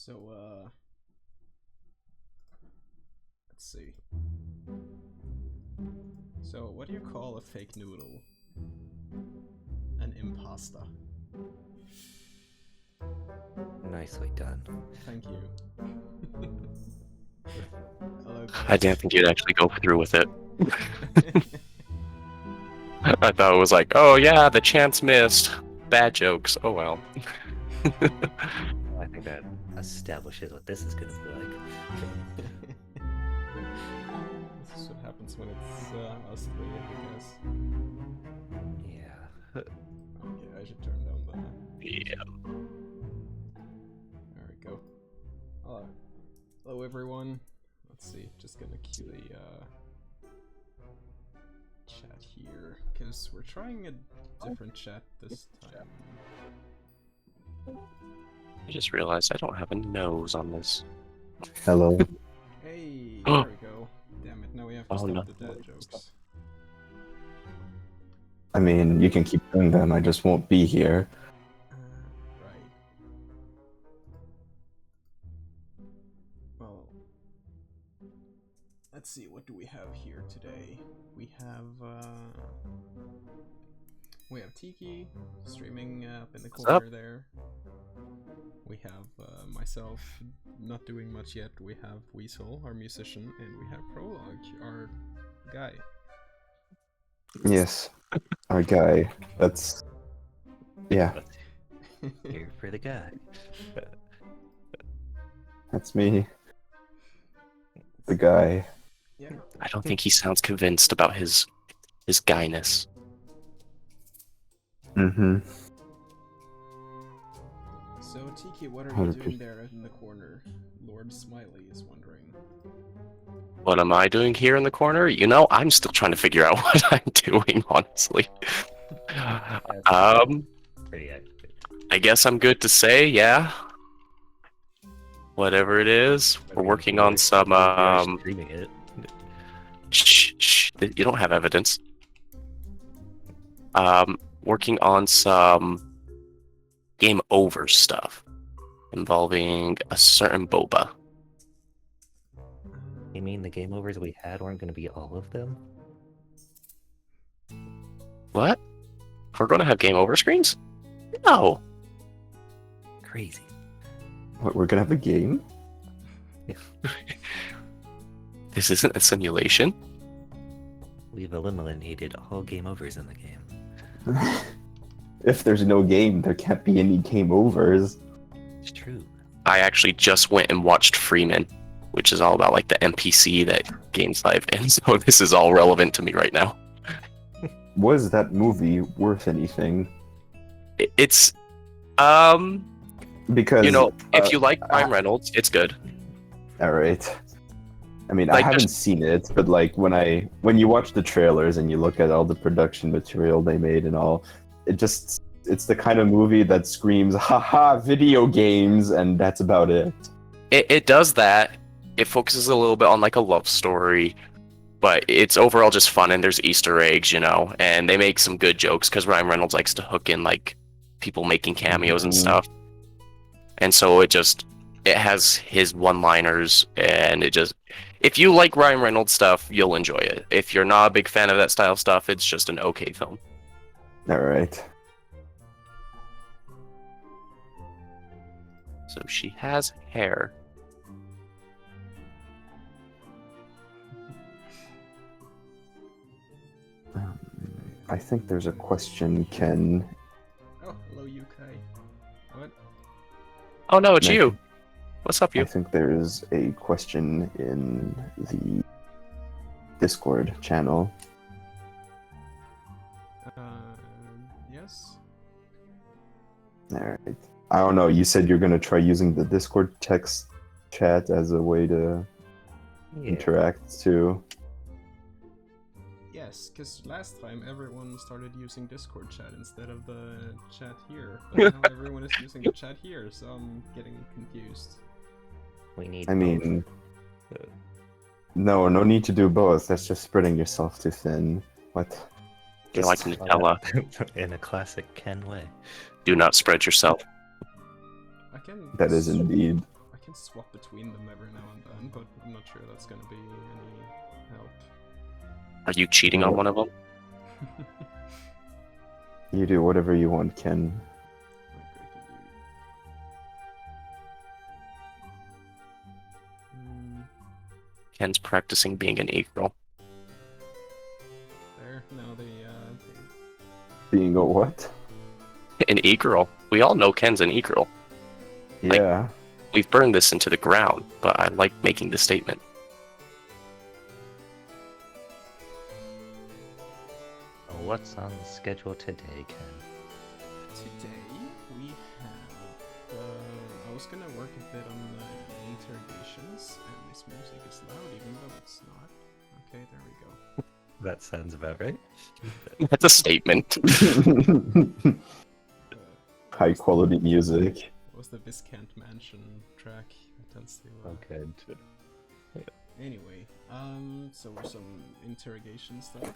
So, let's see. So, what do you call a fake noodle? An impasta. Nicely done. Thank you. Hello, I guys. didn't think you'd actually go through with it. I thought it was like, oh yeah, the chance missed. Bad jokes. Oh well. I think that establishes what this is going to be like. This is what happens when it's us three, I guess. Yeah. Okay, I should turn down the... Yeah. There we go. Hello, everyone. Let's see, just gonna cue the chat here, because we're trying a different chat this time. I just realized I don't have a nose on this. Hello. Hey, there we go. Damn it, now we have to Oh, stop no. the dad jokes. I mean, you can keep doing them, I just won't be here. Right. Well, let's see, what do we have here today? We have Tiki streaming up in the What's corner up? there. We have myself not doing much yet. We have Weasel, our musician, and we have Prologue, our guy. Yes, our guy. That's... yeah, Here for the guy. that's me. The guy. Yeah. I don't think he sounds convinced about his guyness. Mm-hmm. So, Tiki, what are you doing there in the corner? Lord Smiley is wondering. What am I doing here in the corner? You know, I'm still trying to figure out what I'm doing, honestly. Pretty accurate. I guess I'm good to say, yeah. Whatever it is, we're working on some Streaming it. shh, you don't have evidence. Working on some game over stuff involving a certain boba. You mean the game overs we had weren't going to be all of them? What? We're going to have game over screens? No. Crazy. What, we're gonna have a game? This isn't a simulation. We've eliminated all game overs in the game. If there's no game, there can't be any game overs. It's true. I actually just went and watched Freeman, which is all about like the NPC that games live in, so this is all relevant to me right now. Was that movie worth anything? It's Because, you know, if you like Ryan Reynolds, it's good. alright. I mean, I Like, haven't just- seen it, but like when you watch the trailers and you look at all the production material they made and all, it's the kind of movie that screams, haha, video games, and that's about it. It does that. It focuses a little bit on like a love story, but it's overall just fun, and there's Easter eggs, you know, and they make some good jokes because Ryan Reynolds likes to hook in like people making cameos and Mhm. stuff. And so it has his one-liners, and if you like Ryan Reynolds stuff, you'll enjoy it. If you're not a big fan of that style of stuff, it's just an okay film. Alright. So she has hair. I think there's a question, Ken. Oh, hello, UK. What? Oh no, it's Nice. you. What's up, I you? think there's a question in the Discord channel. Yes? Alright. I don't know, you said you're gonna try using the Discord text chat as a way to Yeah. interact too. Yes, because last time everyone started using Discord chat instead of the chat here, but now everyone is using the chat here, so I'm getting confused. We need I mean, both. no need to do both. That's just spreading yourself too thin. What? You're like Just- Nutella. in a classic Ken way. Do not spread yourself. I can. That is indeed. I can swap between them every now and then, but I'm not sure that's gonna be any help. Are you cheating on one of them? You do whatever you want, Ken. Like I can do. Ken's practicing being an e-girl. There, now they Being a what? An e-girl. We all know Ken's an e-girl. Like- Yeah. We've burned this into the ground, but I like making the statement. What's on the schedule today, Ken? Today we have. I was gonna work a bit on the interrogations, and this music is loud, even though it's not. Okay, there we go. That sounds about right. That's a statement. High quality music. What was the Viscount Mansion track? That tells you. Okay. Anyway, so some interrogation stuff,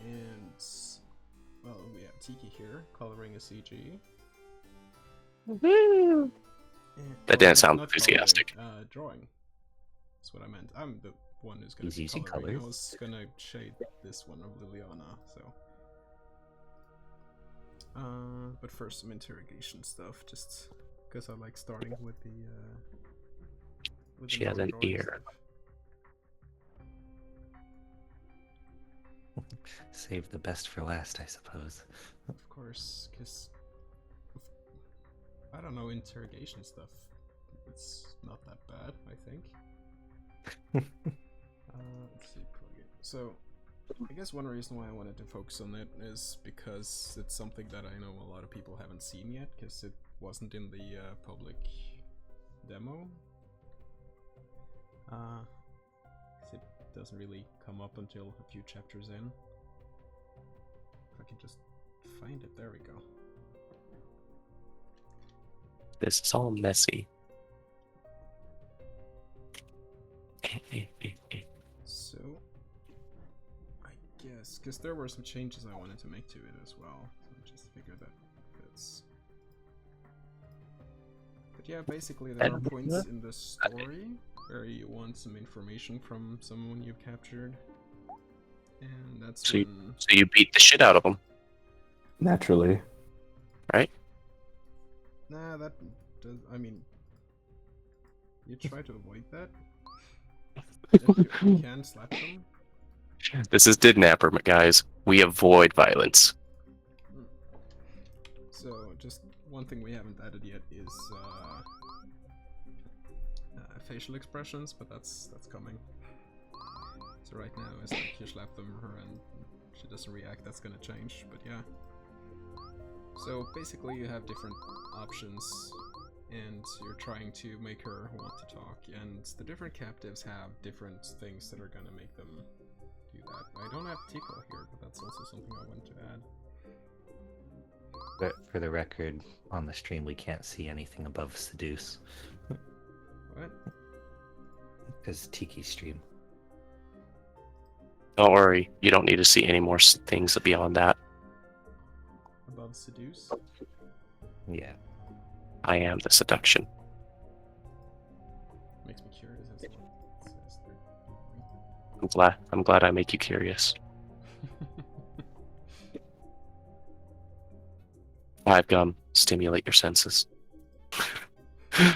and well, we have Tiki here coloring a CG. Woo! That didn't sound enthusiastic. Drawing. That's what I meant. I'm the one who's gonna He's be using coloring. I colors. was gonna shade this one of Liliana, so. But first some interrogation stuff, just because I like starting with the. She has an non-drawing ear. stuff. Save the best for last, I suppose. Of course, because I don't know, interrogation stuff. It's not that bad, I think. Let's see, plug it. So, I guess one reason why I wanted to focus on it is because it's something that I know a lot of people haven't seen yet, because it wasn't in the public demo. 'Cause it doesn't really come up until a few chapters in. If I can just find it, there we go. This is all messy. So, I guess, because there were some changes I wanted to make to it as well, so I just figured that fits. But yeah, basically there are points in the story where you want some information from someone you've captured, and that's So when... So you beat the shit out of them. Naturally. Right? Nah, that does... I mean... You try to avoid that. If you can slap them. This is Didnapper, guys. We avoid violence. So, just one thing we haven't added yet is facial expressions, but that's coming. So right now, it's like you slap them her and she doesn't react. That's gonna change, but yeah. So basically, you have different options, and you're trying to make her want to talk. And the different captives have different things that are gonna make them do that. I don't have Tickle here, but that's also something I want to add. But for the record, on the stream we can't see anything above seduce. What? Because Tiki stream. Don't worry, you don't need to see any more things beyond that. Above seduce? Yeah. I am the seduction. Makes me curious as to what it says there. I'm glad I make you curious. 5 gum, stimulate your senses. This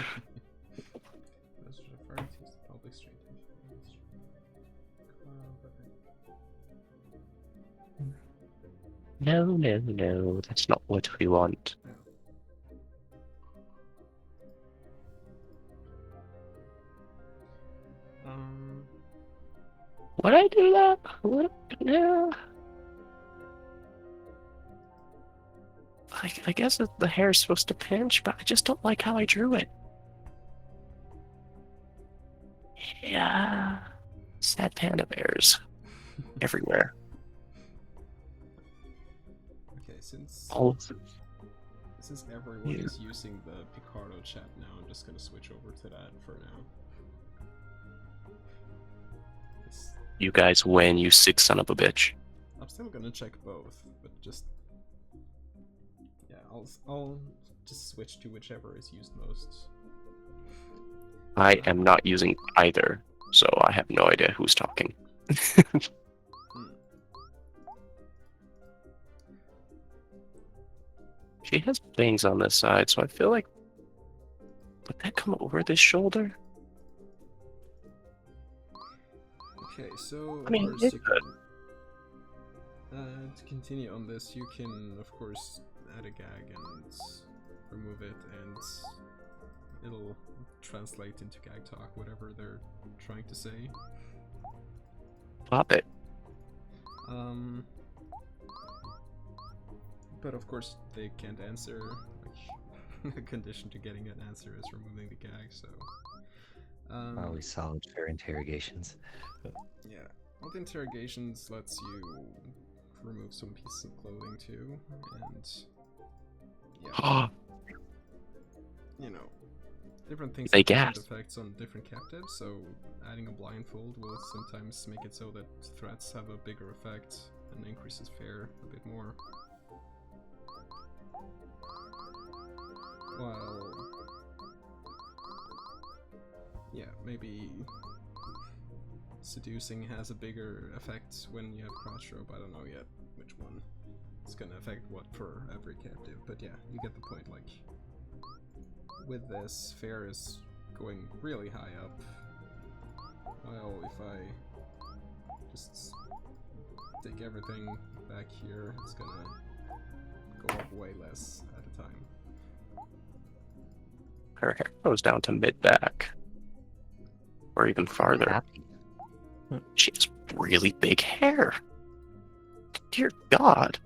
is referring to the public street. No, that's not what we want. Would I do that? Yeah. I guess that the hair is supposed to pinch, but I just don't like how I drew it. Yeah. Sad panda bears. Everywhere. Okay, since everyone Yeah. is using the Picardo chat now, I'm just gonna switch over to that for now. You guys win, you sick son of a bitch. I'm still gonna check both, but just yeah, I'll just switch to whichever is used most. I am not using either, so I have no idea who's talking. She has things on this side, so I feel like... Would that come over this shoulder? Okay, so I mean, of course it you could. can, to continue on this, you can of course add a gag and remove it, and it'll translate into gag talk, whatever they're trying to say. Pop it. But of course they can't answer. Like, the condition to getting an answer is removing the gag. So. Always solid for interrogations. Yeah, well, the interrogations lets you remove some pieces of clothing too, and yeah, you know, different things They have different gasp. effects on different captives. So adding a blindfold will sometimes make it so that threats have a bigger effect and increases fear a bit more. While, yeah, maybe seducing has a bigger effect when you have crossrope. I don't know yet which one. It's gonna affect what for every captive, but yeah, you get the point. Like, with this, fear is going really high up. Well, if I just take everything back here, it's gonna go up way less at a time. Her hair goes down to mid-back. Or even farther. Happy. She has really big hair. Dear God.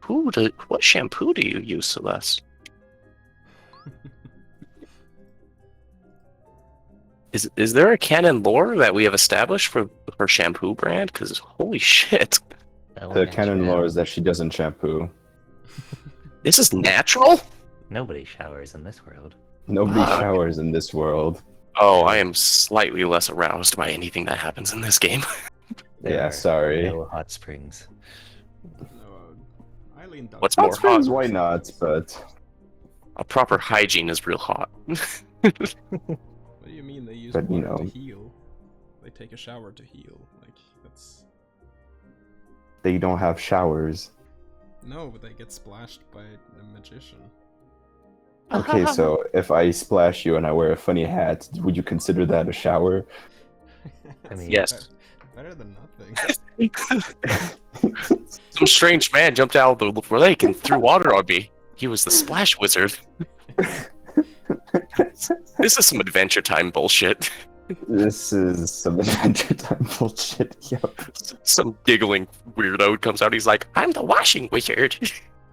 What shampoo do you use, Celeste? Is there a canon lore that we have established for her shampoo brand? Because holy shit. The canon lore is that she doesn't shampoo. This is natural? Nobody showers in this world. Nobody Fuck. showers in this world. Oh, I am slightly less aroused by anything that happens in this game. There Yeah, are sorry. No hot springs. No, Eileen does. What's Hot more springs, hot? why not? But A proper hygiene is real hot. What do you mean they use But, you water to know. heal? They take a shower to heal. Like, that's... they don't have showers. No, but they get splashed by a magician. Okay, so if I splash you and I wear a funny hat, would you consider that a shower? I mean- Yes. Better than nothing. Some strange man jumped out of the lake and threw water on me. He was the splash wizard. This is some Adventure Time bullshit. This is some Adventure Time bullshit. Yep. Some giggling weirdo comes out. He's like, "I'm the washing wizard,"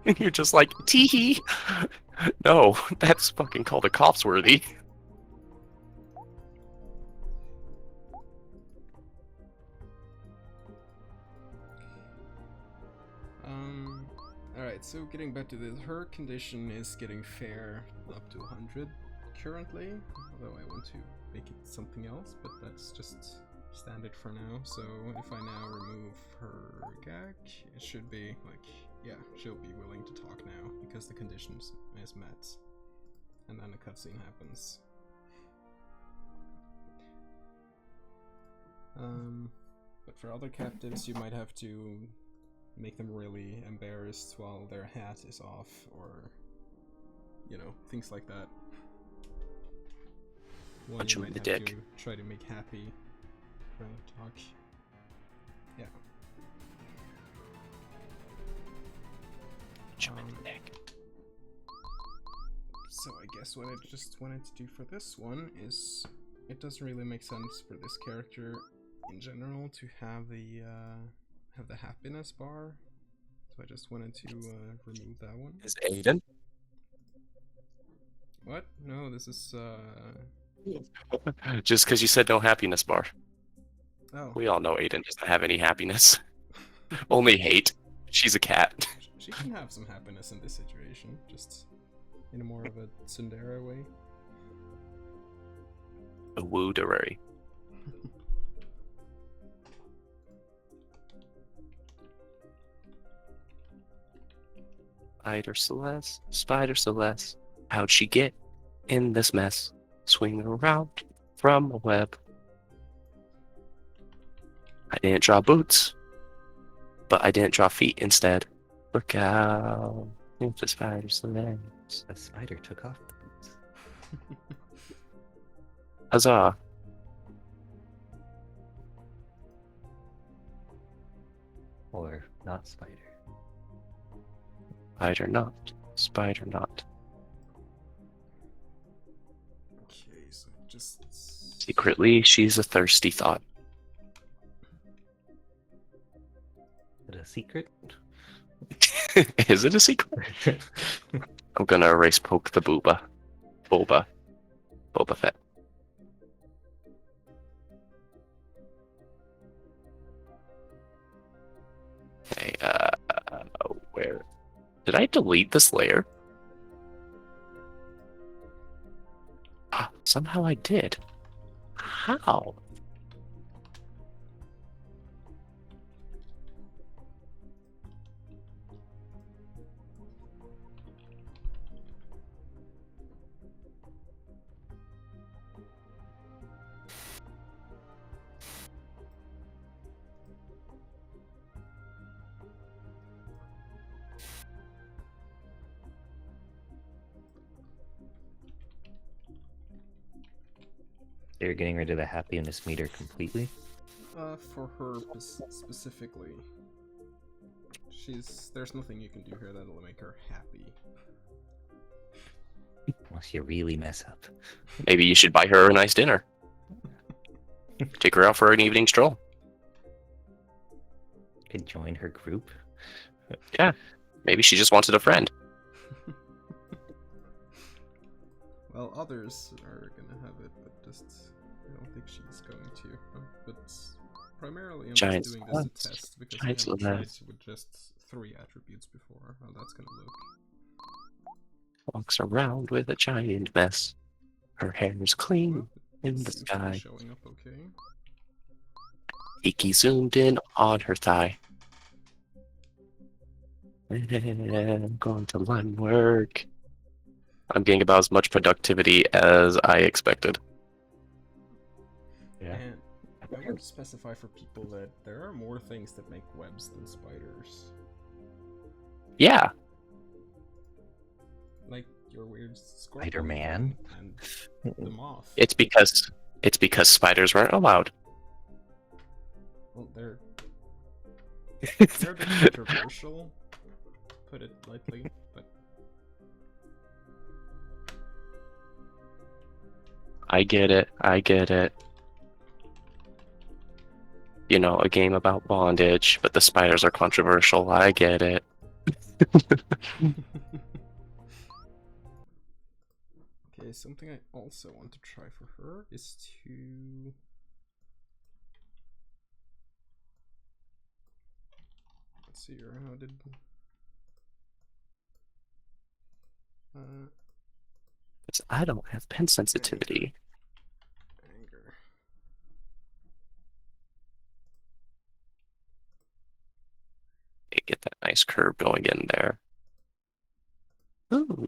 and you're just like, "Tee." No, that's fucking called a cops worthy. Alright, so getting back to this, her condition is getting fair up to 100 currently, although I want to make it something else, but that's just standard for now. So if I now remove her gag, it should be like, yeah, she'll be willing to talk now because the condition is met. And then a cutscene happens. But for other captives, you might have to make them really embarrassed while their hat is off, or, you know, things like that. One Punch you him in might the have dick. to try to make happy when you talk. Yeah. Jump in the neck. So I guess what I just wanted to do for this one is, it doesn't really make sense for this character in general to have the happiness bar, so I just wanted to remove that one. Is Aiden? What? No, this is Just because you said no happiness bar. oh, We all know Aiden doesn't have any happiness. Only hate. She's a cat. she can have some happiness in this situation, just in a more of a tsundere way. A woo-derary. Spider Celeste, how'd she get in this mess? Swing around from a web. I didn't draw boots, but I didn't draw feet instead. Look out. If the spider's legs. A spider took off the boots. Huzzah. Or not spider. Spider not. Spider not. Okay, so just... Secretly, she's a thirsty thought. Is it a secret? Is it a secret? I'm gonna erase poke the booba. Boba. Boba Fett. Okay, where? Did I delete this layer? Ah, somehow I did. How? They're getting rid of the happiness meter completely. For her specifically, there's nothing you can do here that'll make her happy. Unless you really mess up. Maybe you should buy her a nice dinner. Take her out for an evening stroll. Could join her group. Yeah, maybe she just wanted a friend. Well, others are gonna have it, but just I don't think she's going to. But primarily, I'm Giant just doing this sluts. to test because Giant I haven't tried sluts. with just 3 attributes before. How that's gonna look. Walks around with a giant mess. Her hair's clean Well, in it the seems to be sky. showing up okay. Iki zoomed in on her thigh. I'm going to line work. I'm getting about as much productivity as I expected. Yeah. And I want to specify for people that there are more things that make webs than spiders. Yeah, Like your weird scorpion Spider-Man. and the moth. it's because spiders weren't allowed. Well, they're a bit controversial, put it lightly, but I get it. I get it. You know, a game about bondage, but the spiders are controversial. I get it. okay, something I also want to try for her is to let's see here, how did Because I don't have pen sensitivity. anger. Get that nice curve going in there. Ooh.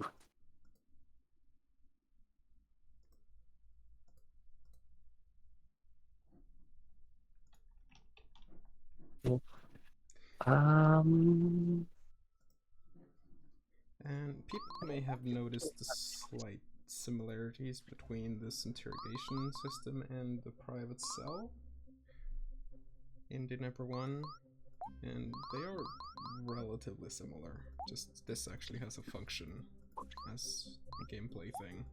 Um. And people may have noticed the slight similarities between this interrogation system and the private cell in Didnapper 1, and they are relatively similar. Just this actually has a function as a gameplay thing.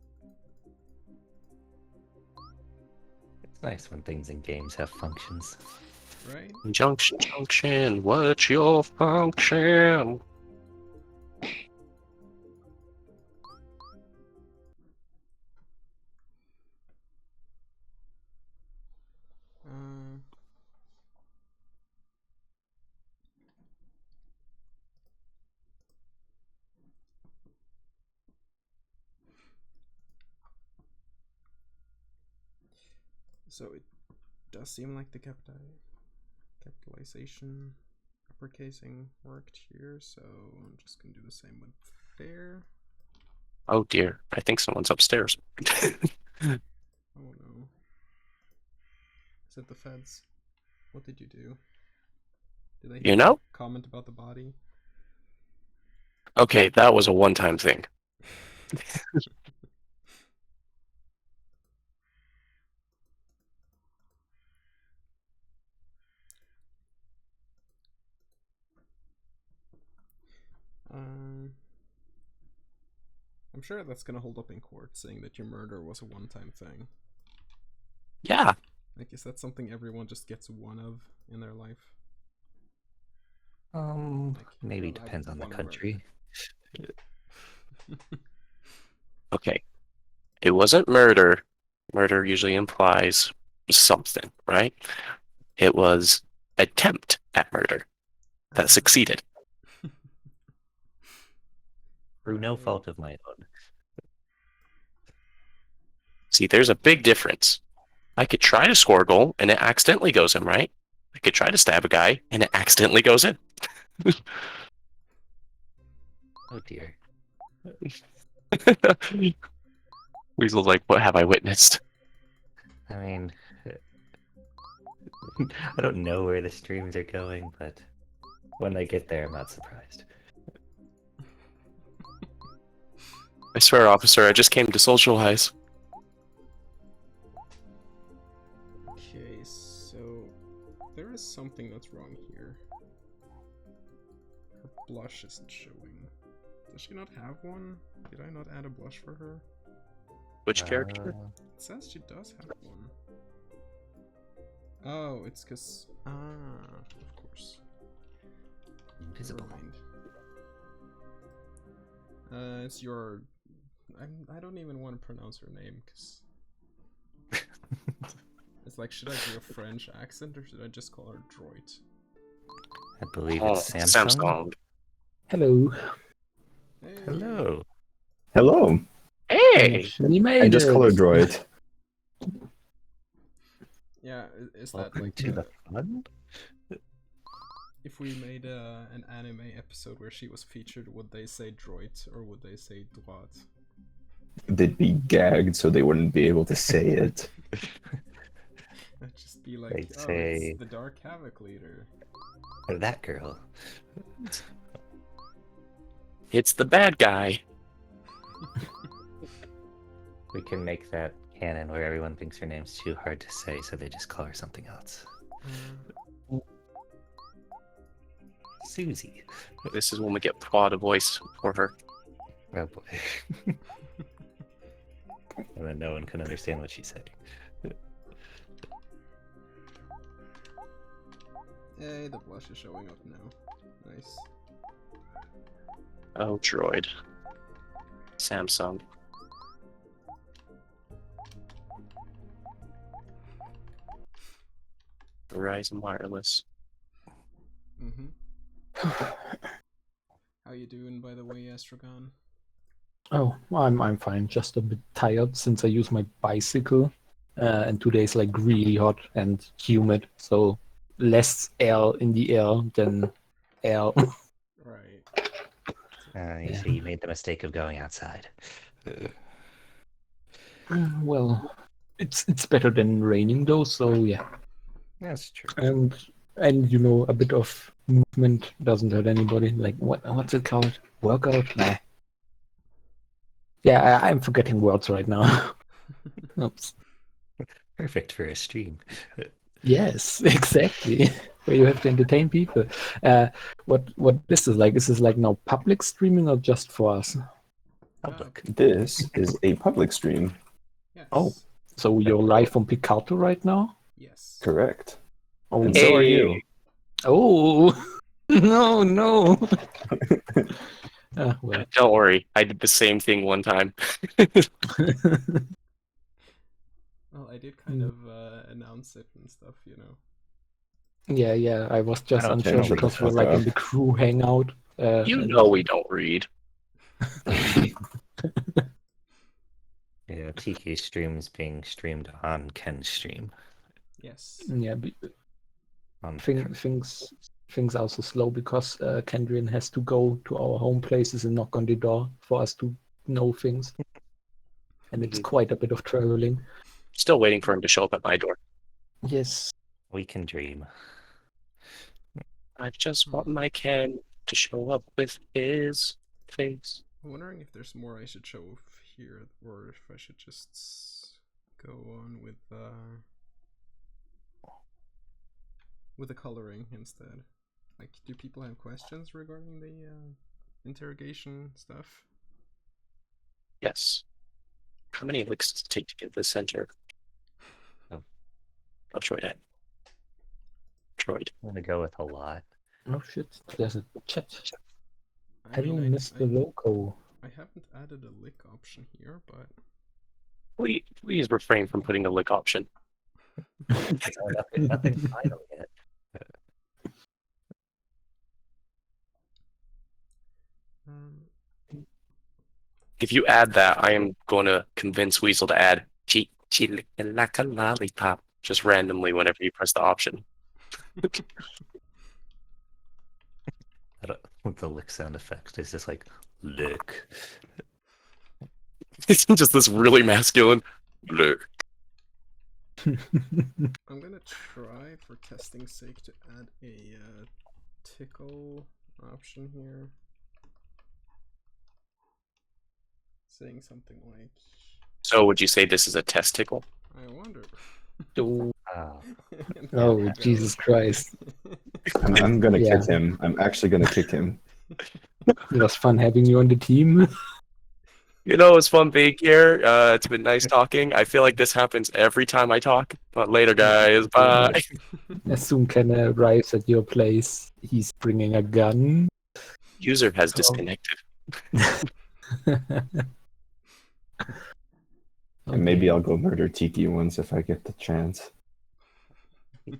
It's nice when things in games have functions. Right? Junction, what's your function? So it does seem like the capitalization, uppercasing worked here, so I'm just gonna do the same with there. Oh dear, I think someone's upstairs. Oh no. Is it the feds? What did you do? Did they You know? comment about the body? Okay, that was a one-time thing. Um, I'm sure that's gonna hold up in court, saying that your murder was a one-time thing. Yeah. Like, is that something everyone just gets one of in their life? Like, Maybe well, I depends on the wanna country. Okay. It wasn't murder. Murder usually implies something, right? It was attempt at murder that succeeded. Through no Okay. fault of my own. See, there's a big difference. I could try to score a goal and it accidentally goes in, right? I could try to stab a guy and it accidentally goes in. Oh dear. Weasel's like, what have I witnessed? I mean, I don't know where the streams are going, but when I get there, I'm not surprised. I swear, officer, I just came to socialize. Okay, so there is something that's wrong here. Her blush isn't showing. Does she not have one? Did I not add a blush for her? Which character? It says she does have one. Oh, it's because... Ah, of course. Invisible. Never mind. It's your... I don't even want to pronounce her name, because... It's like, should I do a French accent, or should I just call her Droid? I believe Oh, it's Samsung. Samsung. Hello. Hey. Hello. Hello. Hey! We made I just it. color droid. Yeah, is that Welcome like to the fun. if we made an anime episode where she was featured, would they say droid or would they say droid? They'd be gagged so they wouldn't be able to say it. I'd just be like, They'd oh, say- it's the Dark Havoc leader. Or that girl. It's the bad guy. We can make that canon where everyone thinks her name's too hard to say, so they just call her something else. Susie. This is when we get Quad a voice for her. Oh boy. And then no one can understand what she said. Hey, the blush is showing up now. Nice. Oh, droid. Samsung. Verizon Wireless. Mm-hmm. How you doing, by the way, Astrogon? Oh, I'm fine. Just a bit tired since I use my bicycle, and today's like really hot and humid, so less air in the air than air. Right. You Yeah. see, you made the mistake of going outside. Well, it's better than raining though, so yeah. That's true. And you know, a bit of movement doesn't hurt anybody. Like what's it called? Workout? Nah. Yeah, I'm forgetting words right now. Oops. Perfect for a stream. Yes, exactly. Where you have to entertain people. What this is like? Is this like now public streaming or just for us? Public. This is a public stream. Yes. Oh. So you're live from Picato right now? Yes. Correct. Oh, And so are Hey. you. Oh no. Well. Don't worry, I did the same thing one time. Well, I did kind of announce it and stuff, you know. Yeah. I was just I don't unsure shut the because we're fuck like up. in the crew hangout. You and- know we don't read. Yeah, Tiki streams being streamed on Ken's stream. Yes. Yeah, On things are so slow because Kendrian has to go to our home places and knock on the door for us to know things. and it's quite a bit of traveling. Still waiting for him to show up at my door. Yes. We can dream. I just want my Ken to show up with his face. I'm wondering if there's more I should show here, or if I should just go on with the coloring instead. Like, do people have questions regarding the interrogation stuff? Yes. How many licks does it take to get the center? Oh. Troid. I'm gonna go with a lot. Oh shit, there's a chat. I Hello, mean, Mr. Loco. I haven't added a lick option here, but Please refrain from putting a lick option. Nothing final yet. If you add that, I am going to convince Weasel to add chi like a lollipop just randomly whenever you press the option. With the lick sound effect, it's just like lick. It's just this really masculine lick. I'm gonna try, for testing's sake, to add a tickle option here. Saying something like... So would you say this is a test tickle? I wonder. Oh, There we go. Jesus Christ. I'm gonna Yeah. kick him. I'm actually gonna kick him. It was fun having you on the team. You know, it's fun being here. It's been nice talking. I feel like this happens every time I talk. But later, guys. Bye. As soon Ken arrives at your place, he's bringing a gun. User has disconnected. And maybe I'll go murder Tiki once if I get the chance.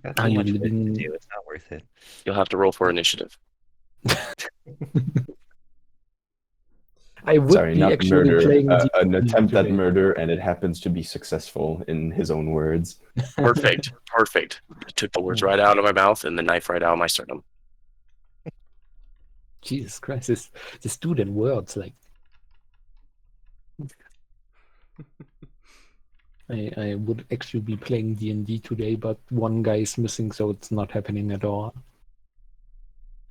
Got Are so you much work to living- do, it's not worth it. You'll have to roll for initiative. I would Sorry, be not actually murder. playing An attempt at today. murder, and it happens to be successful in his own words. Perfect. Perfect. I took the words right out of my mouth and the knife right out of my sternum. Jesus Christ, this dude and words like. I would actually be playing D&D today, but one guy is missing, so it's not happening at all.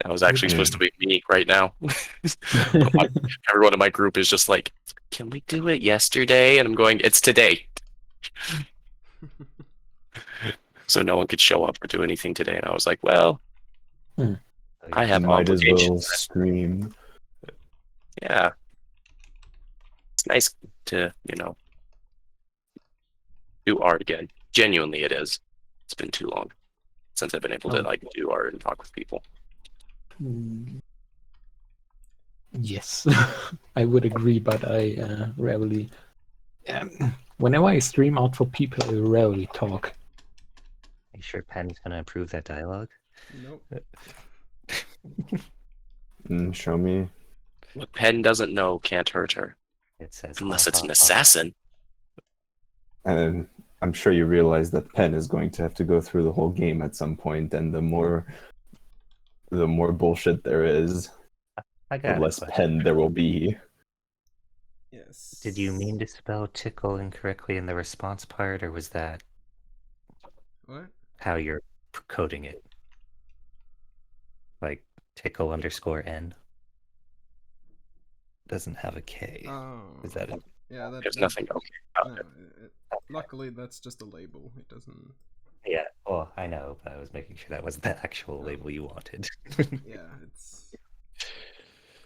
That was actually supposed to be me right now. Everyone in my group is just like, can we do it yesterday? And I'm going, it's today. So no one could show up or do anything today. And I was like, well, I have Might as well obligations. scream. Yeah. It's nice to, do art again. Genuinely, it is. It's been too long since I've been able to do art and talk with people. Yes, I would agree, but I rarely. Whenever I stream out for people, I rarely talk. Are you sure Pen's gonna improve that dialogue? Nope. Show me. What Penn doesn't know can't hurt her. It says Unless it's an "Ha, ha, ha." assassin. And I'm sure you realize that Penn is going to have to go through the whole game at some point, and the more bullshit there is, I the got a less question. Penn there will be. Yes. Did you mean to spell tickle incorrectly in the response part, or was that What? how you're coding it? Like tickle _n doesn't have a K. Oh. Is that it? Yeah, There's nothing okay about No, it. luckily, that's just a label. It doesn't... Yeah, well, I know, but I was making sure that wasn't the actual label you wanted. Yeah,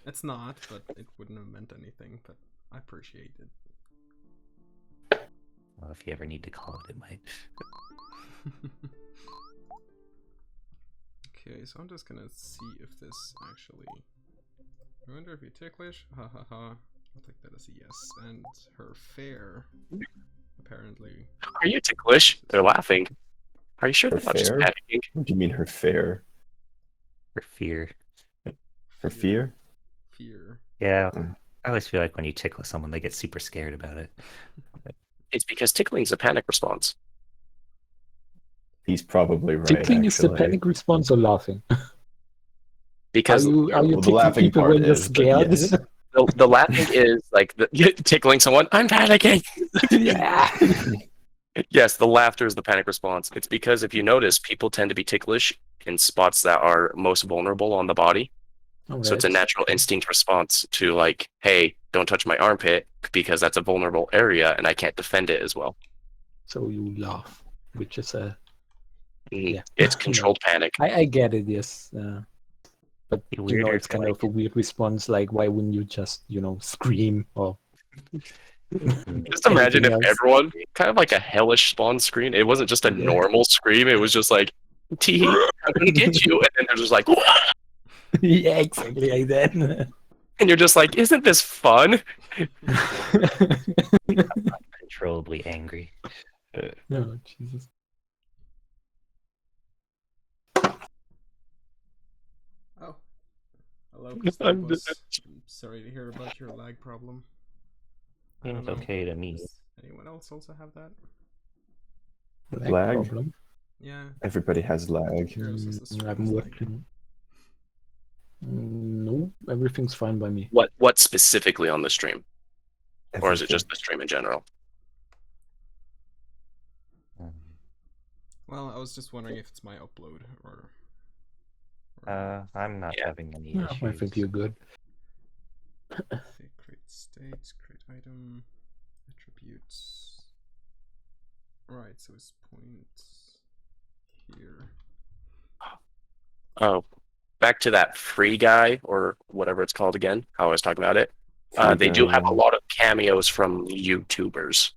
it's not, but it wouldn't have meant anything, but I appreciate it. Well, if you ever need to call it, it might. Okay, so I'm just gonna see if this actually... I wonder if you're ticklish? Ha ha ha. I'll take that as a yes. And her fair, apparently... Are you ticklish? They're laughing. Are you sure Her they're not just fair? panicking? What do you mean her fair? For fear. Her fear? Fear. Yeah, Mm. I always feel like when you tickle someone, they get super scared about it. It's because tickling is a panic response. He's probably right. Tickling is the actually. panic response or laughing? Because Are you Well, the tickling laughing people part when you're is, but scared? yes. the laughing is like tickling someone. I'm panicking. Yeah. Yes, the laughter is the panic response. It's because if you notice, people tend to be ticklish in spots that are most vulnerable on the body. So it's a natural instinct response to like, hey, don't touch my armpit because that's a vulnerable area and I can't defend it as well. So you laugh, which is a yeah. It's controlled panic. I get it, yes. But Be you weirder know, if it's you kind of a weird response. Like, why wouldn't you just, scream or Just imagine if anything else? everyone, kind of like a hellish spawn screen, it wasn't just a Yeah. normal scream, it was just like, Tee, I'm gonna get you, and then they're just like, Yeah, exactly like that. and you're just like, isn't this fun? Uncontrollably angry. No, Jesus. Oh. Hello, Gustavus. I'm sorry to hear about your lag problem. I don't Seems know. okay to me. Does anyone else also have that? Lag? Problem. Yeah. Everybody has lag. Heroes is the stream I'm is working. No, everything's fine by me. What specifically on the stream? Or is it Everything. just the stream in general? Well, I was just wondering if it's my upload or I'm not Yeah. having any No, issues. I think you're good. create state, create item, attributes. Right, so it's point here. Oh, back to that free guy, or whatever it's called again, how I was talking about it. They do have a lot of cameos from YouTubers.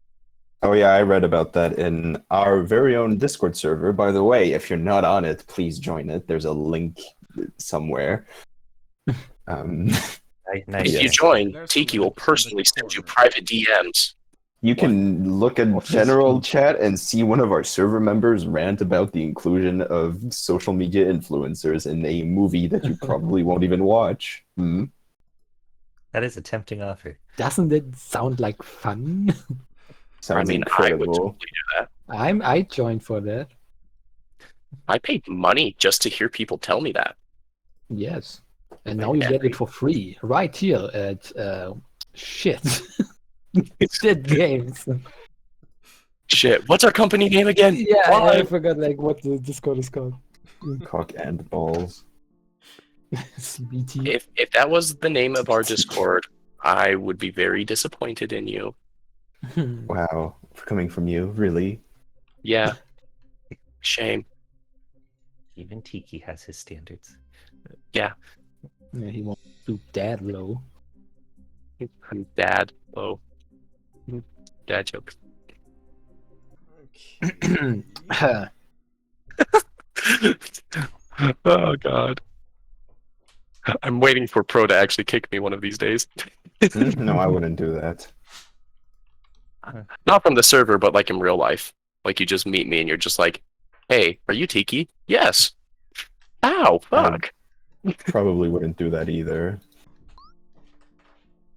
Oh yeah, I read about that in our very own Discord server. By the way, if you're not on it, please join it. There's a link somewhere. Nice. If you Yes. join, There's Tiki a will link in the personally send you corner. private DMs. You can look at Office general speech. chat and see one of our server members rant about the inclusion of social media influencers in a movie that you probably won't even watch. Hmm? That is a tempting offer. Doesn't it sound like fun? Sounds I would incredible. totally do that. I joined for that. I paid money just to hear people tell me that. Yes. And now you get it for free right here at shit. Shit games. Shit, what's our company name again? Yeah, Why? I forgot like what the Discord is called. Cock and balls. CBT. If that was the name of our Discord, I would be very disappointed in you. Wow, coming from you, really? Yeah. Shame. Even Tiki has his standards. Yeah, he won't do that low. I'm dad. Oh. Dad jokes. Okay. Oh god. I'm waiting for Pro to actually kick me one of these days. No, I wouldn't do that. Not from the server, but like in real life. Like you just meet me and you're just like, hey, are you Tiki? Yes. Ow, fuck. Probably wouldn't do that either.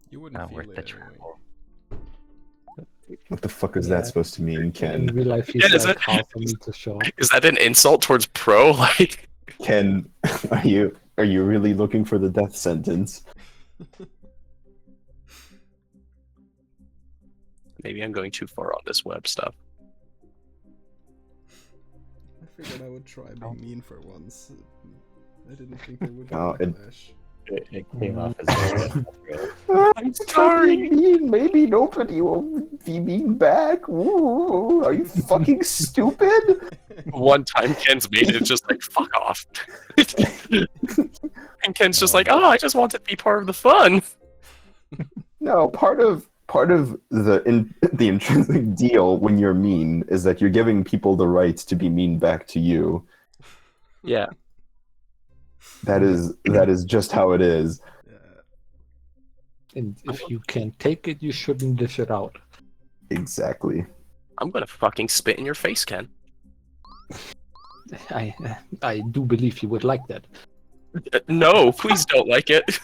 You wouldn't Not feel worth it the anyway. trouble. What the fuck is Yeah. that supposed to mean, In Ken? real life, he's Yeah, is like it- half a meter short. Is that an insult towards Pro? Like, Ken, are you really looking for the death sentence? maybe I'm going too far on this web stuff. I figured I would try being mean for once. I didn't think there would be Oh, it- backlash. It came off as very natural. I'm sorry. Maybe nobody will be mean back. Ooh, are you fucking stupid? One time Ken's made it just like, fuck off. And Ken's just like, oh, I just want to be part of the fun. No, part of the intrinsic deal when you're mean is that you're giving people the right to be mean back to you. Yeah. That is just how it is. And if you can't take it, you shouldn't dish it out. Exactly. I'm gonna fucking spit in your face, Ken. I do believe you would like that. No, please don't like it.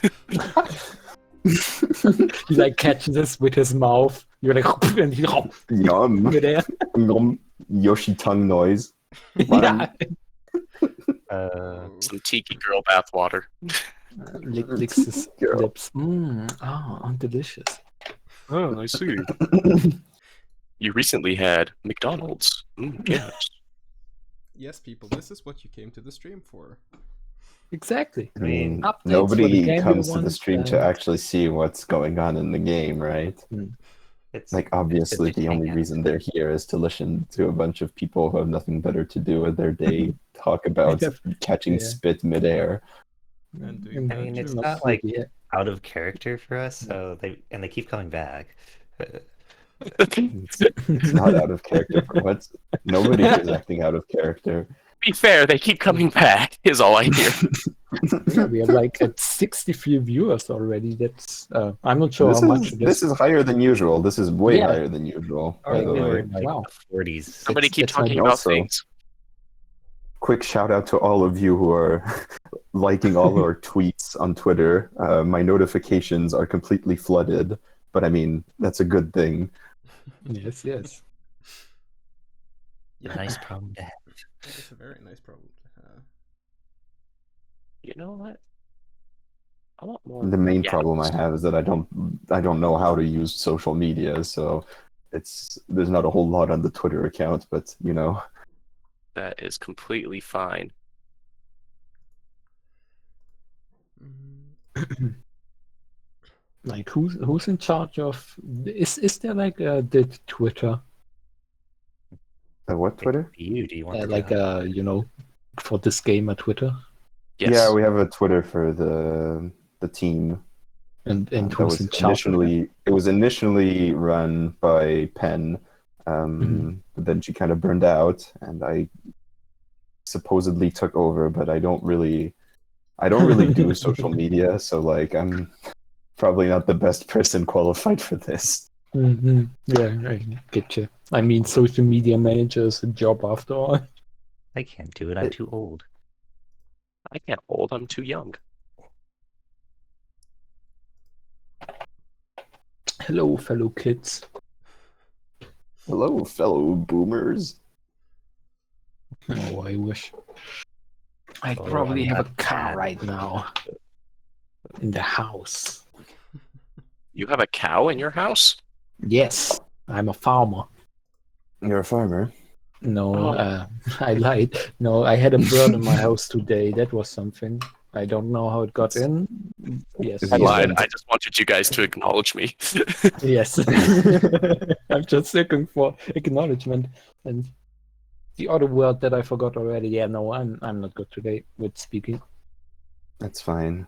He like catches this with his mouth. You're like, and he Yum. over there. Yum. Yoshi tongue noise. Yeah. Some tiki girl bathwater. Licks his Girl. lips. Delicious. Oh, I see. You recently had McDonald's. Yes. Yes, people, this is what you came to the stream for. Exactly. I mean, Updates for the nobody game comes we to the want, stream to and- actually see what's going on in the game, right? It's Like, it's obviously, good to the only hang out. reason they're here is to listen to a bunch of people who have nothing better to do with their day talk about catching Yeah. spit midair. And doing And I mean, it's jokes. not like yeah. out of character for us, so they keep coming back. It's not out of character for what? Nobody here is acting out of character. Be fair, they keep coming back, is all I hear. Yeah, we have like at 63 viewers already. That's I'm not sure This how much is it this is higher than usual. This is way Yeah. higher than usual, by Like, the we were way. in like Wow. the 40s. Somebody keep that's my talking about also- things. Quick shout out to all of you who are liking all our tweets on Twitter. My notifications are completely flooded, but I mean that's a good thing. Yes, yes. Yeah, Nice problem to have. it's a very nice problem to have. You know what? I want more. The main Yeah. problem I have is that I don't know how to use social media, so there's not a whole lot on the Twitter account, but you know. That is completely fine. Like who's in charge of is there like the Twitter What Twitter? You do you want to like for this game a Twitter Yes. Yeah, we have a Twitter for the team. and That who's was in charge of it? it was initially run by Penn, but then she kind of burned out, and I supposedly took over, but I don't really do social media, so like I'm probably not the best person qualified for this. Yeah, I get you. I mean, social media manager is a job after all. I can't do it. I'm too old. I can't hold. I'm too young. Hello, fellow kids. Hello, fellow boomers. Oh, I wish. I'd Oh, probably I'm have a not car bad. right now in the house. You have a cow in your house? Yes, I'm a farmer. You're a farmer. No, Oh. I lied. No, I had a bird in my house today. That was something. I don't know how it got in. Yes, Is I it yes, lied. just- I just wanted you guys to acknowledge me. yes. I'm just looking for acknowledgement. And the other word that I forgot already. Yeah, no, I'm not good today with speaking. That's fine.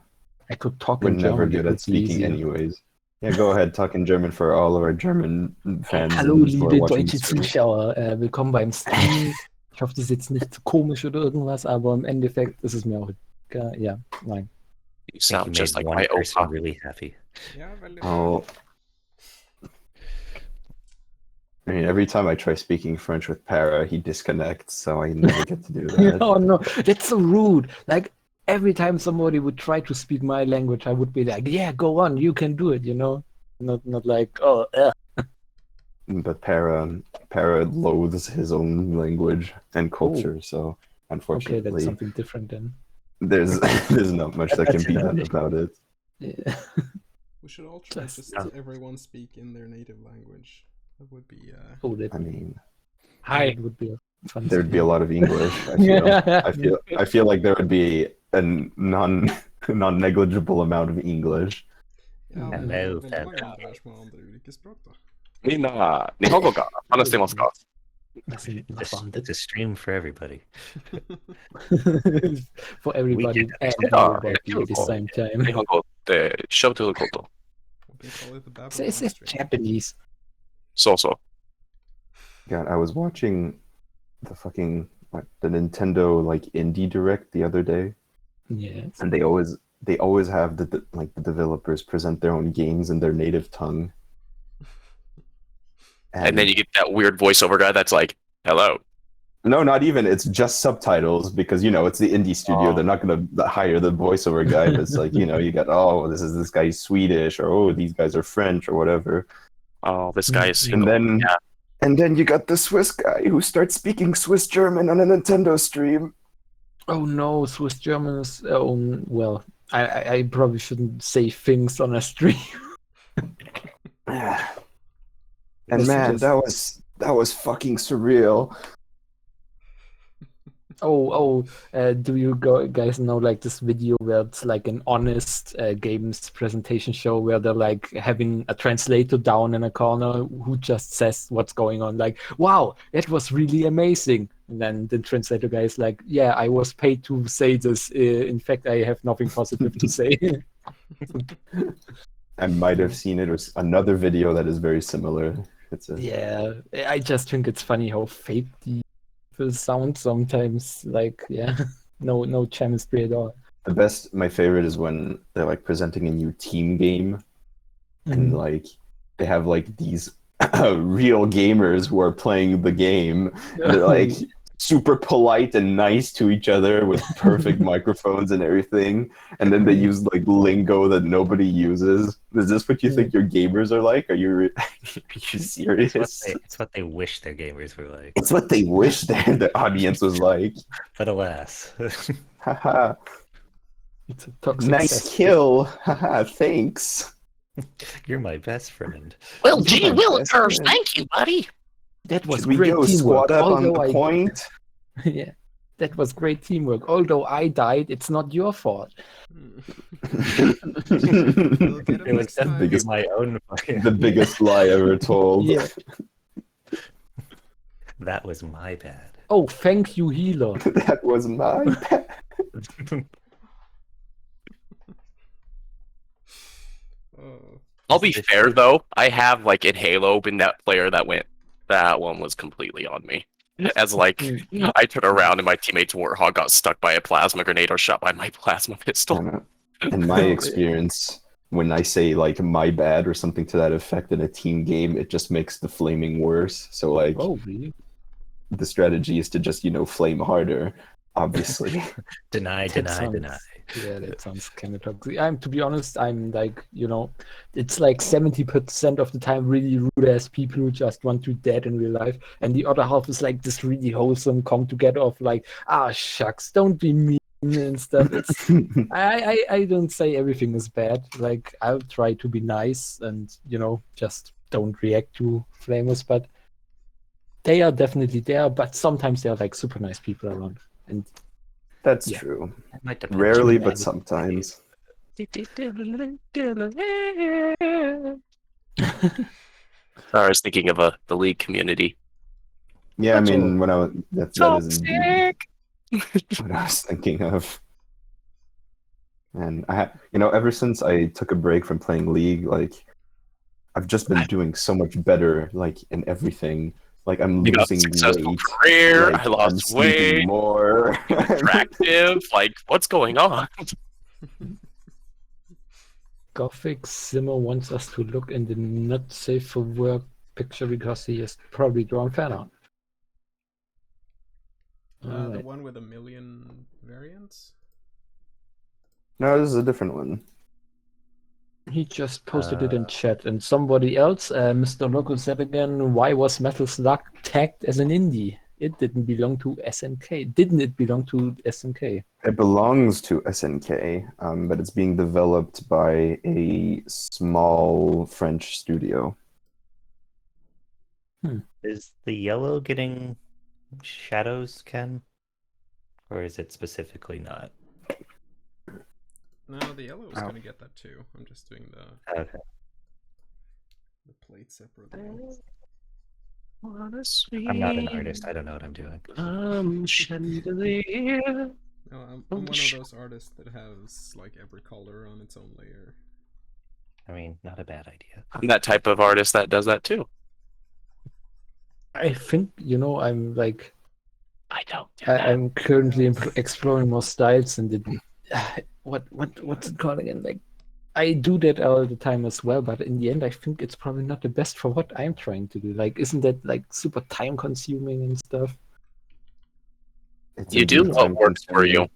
I could talk We're in never German. good It at would be speaking easier. anyways. Yeah, go ahead, talk in German for all of our German fans Hallo, who are liebe watching deutsche the stream. Zuschauer. Willkommen beim Stream. Ich hoffe, das ist jetzt nicht zu komisch oder irgendwas, aber im Endeffekt ist es mir auch egal. Ja, nein. You I think sound you just made like one my person opa. really happy. Yeah, well, Oh. I mean, every time I try speaking French with Para, he disconnects, so I never get to do that. Oh no, that's so rude. Like every time somebody would try to speak my language, I would be like, "Yeah, go on, you can do it," you know. Not like, "Oh, But Para loathes his own language and culture, so okay, that's unfortunately, something different then." there's not much that can be done That's about it. Yeah. we should all try Just- just everyone speak in their native language. That would be Oh, that, I mean, that would be a fun. there'd be a stream. lot of English. I feel like there would be a non-negligible amount of English. Ja, men Hello, veldig Fab. mange internasjonale andre ulike språk, da. Mina, nihongo ga hanashimasu ka? That's It's fun. a stream for everybody. For everybody and Yeah, nobody at the yeah. same time. 日本語って喋ってること。 They call it the Babylon It's stream. Japanese. そうそう。 God, I was watching the Nintendo like indie direct the other day, Yes. and they always have the developers present their own games in their native tongue. And then you get that weird voiceover guy that's like, hello. No, not even. It's just subtitles because it's the indie studio. Oh. They're not going to hire the voiceover guy. But it's like you got this guy's Swedish, or these guys are French or whatever. Oh, this guy is And single. then Yeah. and then you got the Swiss guy who starts speaking Swiss German on a Nintendo stream. Oh no, Swiss German is well. I probably shouldn't say things on a stream. And This man, just- that was fucking surreal. Do you guys know like this video where it's like an honest games presentation show where they're like having a translator down in a corner who just says what's going on, like, wow, that was really amazing. And then the translator guy is like, yeah, I was paid to say this. In fact, I have nothing positive to say. I might have seen it, or another video that is very similar. It's a Yeah, I just think it's funny how fake the sound sometimes. Like, yeah, no chemistry at all. my favorite is when they're like presenting a new team game, and like they have like these real gamers who are playing the game, and they're like super polite and nice to each other with perfect microphones and everything, and then they use like lingo that nobody uses. Is this what you think your gamers are like? Are you serious? It's what they wish their gamers were like. It's what they wish their audience was like. But alas. Haha, It's a toxic nice cesspit. kill. Haha, thanks. You're my best friend. Well, gee willikers, thank you, buddy. That was Should we great go teamwork. squat up on although the point? Yeah, that was great teamwork. Although I died, it's not your fault. We'll get It him was next time. definitely my own fucking. The biggest lie ever told. Yeah. That was my bad. Oh, thank you, healer. That was my bad. Oh. I'll be fair though. I have like in Halo been that player that went. That one was completely on me. As like I turned around and my teammate's Warthog got stuck by a plasma grenade or shot by my plasma pistol. In my experience, when I say like my bad or something to that effect in a team game, it just makes the flaming worse. So like Oh, really? the strategy is to just, flame harder, obviously. Deny. Yeah, that sounds kind of toxic. To be honest, I'm like, it's like 70% of the time really rude ass people who just want to dead in real life, and the other half is like this really wholesome come together of like, shucks, don't be mean and stuff. It's I don't say everything is bad. Like, I'll try to be nice and just don't react to flamers, but they are definitely there. But sometimes they're like super nice people around, and That's Yeah. true. It might depend. Rarely, Too but bad. sometimes. I was thinking of the League community. Yeah, I That's mean, all. when that is indeed what I was thinking of. And ever since I took a break from playing League, like I've just been doing so much better, like in everything. Like I'm You got a losing successful weight. career. Like, I I'm lost sleeping weight. more. Attractive. Like, what's going on? Gothic Zimmer wants us to look in the not safe for work picture because he has probably drawn fan art. The Alright. one with 1,000,000 variants? No, this is a different one. He just posted it in chat, and somebody else, Mr. Loco, said again, why was Metal Slug tagged as an indie? It didn't belong to SNK. Didn't it belong to SNK? It belongs to SNK, but it's being developed by a small French studio. Is the yellow getting shadows, Ken? Or is it specifically not? No, the yellow is gonna get that too. I'm just doing the Okay. plate separately. I'm not an artist. I don't know what I'm doing. Chandelier. No, I'm one of those artists that has like every color on its own layer. I mean, not a bad idea. I'm that type of artist that does that too. I think, I'm like, I don't. I'm currently exploring more styles, and what's it called again? Like, I do that all the time as well, but in the end, I think it's probably not the best for what I'm trying to do. Like, isn't that like super time consuming and stuff? It's You do indeed what works for time-consuming, you.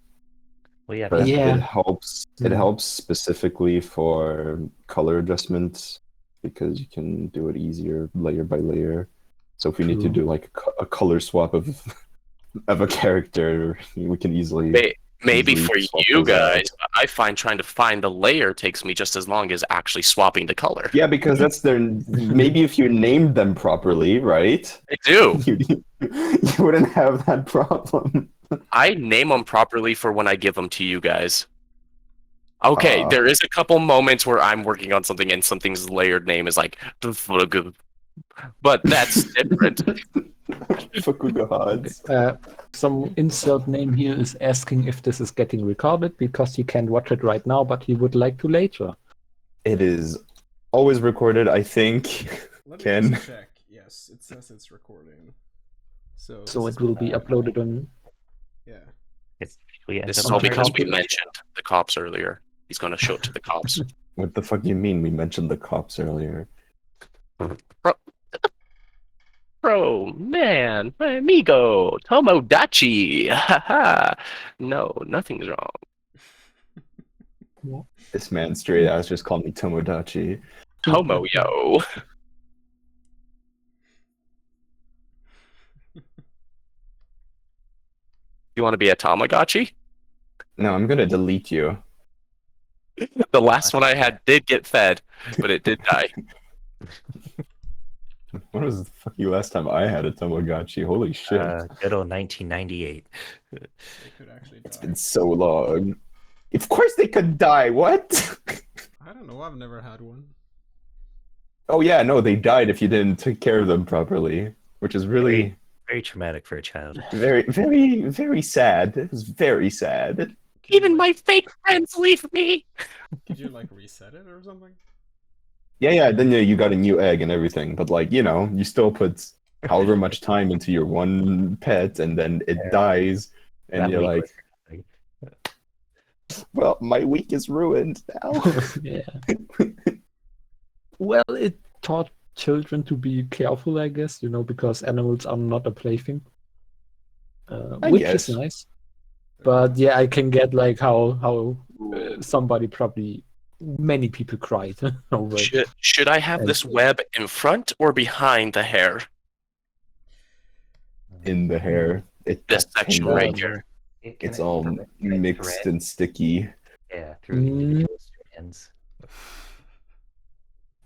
Well, yeah, but Yeah. it helps. It helps specifically for color adjustments because you can do it easier layer by layer. So if we need to True. do like a color swap of a character, we can easily Maybe easily for swap you those out. guys, I find trying to find the layer takes me just as long as actually swapping the color. Yeah, because that's their. Maybe if you named them properly, right? I do. You wouldn't have that problem. I name them properly for when I give them to you guys. Okay, Ah. there is a couple moments where I'm working on something and something's layered name is like, but that's different. Fukugahads. Some insert name here is asking if this is getting recorded because he can't watch it right now, but he would like to later. It is always recorded, I think. Let me Ken? just check. Yes, it says it's recording. So So this it is will be uploaded on. yeah. It's usually This ends is up all on the because we computer. mentioned the cops earlier. He's going to show it to the cops. What the fuck do you mean? We mentioned the cops earlier. Bro, man, my amigo, Tomodachi. Haha. No, nothing's wrong. This man straight ass just called me Tomodachi. Tomo, yo. You want to be a Tamagotchi? No, I'm gonna delete you. The last one I had did get fed, but it did die. When was the fuck last time I had a Tamagotchi? Holy shit. Good old 1998. They could actually It's die. been so long. Of course they could die, what? I don't know, I've never had one. Oh yeah, no, they died if you didn't take care of them properly. Which is really Very traumatic for a child. very, very, very sad. It was very sad. Could you, Even my fake friends leave me. Could you like reset it or something? Yeah, then you got a new egg and everything, but like, you know, you still put however much time into your one pet and then it Yeah. dies and That you're week like, was nothing. well, my week is ruined now. Yeah. Well, it taught children to be careful, I guess, because animals are not a plaything. I Which guess. is nice. But yeah, I can get like how somebody probably many people cried over it. Should I have this web in front or behind the hair? In the hair. This got section tangled. right here. It's all mixed and sticky. Yeah, through individual strands.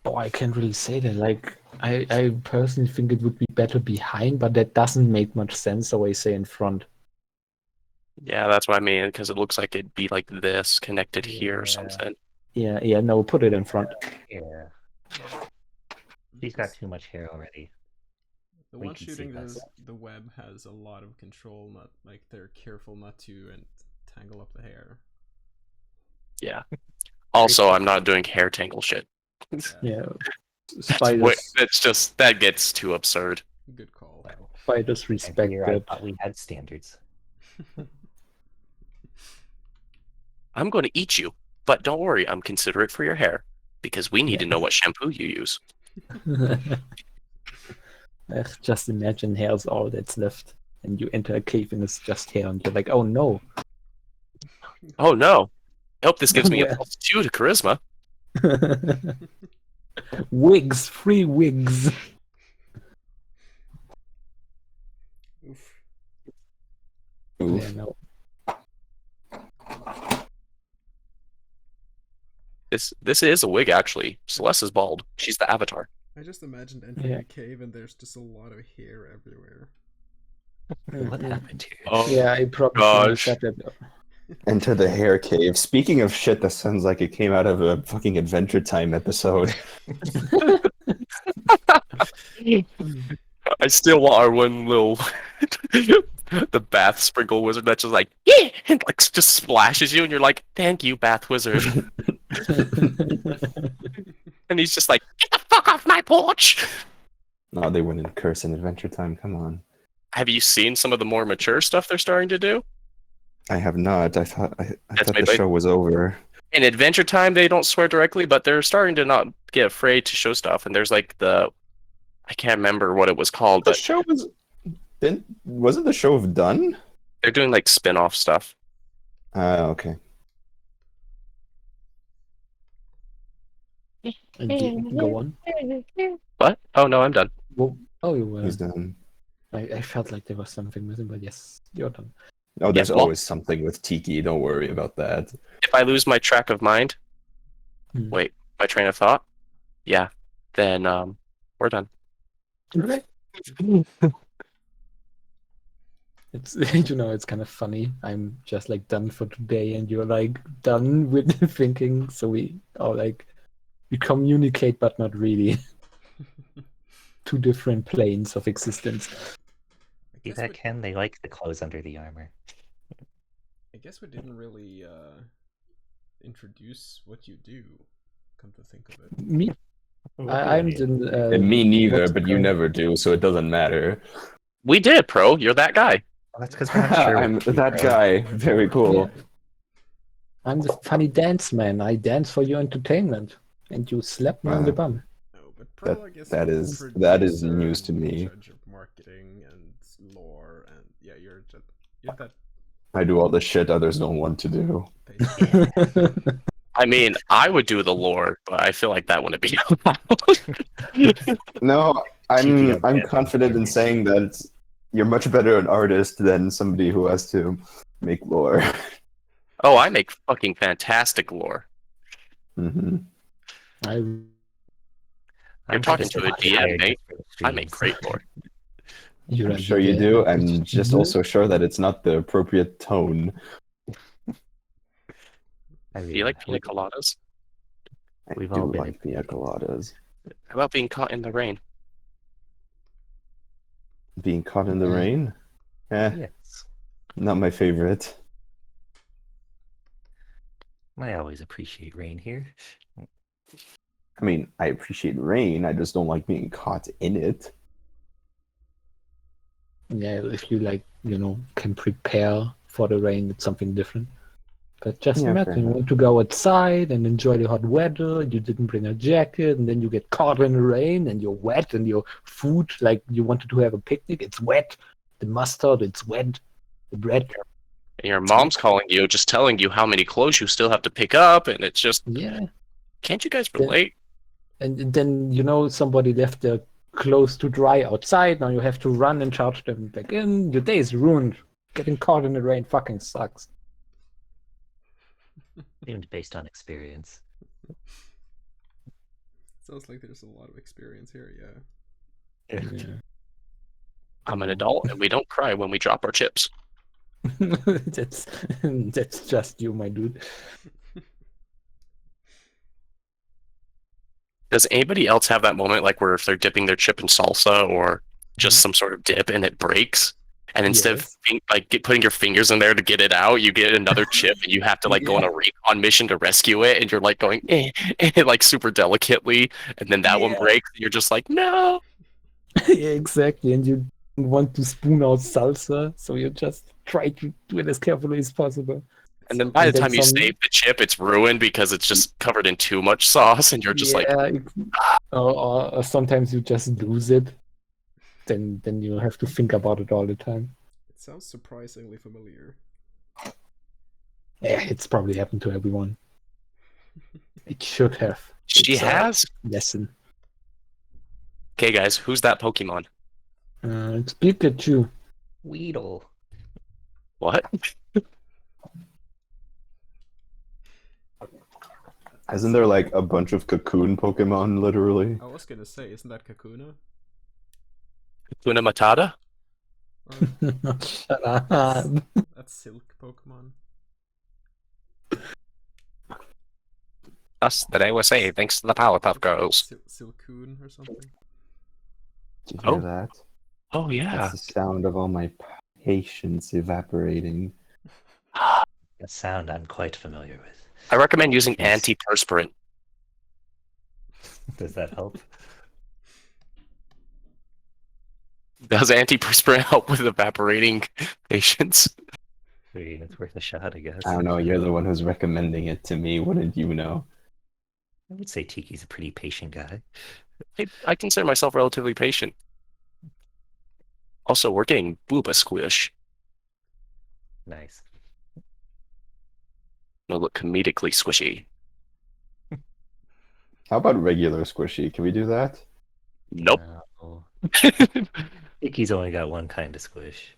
Oh, I can't really say that. Like, I personally think it would be better behind, but that doesn't make much sense. So I say in front. Yeah, that's what I mean, because it looks like it'd be like this, connected here or Yeah. something. Yeah, no, put it in front. Yeah. She's got too much hair already. The We one can see shooting that. the web has a lot of control, not like they're careful not to tangle up the hair. Yeah. Also, I'm not doing hair tangle shit. Yeah. That gets too absurd. Good call. Spiders And respect here I that. thought we had standards. I'm going to eat you, but don't worry, I'm considerate for your hair because we need to know what shampoo you use. Just imagine hair's all that's left, and you enter a cave and it's just hair, and you're like, oh no. Oh no. I hope this gives me Yeah. a +2 to charisma. Wigs, free wigs. Oof. Oof. Yeah, no. This is a wig, actually. Celeste is bald. She's the avatar. I just imagined entering Yeah. a cave and there's just a lot of hair everywhere. What happened here? Oh, Yeah, I probably shouldn't have gosh. said that. Enter the hair cave. Speaking of shit that sounds like it came out of a fucking Adventure Time episode. I still want our one little the bath sprinkle wizard that's just like, yeah, and like just splashes you and you're like, thank you, bath wizard. And he's just like, get the fuck off my porch. No, they wouldn't curse in Adventure Time. Come on. Have you seen some of the more mature stuff they're starting to do? I have not. I thought That's the made by- show was over. In Adventure Time, they don't swear directly, but they're starting to not get afraid to show stuff. And there's like I can't remember what it was called, The but show wasn't the show done? they're doing like spin-off stuff. Okay. Go on. What? Oh no, I'm done. Well, oh, you were. He's done. I felt like there was something missing, but yes, you're done. Oh, there's Yeah, well- always something with Tiki. Don't worry about that. If I lose my track of mind, wait, my train of thought, yeah, then we're done. Right. It's it's kind of funny. I'm just like done for today, and you're like done with thinking. So we are like we communicate, but not really. Two different planes of existence. See that, Ken? They like the clothes under the armor. I guess we didn't really introduce what you do. Come to think of it. Me, I'm the. And me neither, what's but it you called? never do, so it doesn't matter. We did, Pro. You're that guy. Well, that's because we're not sure. I'm what you that are. guy. Very cool. I'm the funny dance man. I dance for your entertainment, and you slap me on the Wow. bum. No, but Pro, I guess that you're is- the that is producer news to and in me. charge of marketing and lore, and yeah, you're that I do all the shit others don't want to do. basically. I mean, I would do the lore, but I feel like that wouldn't be allowed. No, Tiki I'm on confident in saying that you're much better an artist than somebody who has to make lore. Oh, I make fucking fantastic lore. hmm I You're talking to a DM, mate. I make great lore. you're I'm sure you do. I'm just also sure that it's not the appropriate tone. I Do mean, you like pina coladas? I We've do all been like pina coladas. How about being caught in the rain? Being caught in the rain? yes. Not my favorite. I always appreciate rain here. I mean, I appreciate rain, I just don't like being caught in it. Yeah, if you like, can prepare for the rain, it's something different. But just Yeah, fair imagine you enough. want to go outside and enjoy the hot weather, you didn't bring a jacket, and then you get caught in the rain and you're wet, and your food, like you wanted to have a picnic, it's wet. The mustard, it's wet. The bread, And your mom's calling you, just telling you how many clothes you still have to pick up, and it's just, yeah. can't you guys relate? And then, somebody left their clothes to dry outside, now you have to run and charge them back in. Your day is ruined. Getting caught in the rain fucking sucks. Seemed based on experience. Sounds like there's a lot of experience here. Yeah. Yeah. I'm an adult, and we don't cry when we drop our chips. that's just you, my dude. Does anybody else have that moment, like where if they're dipping their chip in salsa or just some sort of dip and it breaks, and instead Yes. of putting your fingers in there to get it out, you get another chip and you have to like go on a recon mission to rescue it, and you're like going like super delicately, and then that one breaks, and you're just like no. Yeah, exactly. And you want to spoon out salsa, so you just try to do it as carefully as possible. And then by the And then time you some- save the chip, it's ruined because it's just covered in too much sauce, and you're just like, or sometimes you just lose it. Then you have to think about it all the time. It sounds surprisingly familiar. Yeah, it's probably happened to everyone. It should have. she It's a has. lesson. Okay, guys, who's that Pokemon? It's Pikachu. Weedle. What? Isn't there like a bunch of cocoon Pokemon, literally? I was gonna say, isn't that Kakuna? Hakuna Matata? Or Shut up. that's Silk Pokemon. Us that I was saying, thanks to the Powerpuff Girls. Silcoon or something. Did you hear Oh. that? Oh yeah. That's the sound of all my patience evaporating. A sound I'm quite familiar with. I recommend using Yes. antiperspirant. Does that help? Does antiperspirant help with evaporating patience? I mean, it's worth a shot, I guess. I don't know, you're the one who's recommending it to me. Wouldn't you know? I would say Tiki's a pretty patient guy. I consider myself relatively patient. Also, we're getting Booba Squish. Nice. It'll look comedically squishy. How about regular squishy? Can we do that? Nope. No. Tiki's only got one kind of squish.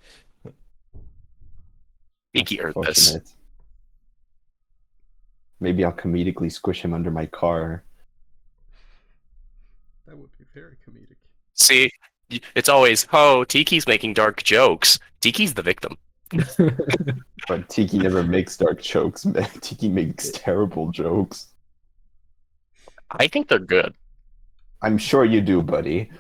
Tiki That's earned this. unfortunate. Maybe I'll comedically squish him under my car. That would be very comedic. See, it's always, oh, Tiki's making dark jokes. Tiki's the victim. But Tiki never makes dark jokes, man. Tiki makes terrible jokes. I think they're good. I'm sure you do, buddy.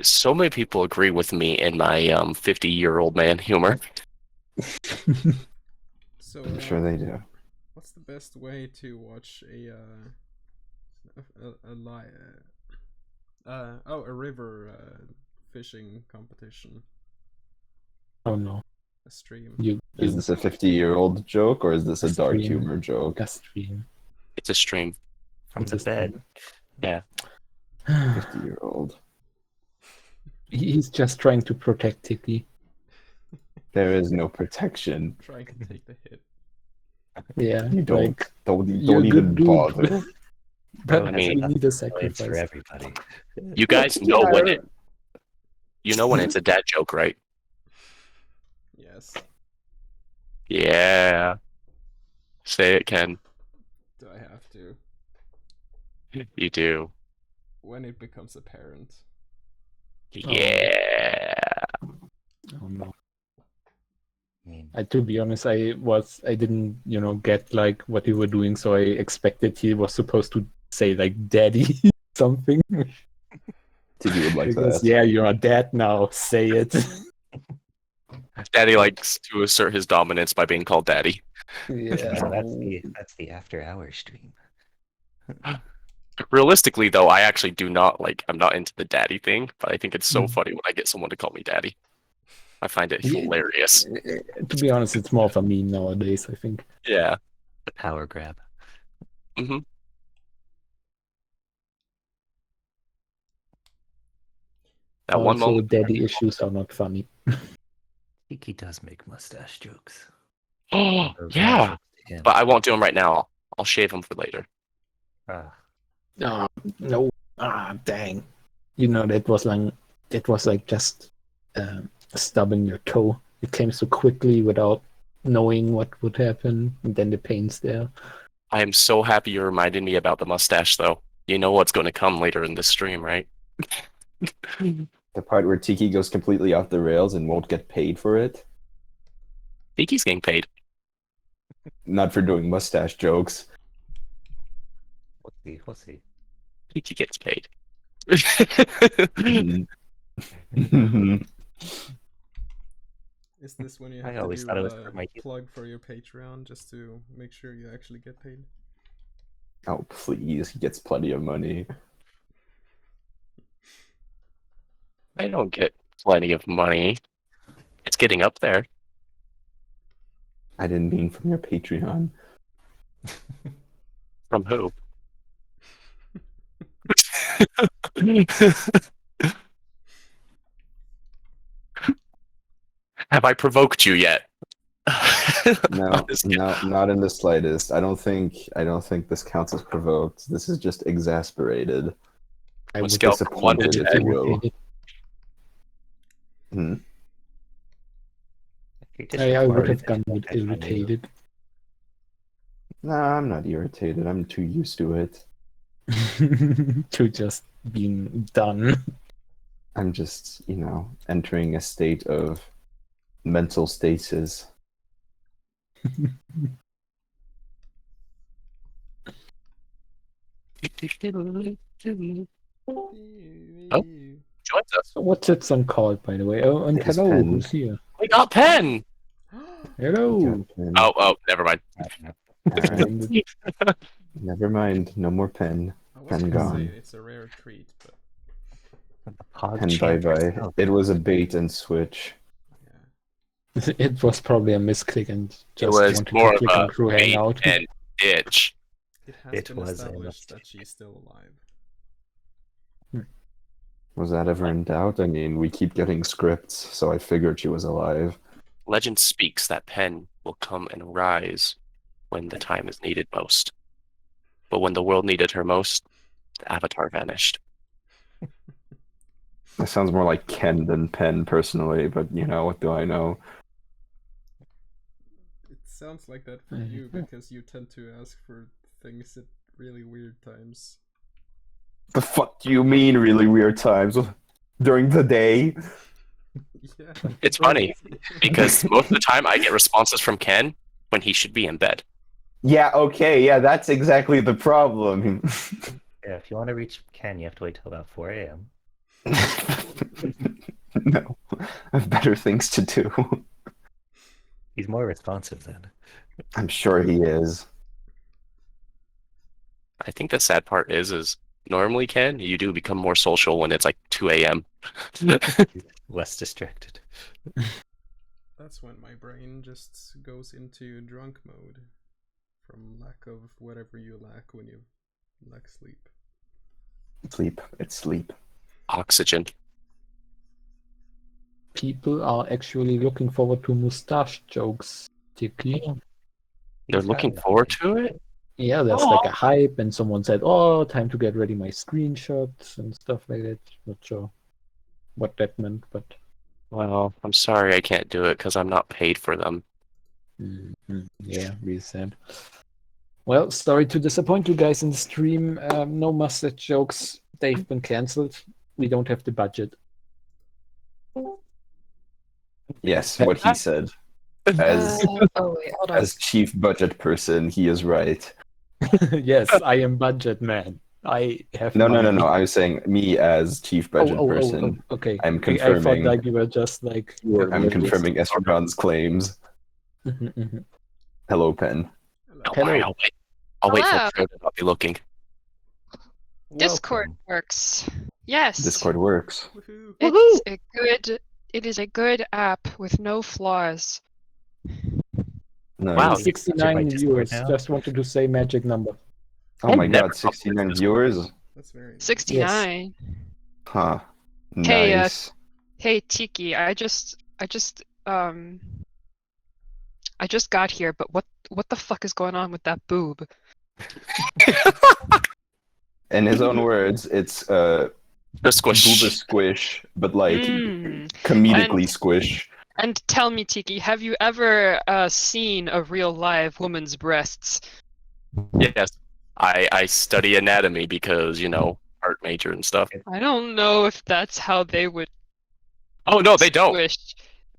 So many people agree with me in my 50-year-old man humor. So I'm sure they do. what's the best way to watch a river fishing competition? Oh no. A stream. Is this a 50-year-old joke or is this a dark Stream. humor joke? A stream. It's a stream. From It's the a bed. Yeah. 50-year-old. He's just trying to protect Tiki. There is no protection. Trying to take the hit. Yeah, You don't. like, Don't you're a even good dude. bother. But I mean, we need a It's for sacrifice. everybody. You guys know when it. You know when it's a dad joke, right? Yes. Yeah. Say it, Ken. Do I have to? You do. When it becomes apparent. Yeah. Oh no. I mean, To be honest, I didn't, get like what you were doing, so I expected he was supposed to say like daddy something. Tiki would like Because that. yeah, you're a dad now. Say it. Daddy likes to assert his dominance by being called daddy. Yeah. so that's the after hour stream. Realistically, though, I actually do not I'm not into the daddy thing, but I think it's so Mm. funny when I get someone to call me daddy. I find it Yeah. hilarious. To be honest, it's more of a meme nowadays, I think. Yeah. The power grab. hmm That one Also, moment. daddy issues are not funny. Tiki does make mustache jokes. Oh, Or yeah. jokes to him. But I won't do them right now. I'll shave them for later. Oh, no. Dang. That was like just stubbing your toe. It came so quickly without knowing what would happen, and then the pain's there. I am so happy you reminded me about the mustache, though. You know what's going to come later in this stream, right? The part where Tiki goes completely off the rails and won't get paid for it. Tiki's getting paid. Not for doing mustache jokes. We'll see. Tiki gets paid. Is this when you I have to always do thought it was a for my- plug for your Patreon just to make sure you actually get paid? Oh, please. He gets plenty of money. I don't get plenty of money. It's getting up there. I didn't mean from your Patreon. From who? Have I provoked you yet? No, no, not in the slightest. I don't think this counts as provoked. This is just exasperated. I On a would scale from 1 to disappointed, if 10. you will. irritated. Hmm? You're just I would recording have it. gone with That's on you. irritated. Nah, I'm not irritated. I'm too used to it. To just being done. I'm just, entering a state of mental stasis. Oh. Joins us. What's that song called, by the way? Oh, and It is hello, Pen. who's here? We got Pen! Hello. Oh, never mind. Alright. Never mind. No more pen. I was Pen gonna say gone. it's a rare treat, but Pen bye-bye. It was a bait and switch. yeah. It was probably a misclick and It just was wanted more to of click a on Crew bait Hangout. and ditch. It has It been was a established that mistake. she's still alive. Was that ever in doubt? I mean, we keep getting scripts, so I figured she was alive. Legend speaks that Pen will come and rise when the time is needed most. But when the world needed her most, the Avatar vanished. That sounds more like Ken than Pen, personally, but you know, what do I know? It sounds like that for you because you tend to ask for things at really weird times. The fuck do you mean, really weird times? During the day? Yeah. It's funny because most of the time I get responses from Ken when he should be in bed. Yeah, okay, yeah, that's exactly the problem. Yeah, if you want to reach Ken, you have to wait till about 4 a.m. No, I have better things to do. He's more responsive then. I'm sure he is. I think the sad part is normally, Ken, you do become more social when it's like 2 a.m. He's less distracted. That's when my brain just goes into drunk mode from lack of whatever you lack when you lack sleep. Sleep. It's sleep. Oxygen. People are actually looking forward to mustache jokes, Tiki. They're He's looking got forward nothing. to it? Yeah, there's like a hype, and someone said, "Oh, time to get ready my screenshots and stuff like that." Not sure what that meant, but Well, I'm sorry I can't do it because I'm not paid for them. yeah, really sad. Well, sorry to disappoint you guys in the stream. No mustache jokes. They've been cancelled. We don't have the budget. Yes, what he said. As oh wait, hold on. as chief budget person, he is right. Yes, I am budget man. I have No, money. I was saying me as chief budget person. Okay. I'm I thought confirming. like you were just like. I'm confirming Estragon's claims. Hello, Pen. Don't Hello. worry, I'll wait for Hello. Pro to not be looking. Discord Welcome. works. Yes. Discord works. Woohoo! It's a good. It is a good app with no flaws. Nice. Wow. 69 Discord viewers. now? Just wanted to say magic number. Oh my I've never god, 69 uploaded viewers? That's very nice. 69. Huh. Hey, Nice. Hey Tiki, I just got here, but what the fuck is going on with that boob? In his own words, it's The squish. booba squish, but like Mm. comedically And- squish. And tell me, Tiki, have you ever seen a real live woman's breasts? Yes. I study anatomy because, art major and stuff. I don't know if that's how they would Oh, no, they don't. squish.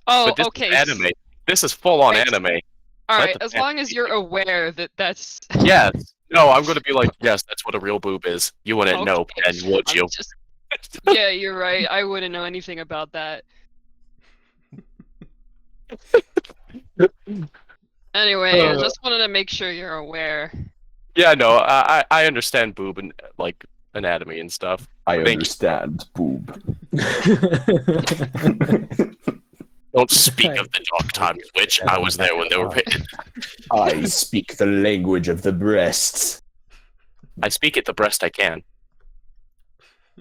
Oh, But this okay. is anime. This is full-on Right. anime. All Let right, the as fans long as you're aware that that's. Yes. No, I'm going to be like, yes, that's what a real boob is. You wouldn't know, Okay. Pen, would I'm you? just- Yeah, you're right. I wouldn't know anything about that. Anyway, I just wanted to make sure you're aware. Yeah, no, I understand boob and, like, anatomy and stuff. I Thank you. understand, boob. Don't speak of the dark times, which I was there when they were written. I speak the language of the breasts. I speak at the breast I can.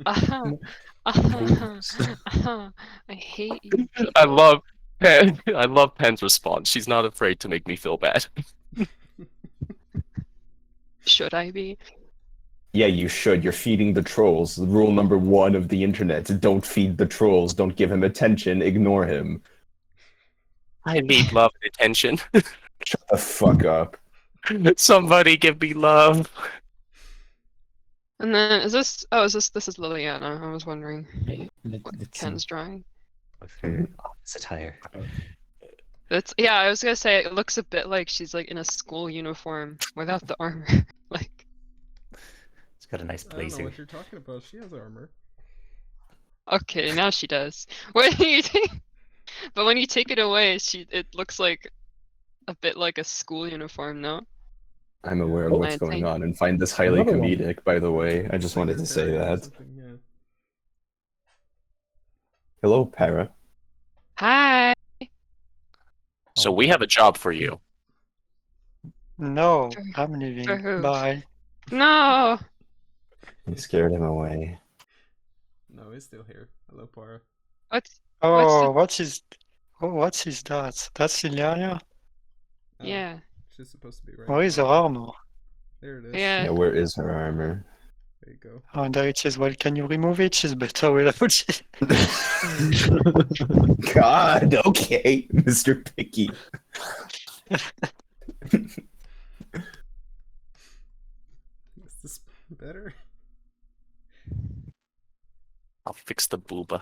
I hate you. I love Pen. I love Pen's response. She's not afraid to make me feel bad. Should I be? Yeah, you should. You're feeding the trolls. Rule number 1 of the internet. Don't feed the trolls. Don't give him attention. Ignore him. I need love and attention. Shut the fuck up. Somebody give me love. And then is this? Oh, this is Liliana. I was wondering what Let's see. Ken's drawing. With her office attire. Yeah, I was gonna say it looks a bit like she's like in a school uniform without the armor. Like, It's got a nice I don't know blazer. what you're talking about. She has armor. okay, now she does. When you but when you take it away, it looks like a bit like a school uniform, no? I'm aware of what's Nice, going thank on and find this highly Another one. comedic, by the way. I just wanted to say Secretary or that. something, yeah. Hello, Para. Hi. So we have a job for you. No, For- I'm leaving. for who? Bye. No. You scared him away. No, he's still here. Hello, Para. What's Oh, what is that? That's Liliana? Oh, yeah. She's supposed to be right. Where is her armor? There it is. Yeah. Yeah, where is her armor? There you go. Oh, and there it is. Well, can you remove it? She's better without it. God, okay, Mr. Picky. Is this better? I'll fix the booba.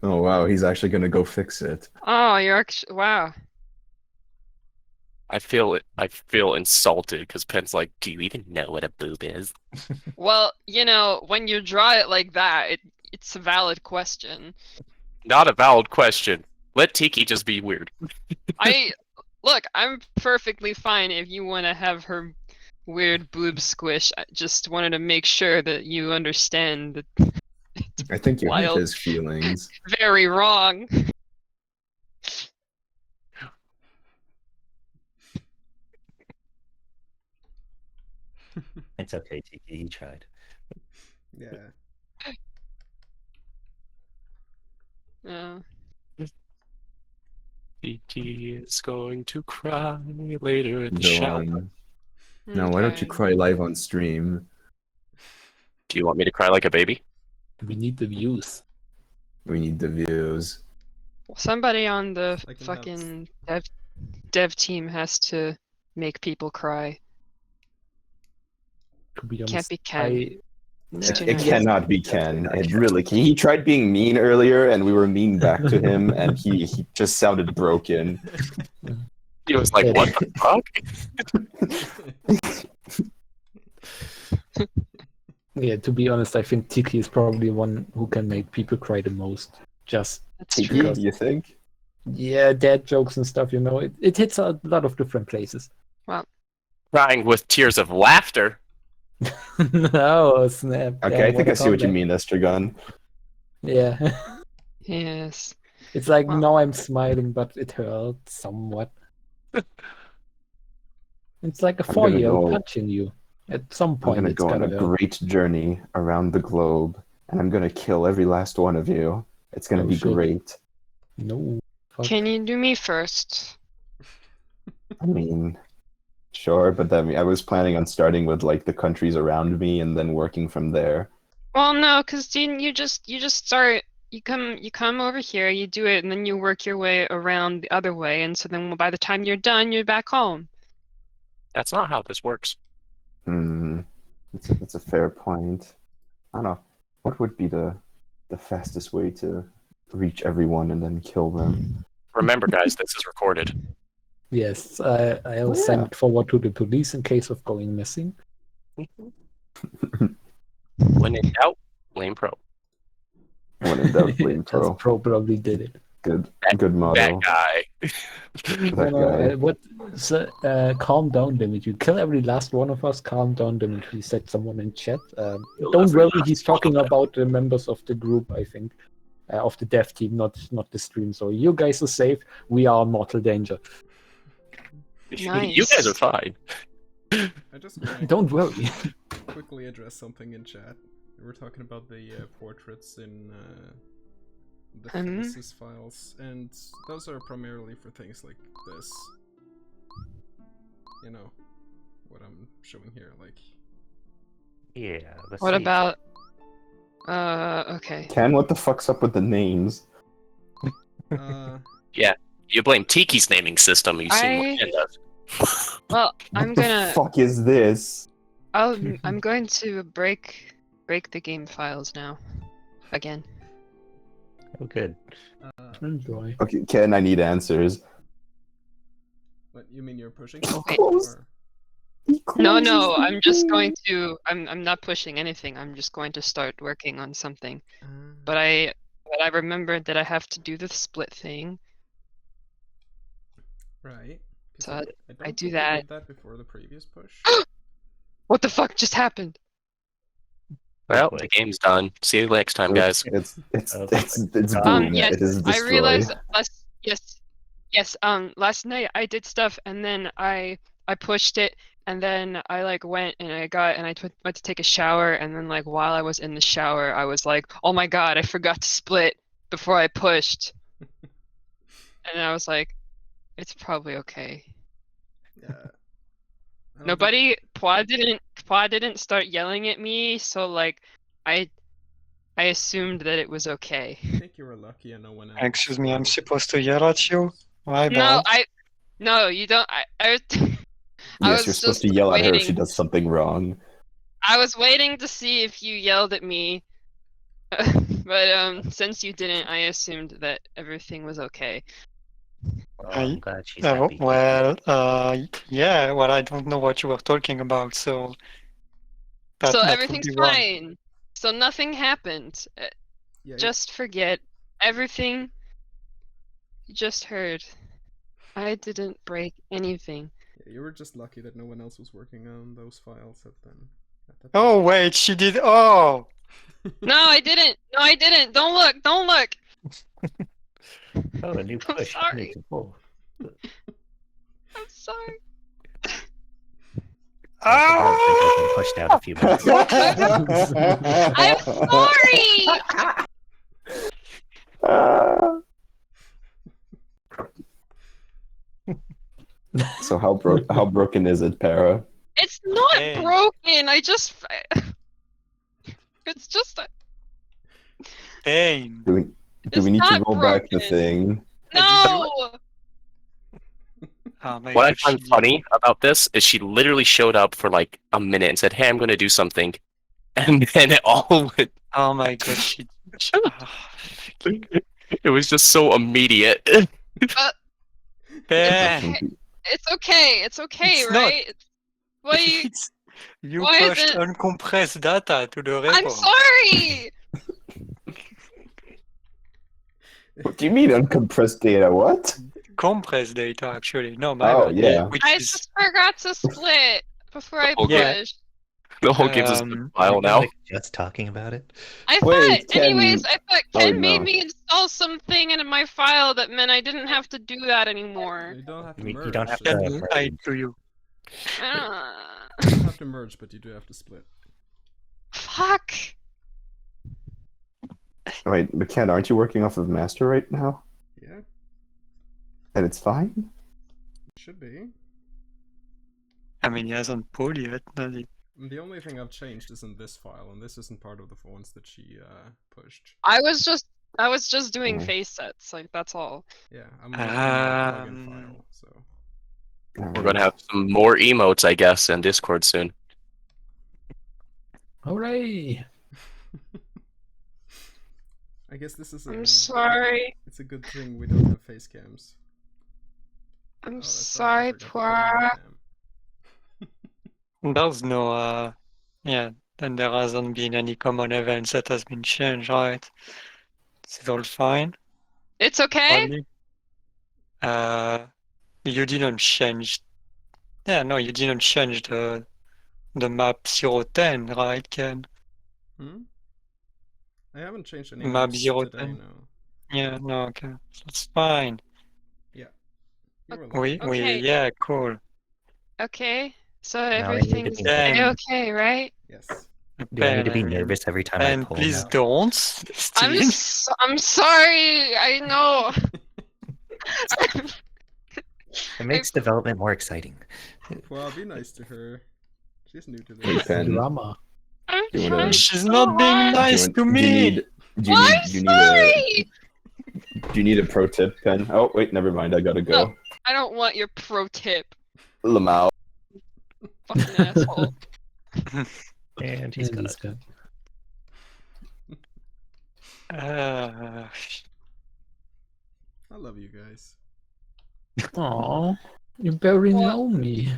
Oh wow, he's actually gonna go fix it. Oh, you're actually wow. I feel it. I feel insulted because Pen's like, "Do you even know what a boob is?" Well, you know, when you draw it like that, it's a valid question. Not a valid question. Let Tiki just be weird. Look, I'm perfectly fine if you want to have her weird boob squish. I just wanted to make sure that you understand that I think you hurt Wild. his feelings. very wrong. It's okay, Tiki. He tried. Yeah. Yeah. Tiki is going to cry later in the Go shower. on. Now, why don't you Okay. cry live on stream? Do you want me to cry like a baby? We need the views. We need the views. Somebody on the I can fucking dev team has to make people cry. To be Can't honest, be Ken. It's too It nice. cannot be Ken. It really. He tried being mean earlier, and we were mean back to him, and he just sounded broken. He was like, Yeah. "What the fuck?" Yeah, to be honest, I think Tiki is probably one who can make people cry the most. Just That's Tiki, true. do you think? yeah, dad jokes and stuff. You know, it hits a lot of different places. Crying with tears of laughter. Oh snap! Okay, Yeah, I think I see what you that? mean, Estragon. Yeah, Yes. it's like Wow. now I'm smiling, but it hurts somewhat. It's like a I'm gonna 4-year-old go. punching you. At some I'm point, gonna it's go on gotta a hurt. great journey around the globe, and I'm gonna kill every last one of you. It's gonna Oh, be shit. great. No. Fuck. Can you do me first? I mean, sure, but then I was planning on starting with like the countries around me and then working from there. Well, no, because you just start. You come over here, you do it, and then you work your way around the other way, and so then by the time you're done, you're back home. That's not how this works. That's a fair point. I don't know. What would be the fastest way to reach everyone and then kill them? Remember, guys, this is recorded. Yes, I'll Yeah. send it forward to the police in case of going missing. When in doubt, blame pro. When in doubt, blame Just pro. probably did it. Good motto. That guy. That guy. What? So, calm down, Dimit. You kill every last one of us. Calm down, Dimit. He said someone in chat. Don't every worry, last he's one of talking them. about the members of the group. I think of the dev team, not the stream. So you guys are safe. We are in mortal danger. You guys are fine. I just want to Don't worry. quickly address something in chat. We were talking about the portraits in the faces files, and those are primarily for things like this. You know, what I'm showing here, like... Yeah. What about? Okay. Ken, what the fuck's up with the names? You blame Tiki's naming system. You've seen what Ken does. Well, What I'm the gonna. fuck is this? I'm going to break the game files now, again. Oh, good. Enjoy. Okay, Ken, I need answers. What, you mean you're pushing? Close. Or... No, I'm just going to. I'm not pushing anything. I'm just going to start working on something. But I remembered that I have to do the split thing. Right. 'Cause So I I don't do think that. I did that before the previous push. What the fuck just happened? Well, the game's done. See you next time, guys. It's Oh, boom. Yes, It is I destroyed. realized last night I did stuff and then I pushed it and then I like went and I went to take a shower and then like while I was in the shower I was like, oh my god, I forgot to split before I pushed. And I was like, it's probably okay. Yeah. I don't Nobody, Pwa didn't start yelling at me, so like, I assumed that it was okay. I think you were lucky and no one else. Excuse me, I'm so- supposed to yell at you? My No, bad. no, you don't. I Yes, was you're supposed just to yell at her if she waiting. does something wrong. I was waiting to see if you yelled at me, but since you didn't, I assumed that everything was okay. Well, I- I'm glad she's happy. Well, yeah, well, I don't know what you were talking about, so that So would everything's be wrong. fine. So nothing happened. Yeah, Just forget everything you just heard. I didn't break anything. you were just lucky that no one else was working on those files at that Oh, time. wait, she did. Oh! No, I didn't. No, I didn't. Don't look. Don't look. Oh, a new I'm push. sorry. New to pull. I'm sorry. Well, the ball has been pushed out a few minutes. I'm sorry. So how broken is it, Para? It's not Hey. broken. It's just. Pain. Do It's we need to not roll back the broken. thing? No. Oh my What I God, find she did. funny about this is she literally showed up for like a minute and said, "Hey, I'm going to do something," and then it all went. Oh my God, It was just so immediate. Pain. It's okay. It's okay, It's not. right? What do you? You Why is pushed it- uncompressed data to the repo. I'm sorry. What do you mean uncompressed data? What? Compressed data, actually. No, my Oh bad. yeah. Which I is just forgot to split before I Okay. pushed. The whole game's a file We're, now. like, just talking about it. I Wait, thought, anyways, Ken- I thought Oh, Ken made no. me install something in my file that meant I didn't have to do that anymore. You don't have to You merge. don't have it's to- just- Ken lied to you. You don't have to merge, but you do have to split. Fuck. Wait, but Ken, aren't you working off of master right now? Yeah, And it's fine? it should be. I mean, he hasn't pulled yet, does he? And the only thing I've changed is in this file, and this isn't part of the ones that she pushed. I was just doing Mhm. face sets, like that's all. Yeah, I'm not in the plugin Um, file, so. We're going to have some more emotes, I guess, in Discord soon. Hooray! I guess this is I'm sorry. It's a good thing we don't have face cams. I'm Oh, that's sorry, right, I forgot to Pwa. turn on There's no, yeah, then there hasn't been any common events that has been changed, right? Is it all fine? It's okay. Probably. You didn't change. Yeah, no, you didn't change the map 010, right, Ken? the cam. I haven't changed any Map maps 010. today, no. Yeah, no, okay, that's fine. You were We, lucky. Okay. yeah, cool. Okay. So I need to everything's be- Then- okay, right? Yes. Do I need to be Ben, nervous every time I And pull please now? don't, Steve. I'm sorry. I know. It makes development more exciting. Well, be nice to her. She's new to Hey, this. Pen. Drama. I'm You wanna- trying She's so not being hard. nice to me. Do you need a pro tip, Pen? Oh wait, never mind. I gotta go. I don't want your pro tip, Lamau. fucking asshole. And he's And gonna. he's gone. Uh, I love you guys. Aw, you barely What? know me.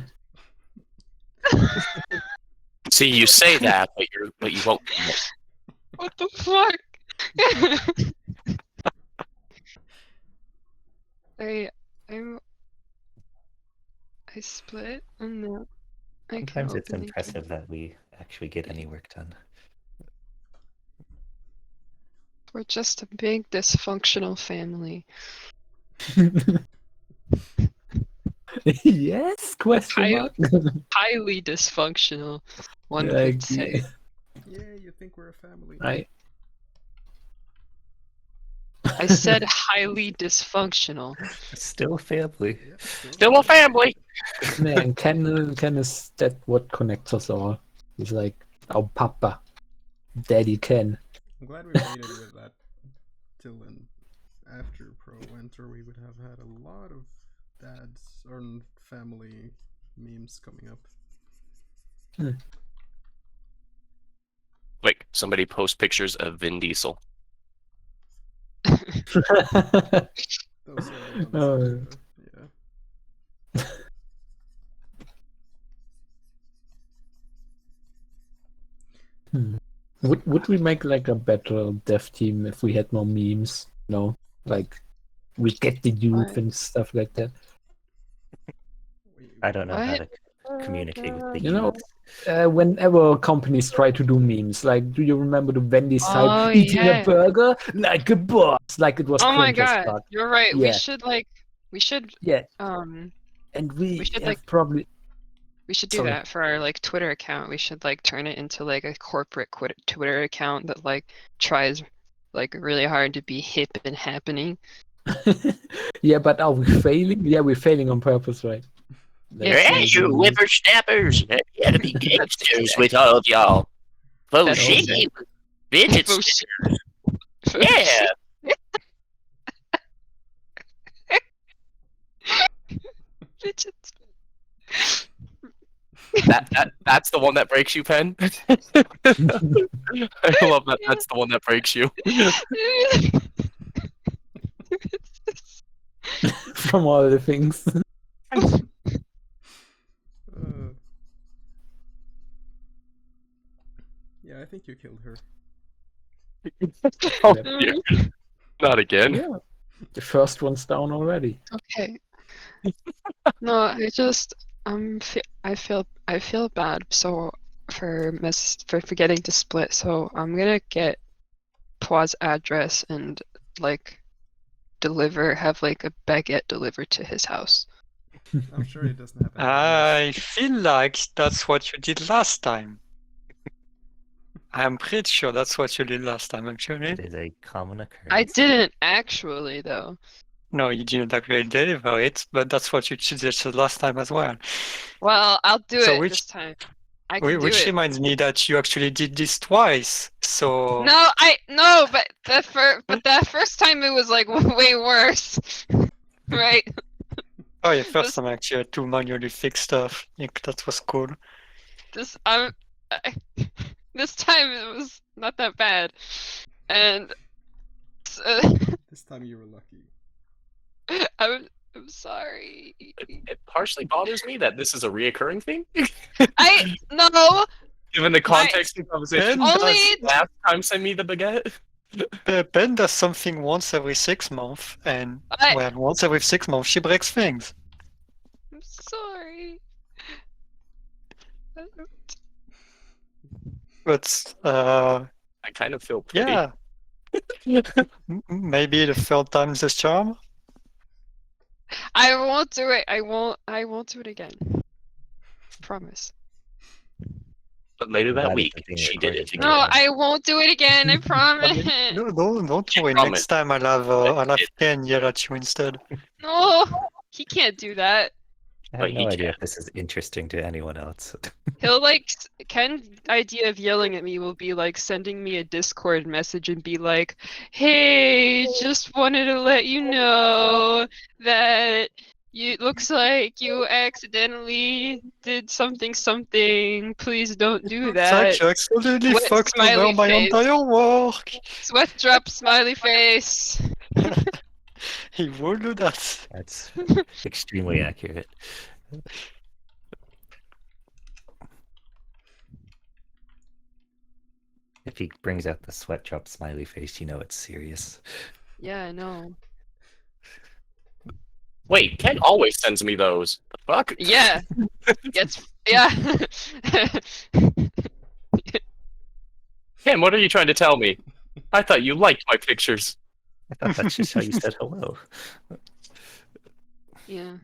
See, you say that, but you won't. What the fuck? I split and then I can Sometimes it's open it. impressive that we actually get any work done. We're just a big dysfunctional family. Yes? Question mark? Highly dysfunctional, one Yeah, could say. Yeah, you think we're a family. Right. I said highly dysfunctional. Still family. Yep, Still a family. Man, Ken is that what connects us all. He's like our papa, Daddy Ken. I'm glad we waited with that till then. After Pro Enter, we would have had a lot of dads or family memes coming up. Like somebody post pictures of Vin Diesel. Those are the ones. Oh. Yeah. Would we make like a better dev team if we had more memes? No, like we get the youth What? and stuff like that. I don't know how What? to communicate with the You know, youth. whenever companies try to do memes, like do you remember the Wendy's Oh, type eating yeah. a burger like a boss, like it was Oh my cringe as god, fuck. you're right. Yeah. We should Yeah, um and we should, have like- probably we should do Sorry. that for our like Twitter account. We should like turn it into like a corporate Twitter account that like tries like really hard to be hip and happening. yeah, but are we failing? Yeah, we're failing on purpose, right? Yeah, That's Hey, the you reason. whippersnappers! You gotta be gangsters with all of y'all. That's Bullshit. okay. Bitches. Bullshit. Yeah. Fidgets. That's the one that breaks you, Pen. I love that. That's the one that breaks you. From all the things. Yeah, I think you killed her. Oh, dear. Not again. Yeah, the first one's down already. Okay. No, I feel bad for forgetting to split. So I'm gonna get Poi's address and like have like a baguette delivered to his house. I'm sure he doesn't have any. I feel like that's what you did last time. I'm pretty sure that's what you did last time, actually. It is a common occurrence. I didn't actually though. No, you didn't actually deliver it, but that's what you suggested last time as well. Well, I'll do So it which- this time. I can do Which it. reminds me that you actually did this twice. So No, but that first time it was like way worse. Right? oh yeah, first time I actually had to manually fix stuff. I think that was cool. This this time it was not that bad, and This time you were lucky. I'm sorry. It partially bothers me that this is a reoccurring thing. No. Given the context of the conversation. Ben Only Last time send me the baguette. Ben does something once every 6 months, and well, once every 6 months she breaks things. I'm sorry. But I kind of feel pity. yeah, maybe the third time's the charm. I won't do it. I won't do it again. Promise. But later that Glad week, it's being she did it recorded. again. No, I won't do it again. I promise. No, don't worry. promise. Next time I'll have Ken yell at you instead. No, he can't do that. I But have he no idea can. if this is interesting to anyone else. He'll like Ken's idea of yelling at me will be like sending me a Discord message and be like, "Hey, just wanted to let you know that looks like you accidentally did something. Please don't do that." You accidentally Wet fucked smiley over my face. entire work. Sweat drop smiley face. He will do that. That's extremely accurate. If he brings out the sweat drop smiley face, you know it's serious. Yeah, I know. Wait, Ken always sends me those. The fuck? Yeah. Yeah. Ken, what are you trying to tell me? I thought you liked my pictures. I thought that's just how you said hello. Yeah.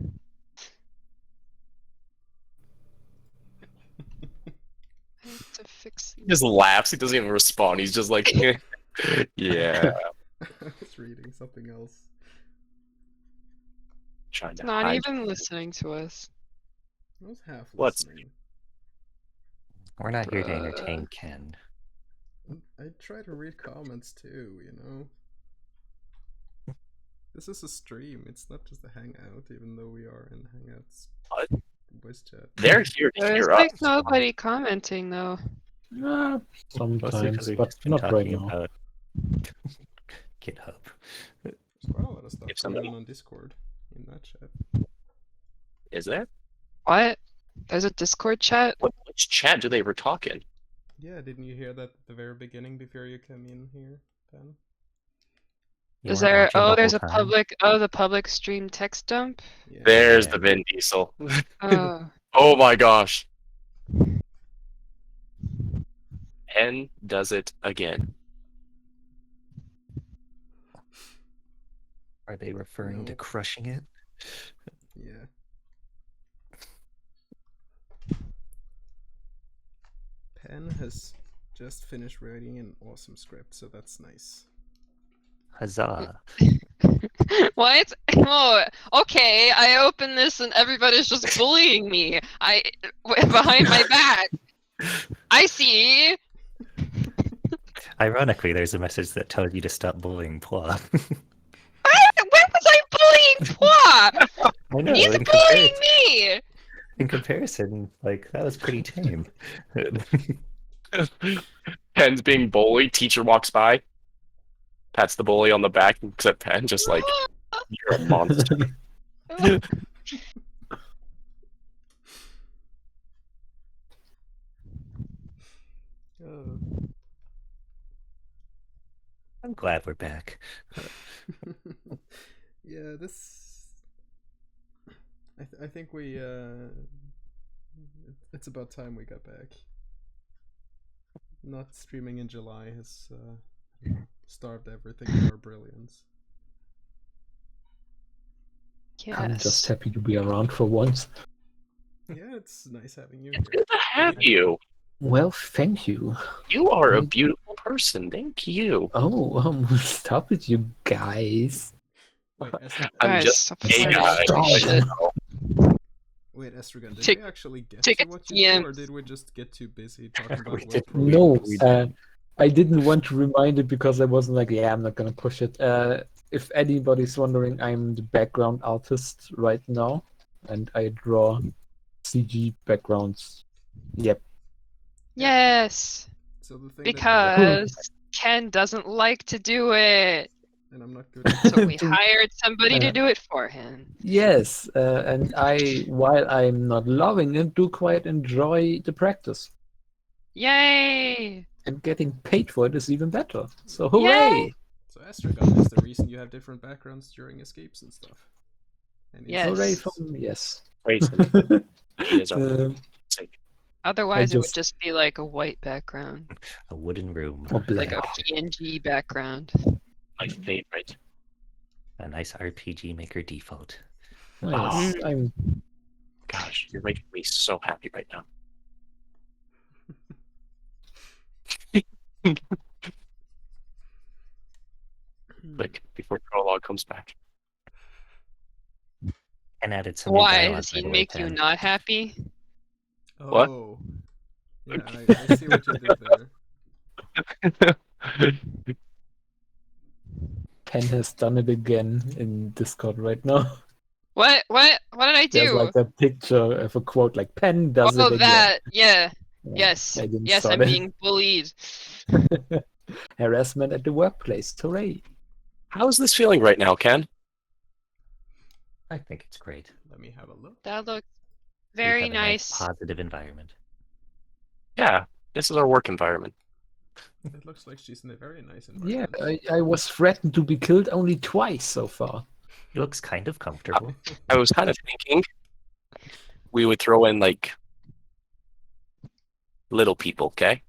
I have to fix He just laughs. He doesn't even respond. He's just like, yeah. I was reading something else. Trying to Not hide. even listening to us. I was half What's- listening. We're not here to entertain Ken. I try to read comments too, you know? This is a stream, it's not just a hangout, even though we are in hangouts. What? Voice chat. They're here to There's hear like us. nobody commenting though. Nah, Mostly because sometimes, we've but just been not right talking now. about GitHub. There's quite a lot of stuff If going somebody- on Discord in that chat. Is there? What? There's a Discord chat? Which chat do they ever talk in? Yeah, didn't you hear that at the very beginning before you came in here, Ben? You Is weren't there? watching the Oh, there's whole a time? public. Oh, the public stream text dump. Yeah. There's Yeah. the Vin Diesel. Oh, Oh my gosh. Pen does it again. Are they referring to No. crushing it? Yeah. Pen has just finished writing an awesome script, so that's nice. Huzzah! what? Oh, okay. I open this and everybody's just bullying me. Behind my back. I see. Ironically, there's a message that tells you to stop bullying Pla. When was I bullying Pwa? I know. He's in, bullying comparison, me. in comparison, like that was pretty tame. Pen's being bullied. Teacher walks by, pats the bully on the back, except Pen just like, you're a monster. Oh. I'm glad we're back. Yeah, this. I think we. It's about time we got back. Not streaming in July has starved everything of our brilliance. I'm just Yes. happy to be around for once. Yeah, it's nice having you It's here. good to have you. Well, thank you. You are a Right. beautiful person. Thank you. Oh, stop it, you guys. Wait, I'm Guys, just stop a flirting. guy. Stop. Shit. wait, Estragon, did Take- we actually get take to a what you do, or DM. did we just get too busy talking We about did- Pro No, games? I didn't want to remind it because I wasn't like, yeah, I'm not gonna push it. If anybody's wondering, I'm the background artist right now, and I draw CG backgrounds. Yep. So Yes. the thing Because Ken doesn't like to do it. and I'm not good at So we hired somebody to do it for him. Yes, and I, while I'm not loving it, do quite enjoy the practice. Yay! And getting paid for it is even better. So hooray! So Estragon is the reason you have different backgrounds during escapes and stuff. And he's- Yes. Hooray for me, yes. Praise He is our Uh, sake. Otherwise, it would just- just be like a white background, A wooden room. or like black. a PNG background. My favorite. A nice RPG Maker default. Oh, yes, Mm. I'm Gosh, you're making me so happy right now. Like before Prologue comes back. And added some new Why dialogue, does by he the way, make you Pen. not happy? What? Oh. Yeah, I see what you did there. Pen has done it again in Discord right now. What? What? What did I There's do? like a picture of a quote like Pen does Oh, it again. that. Yeah. Yeah, Yes. I didn't Yes, start I'm it. being bullied. Harassment at the workplace. Hooray! How's this feeling right now, Ken? I think it's great. Let me have a look. That looks We very have a nice. positive environment. Yeah, this is our work environment. It looks like she's in a very nice Yeah, environment. I was threatened to be killed only twice so far. He looks kind of comfortable. I was kind of thinking we would throw in like little people, okay?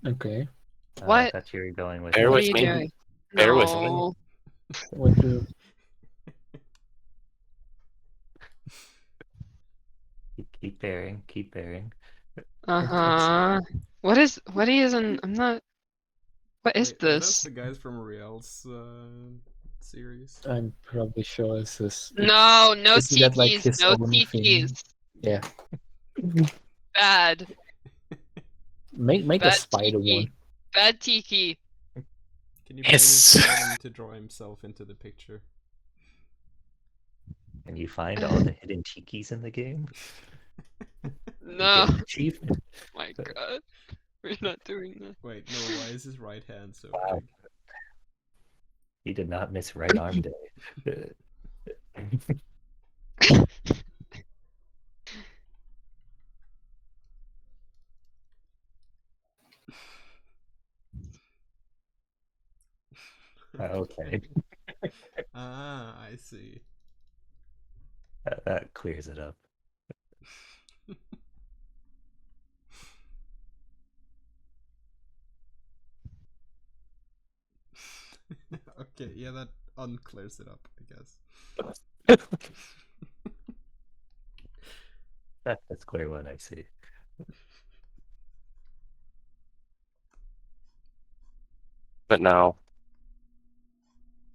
Okay. I What? thought you were going with Bear What with are you me. doing? Bear with me. No. What do... keep bearing, keep bearing. Uh-huh. What is I'm not what is Wait, are those this? the guys from Riel's series? I'm probably sure it's his. No, no Isn't that, like, tikis, his no own thing? tikis. Yeah. Bad. Make a Bad spider Tiki. one. Bad Tiki. Can you Yes. maybe tell him to draw himself into the picture? And you find all the hidden tikis in the game. You No. get an achievement. My god. We're not doing that. Wait, no, why is his right hand so Wow. big? He did not miss right arm day. Okay. Ah, I see. That clears it up. Okay, yeah, that unclears it up, I guess. That's a clear one, I see. But no.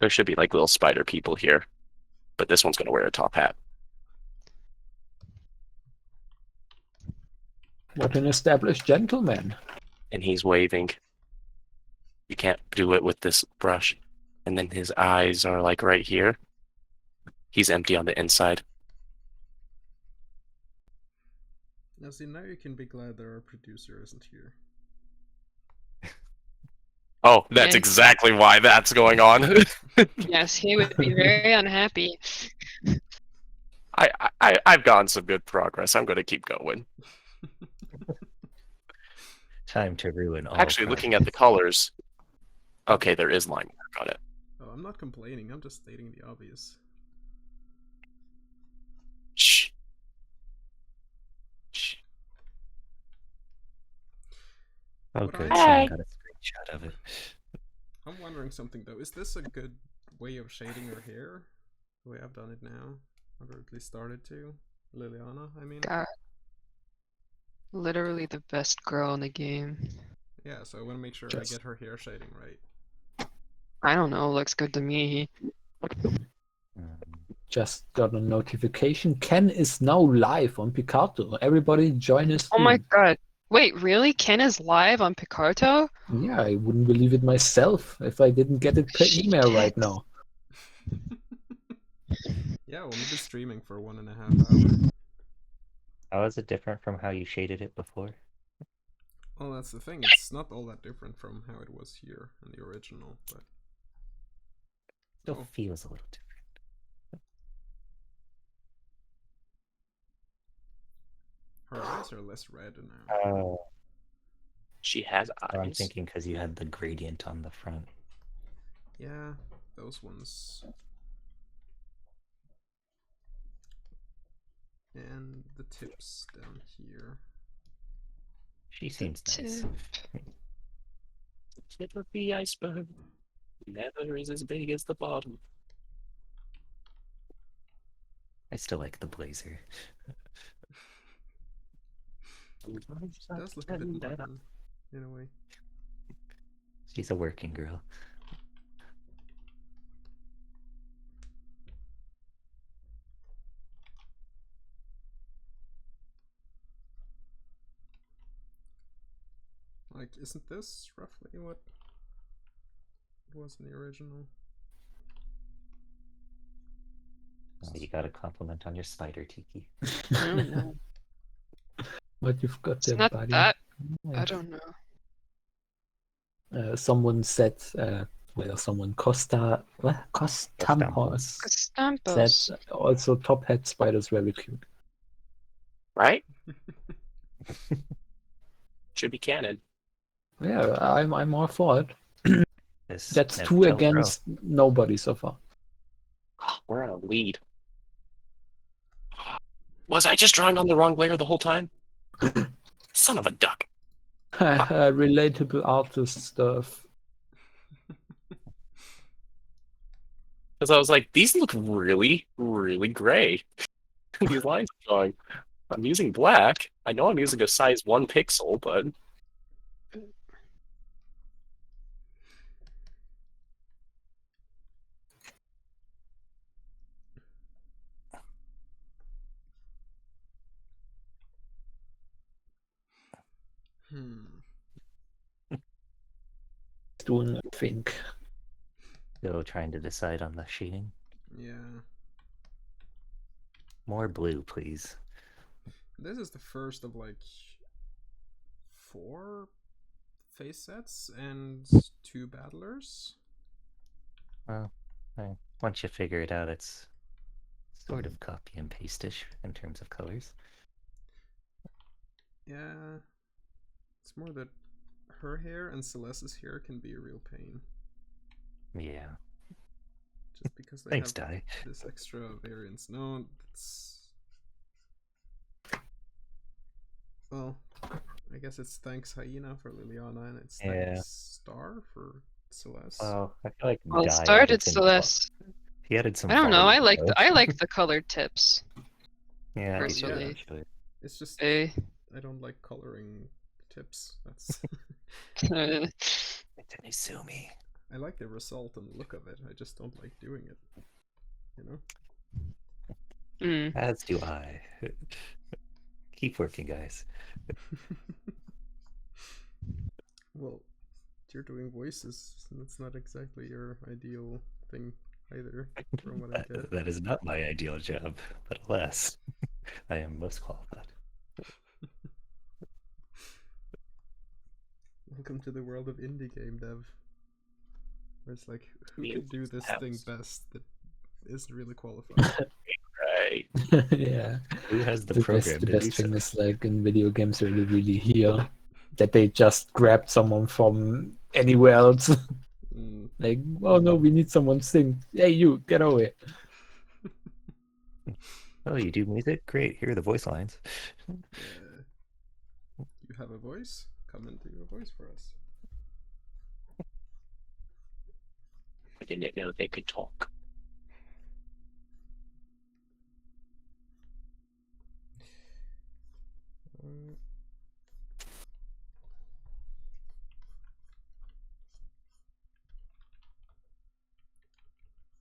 There should be like little spider people here. But this one's gonna wear a top hat. What an established gentleman. And he's waving. You can't do it with this brush. And then his eyes are like right here. He's empty on the inside. Now see, now you can be glad that our producer isn't here. Oh, that's Yeah. exactly why that's going on. Yes, he would be very unhappy. I've gotten some good progress. I'm going to keep going. Time to ruin all. Actually, looking at the colors, okay, there is line work on it. Oh, I'm not complaining, I'm just stating the obvious. Shh. Shh. Oh, What good. I- Someone got a screenshot of it. I'm wondering something though, is this a good way of shading her hair? The way I've done it now? Or at least started to? Liliana, I mean? God. Literally the best girl in the game. Yeah, so I want to make sure I get her hair shading right. I don't know, looks good to me. Just got a notification. Ken is now live on Picarto. Everybody join his Oh my stream. god. Wait, really? Ken is live on Picarto? Yeah, I wouldn't believe it myself if I didn't get it per email right now. Yeah, we'll be streaming for 1.5 hours. How is it different from how you shaded it before? Well, that's the thing, it's not all that different from how it was here in the original, but... Still Oh. feels a little different. Her eyes are less red now. Oh, She has I'm eyes. thinking because you had the gradient on the front. Yeah, those ones. And the tips down here. She seems nice. Tip of the iceberg never is as big as the bottom. I still like the blazer. It does look a bit modern, in a way. She's a working girl. Like, isn't this roughly what it was in the original? Oh, you got a compliment on your spider, Tiki. I don't know. What you've got It's there, not buddy. that. Yeah. I don't know. Someone said, someone Costampos said Stampos. also top hat spiders very cute. Right? Should be canon. Yeah, I'm all for it. This That's never 2 felt against nobody so far. We're on a lead. Was I just drawing on the wrong layer the whole time? Son of a duck. Relatable artist stuff. Because I was like, these look really, really gray. These lines are drawing. I'm using black. I know I'm using a size 1 pixel, but doing, I think. Still trying to decide on the shading. Yeah. More blue, please. This is the first of like 4 face sets and 2 battlers. Well, once you figure it out, it's sort of copy and paste-ish in terms of colors. Yeah. It's more that her hair and Celeste's hair can be a real pain. Yeah. Just because they Thanks, have Dai. this extra variance. No, it's... Well, I guess it's thanks Hyena for Liliana, and it's Yeah. thanks Star for Celeste. Well, I feel like Well, it Dai started added some Celeste. He added some I don't know. I volume, though. like the colored tips. Yeah, I do, personally. actually. It's just Eh. I don't like coloring tips. That's It's an Izumi. I like the result and the look of it. I just don't like doing it. You know? As do I. Keep working, guys. Well, you're doing voices. That's not exactly your ideal thing either, from what I get. That is not my ideal job, but alas, I am most qualified. Welcome to the world of indie game dev. Where it's like, who could do this thing best that isn't really qualified? Right. Yeah. Who has the The program to do best so? thing is like in video games really here that they just grabbed someone from anywhere else. Mm. Like, oh no, we need someone to sing. Hey, you, get over here. Oh, you do music? Great, here are the voice lines. You have a voice? Come and do a voice for us. I didn't know they could talk.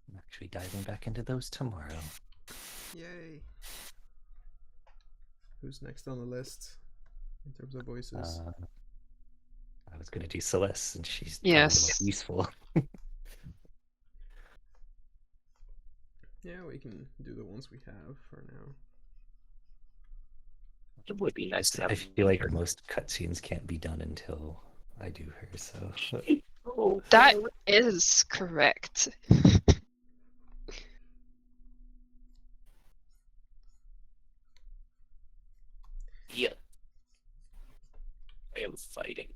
I'm actually diving back into those tomorrow. Yay! Who's next on the list in terms of voices? I was gonna do Celeste, and she's probably the Yes. most useful. Yeah, we can do the ones we have for now. It would be nice to have. I feel like most cutscenes can't be done until I do her, so... That is correct. Yeah. I am fighting.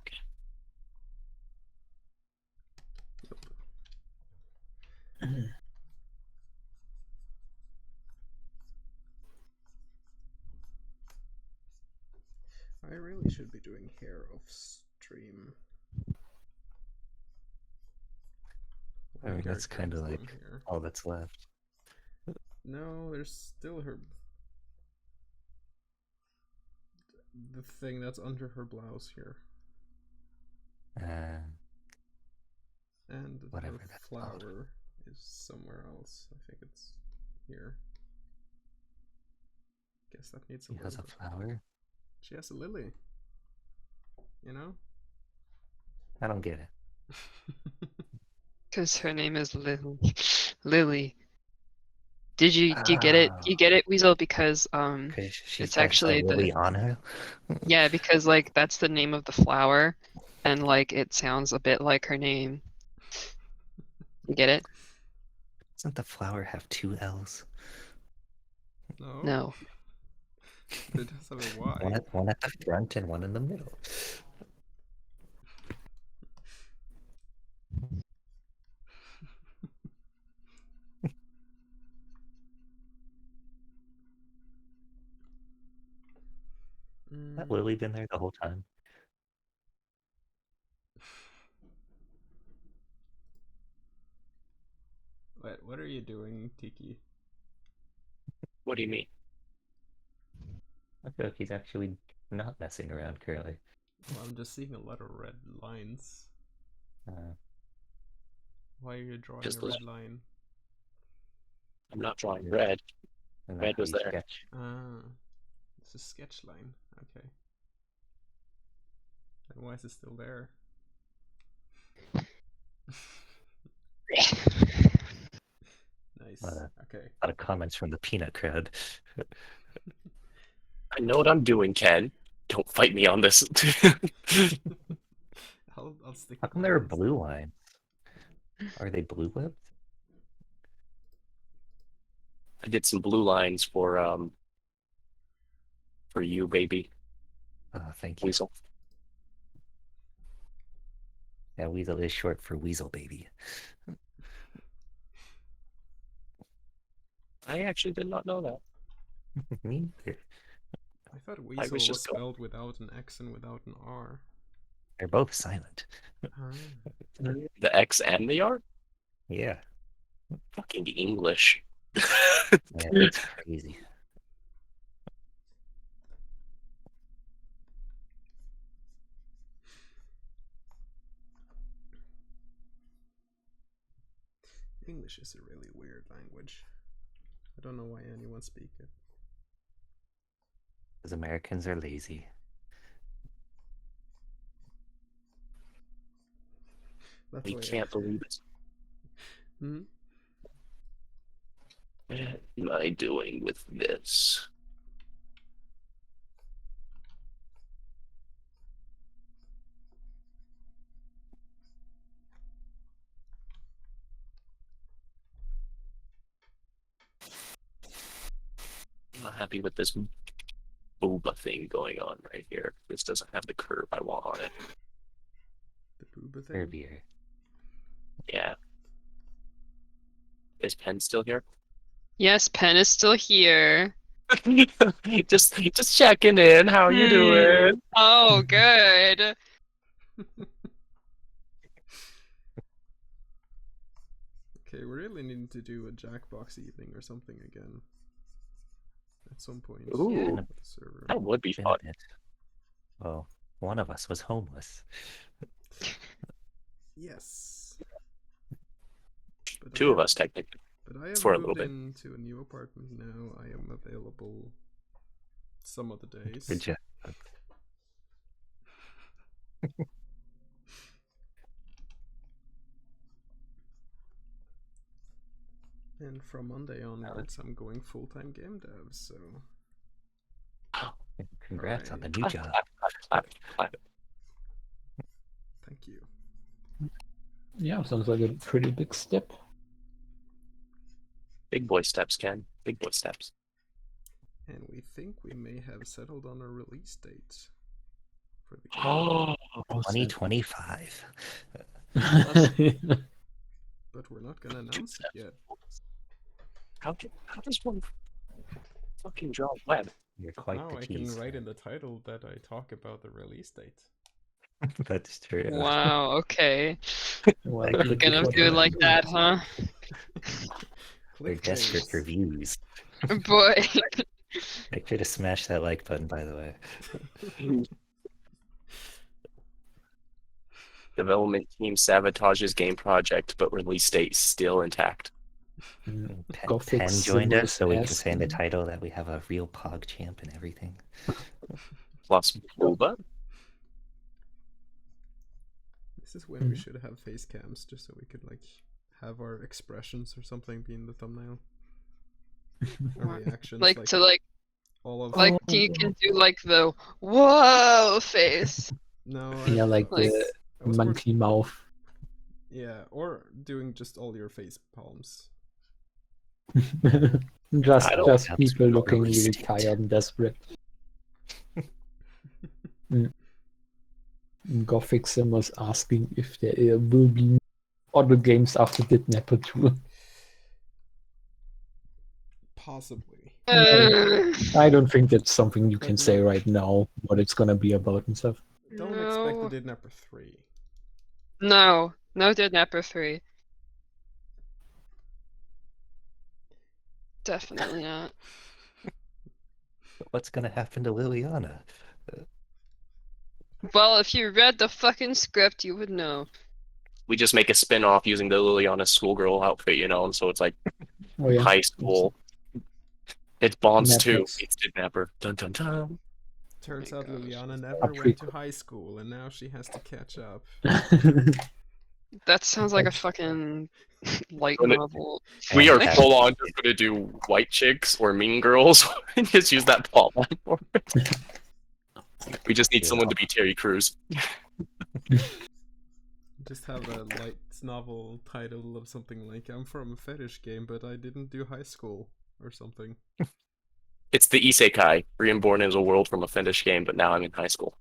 I really should be doing hair off stream. I mean, that's Character kind of is on like here. all that's left. No, there's still her. The thing that's under her blouse here. And Whatever her that's flower called. is somewhere else. I think it's here. Guess that needs a She has a little bit. flower? She has a lily. You know? I don't get it. Because her name is Lily. Do you get it? Do you get it, Weasel? Because She it's has actually a lily on her? yeah, because like that's the name of the flower, and like it sounds a bit like her name. You get it? Doesn't the flower have 2 L's? No. No. But it does have a Y. One at the front and one in the middle. That Lily been there the whole time? What are you doing, Tiki? What do you mean? I feel like he's actually not messing around currently. Well, I'm just seeing a lot of red lines. Why are you drawing Just a red line? I'm not drawing red. And Red was there. Sketch. Ah, it's a sketch line. Okay. And why is it still there? A lot of comments from the peanut crowd. I know what I'm doing, Ken. Don't fight me on this. I'll stick How with come my there are guns. blue lines? Are they blue lipped? I did some blue lines for you, baby. Oh, thank you. Weasel. Yeah, Weasel is short for Weasel Baby. I actually did not know that. Me neither. I thought I was weasel was just going. spelled without an X and without an R. They're both silent. Ah. The X and the R? Yeah, Fucking English. yeah, it's crazy. English is a really weird language. I don't know why anyone speaks it. Because Americans are lazy. That's I why can't believe it. Hmm? What am I doing with this? I'm not happy with this boba thing going on right here. This doesn't have the curve I want on it. The booba thing. Herbier. Yeah. Is Pen still here? Yes, Pen is still here. just checking in. How you doing? Oh, good. Okay, we really need to do a Jackbox evening or something again. At some point. Ooh, with the server. that would be Been fun. a bit. Well, one of us was homeless. Yes. But Two of us, technically. But I have for a moved little bit. into a new apartment now. I am available some of the days. For Jack. And from Monday onwards, I'm going full-time game dev, so... Congrats on the new Clap, job. clap. Thank you. Yeah, sounds like a pretty big step. Big boy steps, Ken. Big boy steps. And we think we may have settled on a release date for the game. Oh, 2025. But we're not gonna announce it yet. how does one fucking draw a web? You're But quite now the I can tease. write in the title that I talk about the release date. That's true. Wow, okay. Well, That You're could be gonna what do it we like do. that, huh? We're desperate for views. Boy. Make sure to smash that like button, by the way. Development team sabotages game project, but release date still intact. Gothic Pen joined us, so we can Symbols say in the title that we have a real Pog champ and everything. Plus boba. This is when we should have face cams, just so we could like have our expressions or something be in the thumbnail. Our reactions, Like to like all of like you can do like the whoa face. No, Yeah, like Like- the I was more- monkey mouth. Yeah, or doing just all your face palms. just I don't just have people to looking release really date. tired and desperate. Gothic Simmers asking if there will be other games after Didnapper 2. Possibly. I don't think that's something you can But say no. right now, what it's gonna be about and stuff. Don't No. expect the Didnapper 3. No, no Didnapper 3. Definitely not. What's gonna happen to Liliana? Well, if you read the fucking script, you would know. We just make a spin-off using the Liliana schoolgirl outfit, you know, and so it's like Oh yeah. high school. It's Bonds too. Netflix. It's Didnapper. Dun dun dun. Turns My out gosh. Liliana A never went to prequel. high school, and now she has to catch up. That sounds like a That's- fucking light When it- novel. We are And full on just gonna do white chicks or mean girls and just use that plot line for it. We just need Yeah. someone to be Terry Crews. Just have a light novel title of something like "I'm from a fetish game, but I didn't do high school" or something. It's the Isekai, reborn as a world from a fetish game, but now I'm in high school.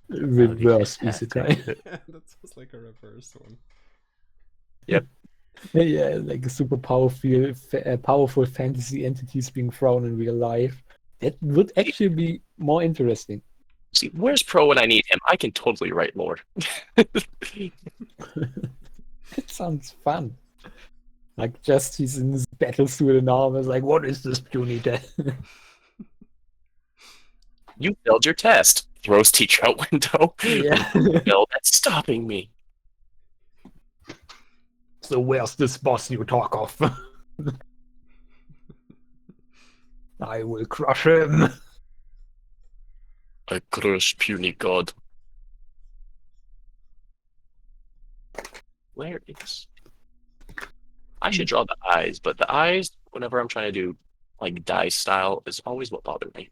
Reverse fantastic. isekai. Yeah, that sounds like a reverse one. Yeah, like a super powerful fantasy entities being thrown in real life. That would actually be more interesting. See, where's Pro when I need him? I can totally write lore. It sounds fun. Like just he's in his battle suit and armor, is like, what is this puny death? You failed your test. Throws teacher out window. Yeah. No, that's stopping me. So where's this boss you talk of? I will crush him. I crush puny god. Where is? I should draw the eyes, but the eyes, whenever I'm trying to do like dye style, is always what bothered me.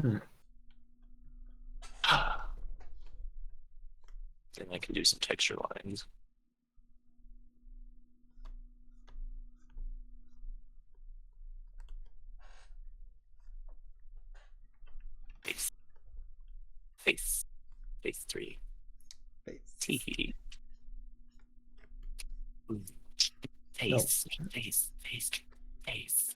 Hmm. Then I can do some texture lines. Face. Face. Face 3. Tee. Face. Face. Face. Face.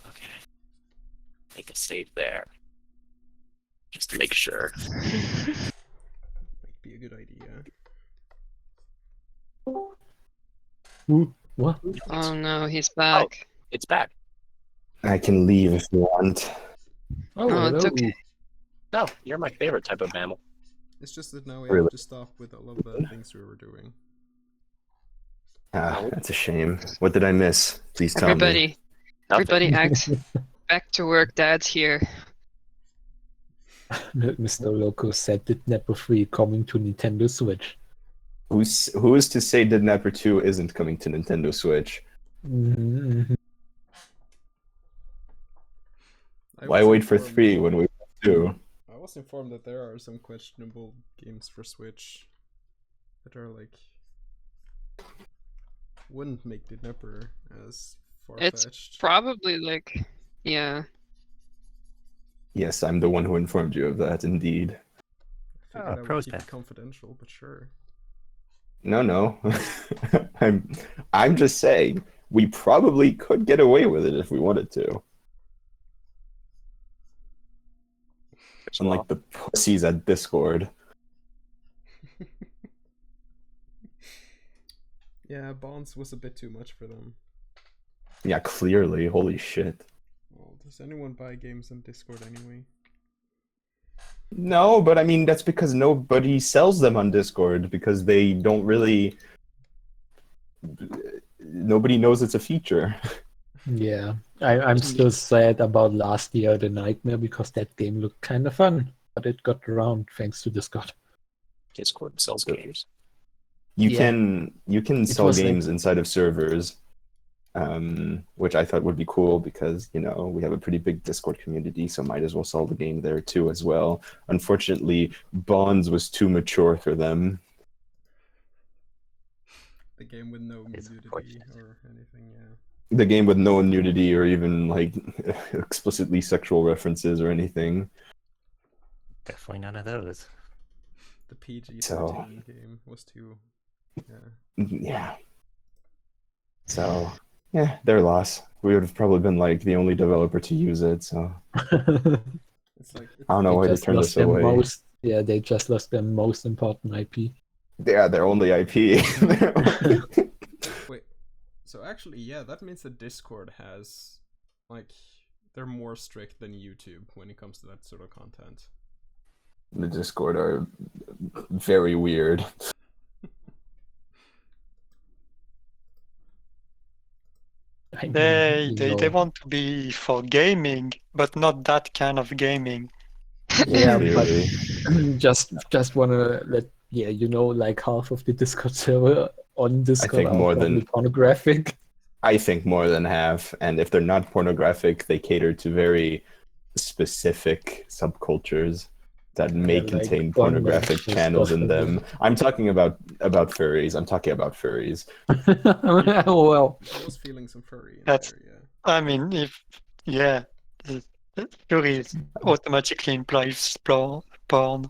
Okay. Make a save there. Just to make sure. Might be a good idea. Ooh, what? Oh no, he's back. It's back. I can leave if you want. Oh, No, it's hello. okay. No, you're my favorite type of mammal. It's just that now we Really? have to stop with all of the things we were doing. Ah, that's a shame. What did I miss? Please tell me. Everybody, Nothing. everybody act back to work. Dad's here. Mr. Loco said Didnapper 3 coming to Nintendo Switch. Who is to say Didnapper 2 isn't coming to Nintendo Switch? Mhm. I Why was wait for informed- 3 when we have 2? I was informed that there are some questionable games for Switch that are like wouldn't make Didnapper as It's far-fetched. probably like, yeah. Yes, I'm the one who informed you of that, indeed. I figured I would Pro's keep it back. confidential, but sure. No. I'm just saying, we probably could get away with it if we wanted to. Unlike the pussies at Discord. Yeah, Bonds was a bit too much for them. Yeah, clearly. Holy shit. Well, does anyone buy games on Discord anyway? No, but I mean, that's because nobody sells them on Discord because they don't really. Nobody knows it's a feature. Yeah, I'm still sad about last year, The Nightmare, because that game looked kind of fun, but it got around thanks to Discord. Discord sells games. You Yeah. can It sell was like- games inside of servers, which I thought would be cool because we have a pretty big Discord community, so might as well sell the game there too as well. Unfortunately, Bonds was too mature for them. The game with no It's nudity unfortunate. or anything, yeah. The game with no nudity or even like explicitly sexual references or anything. Definitely none of those. The PG-13 So- game was too... Yeah. Yeah. So, yeah, their loss. We would have probably been like the only developer to use it, so It's like... I don't know why they turned us away. They just lost their most important IP. Yeah, their only IP. Wait, so actually, yeah, that means that Discord has, like, they're more strict than YouTube when it comes to that sort of content. The Discord are very weird. I mean, They you they, know, they want to be for gaming, but not that kind of gaming. Yeah, but Clearly. just wanna let like half of the Discord server on Discord think are more probably than- pornographic. I think more than half, and if they're not pornographic, they cater to very specific subcultures that may Like contain bondage pornographic and channels stuff in like them. I'm talking about furries. I'm talking about furries. that. Well, I was feeling some furry in That's- there, yeah. I mean, the theory automatically implies porn.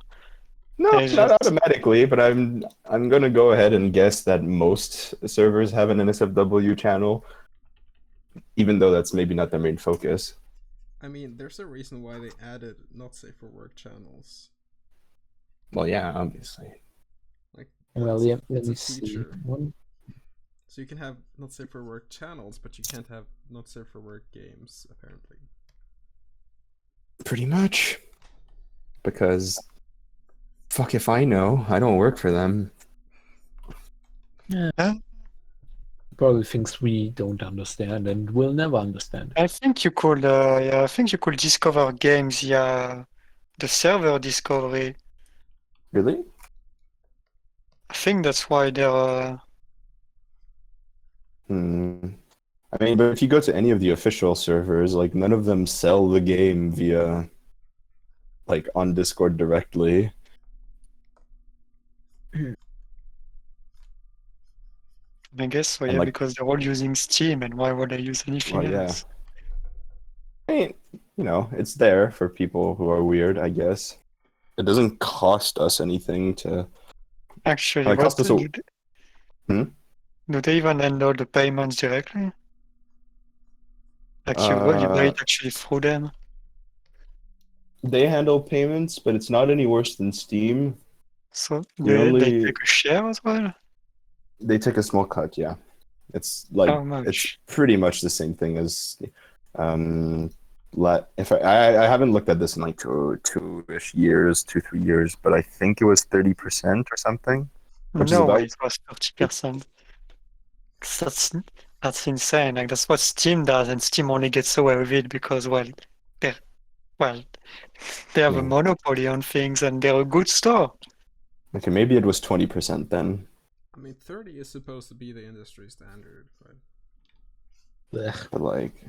No, There's not just- automatically, but I'm gonna go ahead and guess that most servers have an NSFW channel, even though that's maybe not their main focus. I mean, there's a reason why they added not safe for work channels. Well, yeah, obviously. Like, well, it's, yeah, let it's me a see. feature. One, So you can have not safe for work channels, but you can't have not safe for work games, apparently. Pretty much. Because fuck if I know. I don't work for them. probably things we don't understand and will never understand. I think you could, I think you could discover games via the server discovery. Really? I think that's why they're. I mean, but if you go to any of the official servers, like none of them sell the game via like on Discord directly. I guess so, And, yeah, like- because they're all using Steam, and why would they use anything Well, yeah. else? I mean, it's there for people who are weird, I guess. It doesn't cost us anything to. Actually, It costs us a- do they even handle the payments directly? Like you buy it actually through them? They handle payments, but it's not any worse than Steam. So We they only- take a share as well? They take a small cut, yeah. It's like How much? it's pretty much the same thing as if I haven't looked at this in like 2-ish years, 2-3 years, but I think it was 30% or something. Which is No about- way, it was 30%. That's insane. Like that's what Steam does, and Steam only gets away with it because they have Yeah. a monopoly on things, and they're a good store. Okay, maybe it was 20% then. I mean, 30 is supposed to be the industry standard, but Blech. But like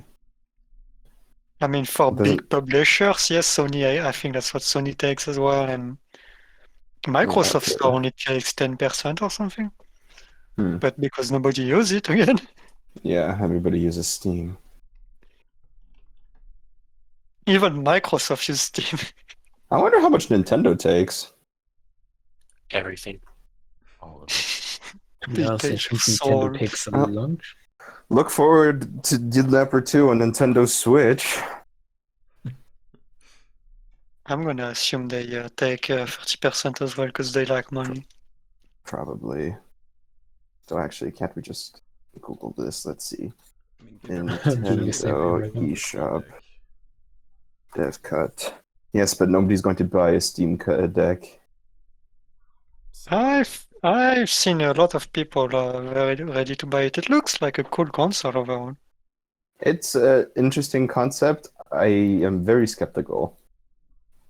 I mean, for Doesn't- big publishers, yes, Sony. I think that's what Sony takes as well, and Microsoft okay. Store only takes 10% or something. Hmm. But because nobody uses it again. Yeah, everybody uses Steam. Even Microsoft uses Steam. I wonder how much Nintendo takes. Everything. All of it. Yeah, so I PlayStation think Soul. Nintendo takes a Oh. lunch. Look forward to Didnapper 2 on Nintendo Switch. I'm gonna assume they take 30% as well because they like money. Probably. So actually, can't we just Google this? Let's see. I mean, Doing the same thing Nintendo right now. eShop dev cut. Yes, but nobody's going to buy a Steam deck. I've seen a lot of people very ready to buy it. It looks like a cool console overall. It's an interesting concept. I am very skeptical.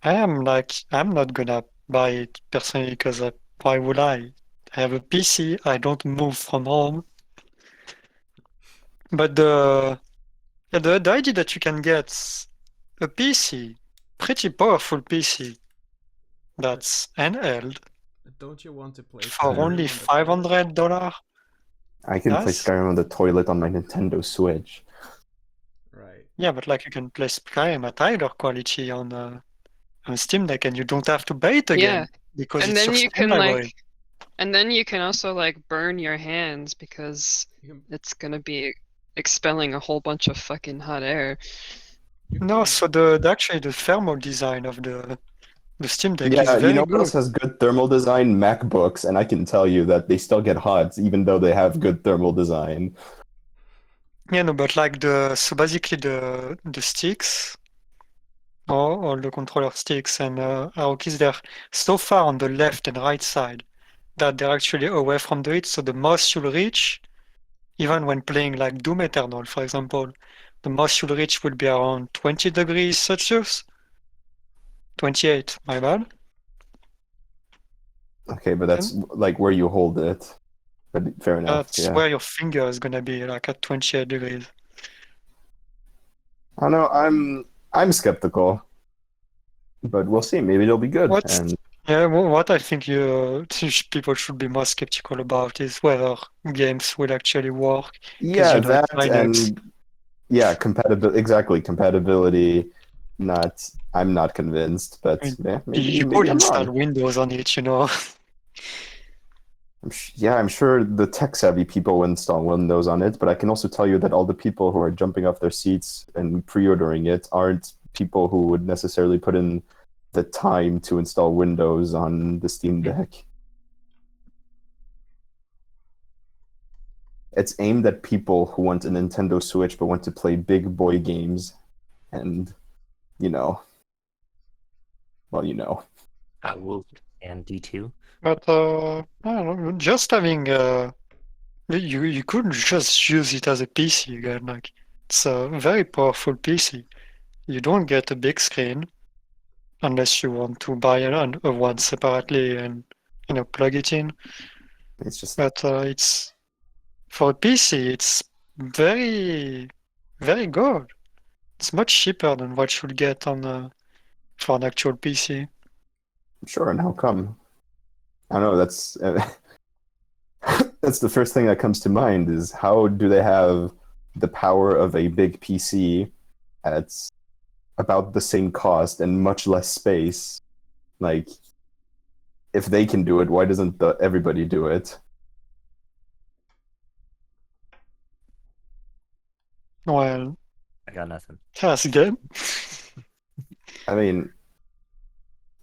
I'm not gonna buy it personally because why would I? I have a PC. I don't move from home. But the idea that you can get a PC, pretty powerful PC, that's handheld don't you want to play for Skyrim only on the toilet? $500. I can play Yes. Skyrim on the toilet on my Nintendo Switch. Right. Yeah, but like you can play Skyrim at either quality on Steam Deck, and you don't have to buy it again Yeah, because and it's then your you Steam can library. and then you can also like burn your hands because You can, it's gonna be expelling a whole bunch of fucking hot air. you can No, play- so actually the thermal design of the Steam Deck is Yeah, very you know what good. else has good thermal design? MacBooks, and I can tell you that they still get hot even though they have good thermal design. Yeah, no, but like so basically the sticks or the controller sticks and arrow keys, they're so far on the left and right side that they're actually away from the heat. So the most you'll reach, even when playing like Doom Eternal, for example, the most you'll reach will be around 20 degrees Celsius. 28, my bad. Okay, but that's like where you hold it. But fair enough. That's Yeah. where your finger is gonna be, like at 28 degrees. I don't know. I'm skeptical, but we'll see. Maybe it'll be good. What's And what I think people should be more skeptical about is whether games will actually work. Because yeah, it's that Linux. and yeah, compatibility. Exactly, compatibility. Not. I'm not convinced, I but mean, yeah, you maybe could I'm install wrong. Windows on it, you know. Yeah, I'm sure the tech-savvy people will install Windows on it, but I can also tell you that all the people who are jumping off their seats and pre-ordering it aren't people who would necessarily put in the time to install Windows on the Steam Deck. It's aimed at people who want a Nintendo Switch but want to play big boy games, and well, And D2. But I don't know, just having you could just use it as a PC again. Like it's a very powerful PC. You don't get a big screen unless you want to buy a one separately and plug it in. it's just But it's for a PC, it's very very good. It's much cheaper than what you'll get on for an actual PC. sure. And how come? I don't know. That's that's the first thing that comes to mind is how do they have the power of a big PC at about the same cost and much less space? Like, if they can do it, why doesn't everybody do it? Well, I got nothing. ask them. I mean,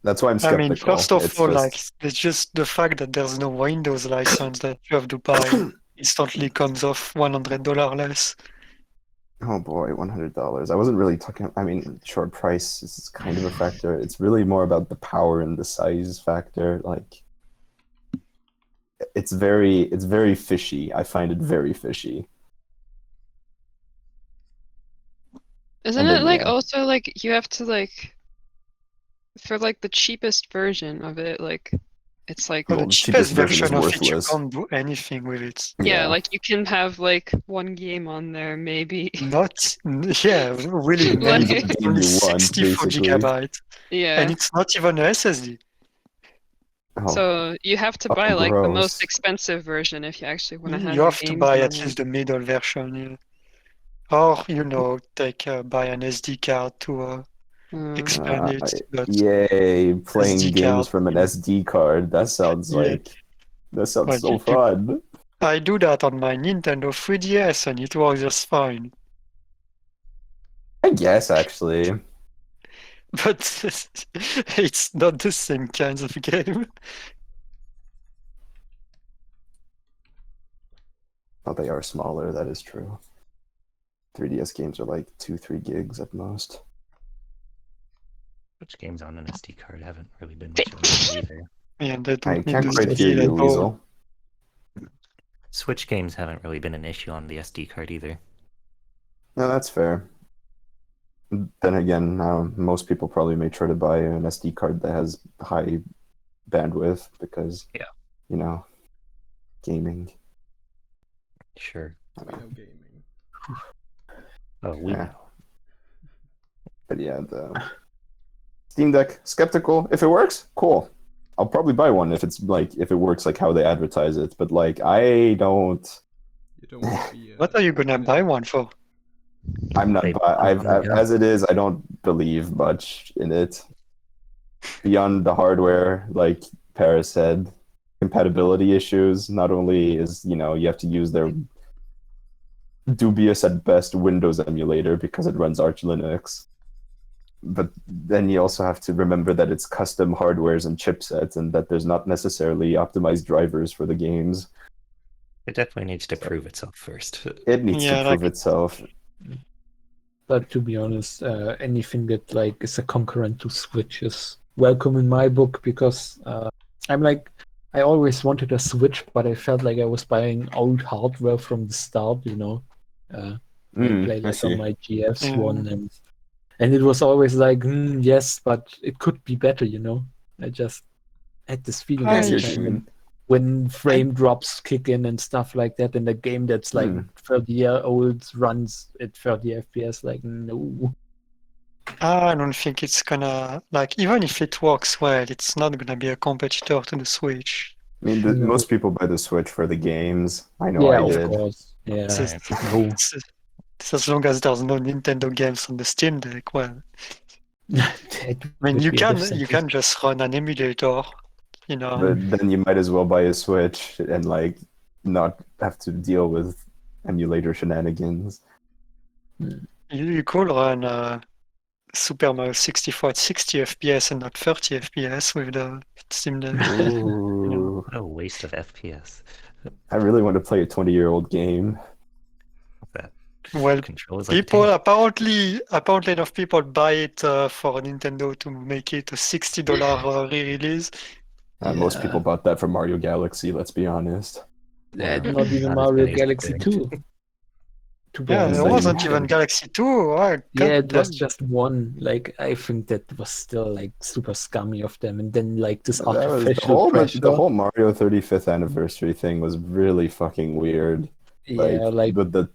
that's why I'm I mean, skeptical. first of It's all, just, like it's just the fact that there's no Windows license that you have to buy instantly comes off $100 less. oh boy, $100. I wasn't really talking. I mean, sure, price is kind of a factor. It's really more about the power and the size factor. Like, it's very fishy. I find it very fishy. Isn't And it then like yeah, also like you have to like for like the cheapest version of it, like it's like But well, the the cheapest cheapest version is version of it, you worthless. can't do anything with it. yeah, Yeah, like you can have like one game on there maybe. Not, yeah, really, you can maybe use Like any it's game only you want, 64 basically. gigabytes, and yeah. it's not even a SSD. Oh, So you have to oh, buy like the most gross. expensive version if you actually want to have You your have to games buy on at it. least the middle version, yeah. Or buy an SD card to expand Uh, it. But yay, playing SD games card, from an SD card. That sounds yeah. Well, so fun. I do that on my Nintendo 3DS, and it works just fine. I guess actually. But it's not the same kinds of game. Oh, they are smaller. That is true. 3DS games are like 2-3 gigs at most. Which games on an SD card haven't really been much of an issue either. And they I don't need can't the quite hear SD you, at all. Weasel. Switch games haven't really been an issue on the SD card either. No, that's fair. Then again, most people probably may try to buy an SD card that has high bandwidth because, Yeah. Gaming. Sure. We know gaming. Oh, we Yeah. know. But yeah, the Steam Deck, skeptical. If it works, cool. I'll probably buy one if it works like how they advertise it. But like, I don't. You don't want to be. What are you gonna buy one for? I'm not. They As it is, I don't believe much in it. Beyond the hardware, like Paris said, compatibility issues. Not only is you have to use their dubious at best Windows emulator because it runs Arch Linux, but then you also have to remember that it's custom hardwares and chipsets, and that there's not necessarily optimized drivers for the games. It definitely needs to prove itself first. It needs to prove itself. But to be honest, anything that like is a concurrent to Switch is welcome in my book because I always wanted a Switch, but I felt like I was buying old hardware from the start. I play I like see. on my GF's one, And it was always like, yes, but it could be better, you know. I just had this feeling all Yes, the you're time doing. when frame drops kick in and stuff like that in a game that's like 30-year-old runs at 30 FPS. Like, no. I don't think it's gonna, like, even if it works well, it's not gonna be a competitor to the Switch. I mean, No. most people buy the Switch for the games. I know Yeah, I of did. course. Yeah. It's, Right. No. it's as long as there's no Nintendo games on the Steam Deck, well, That I mean, would you be a can different just run an emulator, you know. But then you might as well buy a Switch and like not have to deal with emulator shenanigans. You could run Super Mario 64 at 60 FPS and not 30 FPS with the Steam Deck. Ooh, What a waste of FPS. I really want to play a 20-year-old game. That Well, controls like a people tank. apparently enough people buy it for Nintendo to make it a $60 re-release. Most people bought that for Mario Galaxy, let's be honest. Not even Not as Mario many as you Galaxy think. 2. To be Yeah, honest, there Same. wasn't even Galaxy 2. Oh, yeah, it was damn. just one. Like, I think that was still like super scummy of them. And then like this That was artificial pressure. the whole Mario 35th anniversary thing was really fucking weird. Yeah, like with the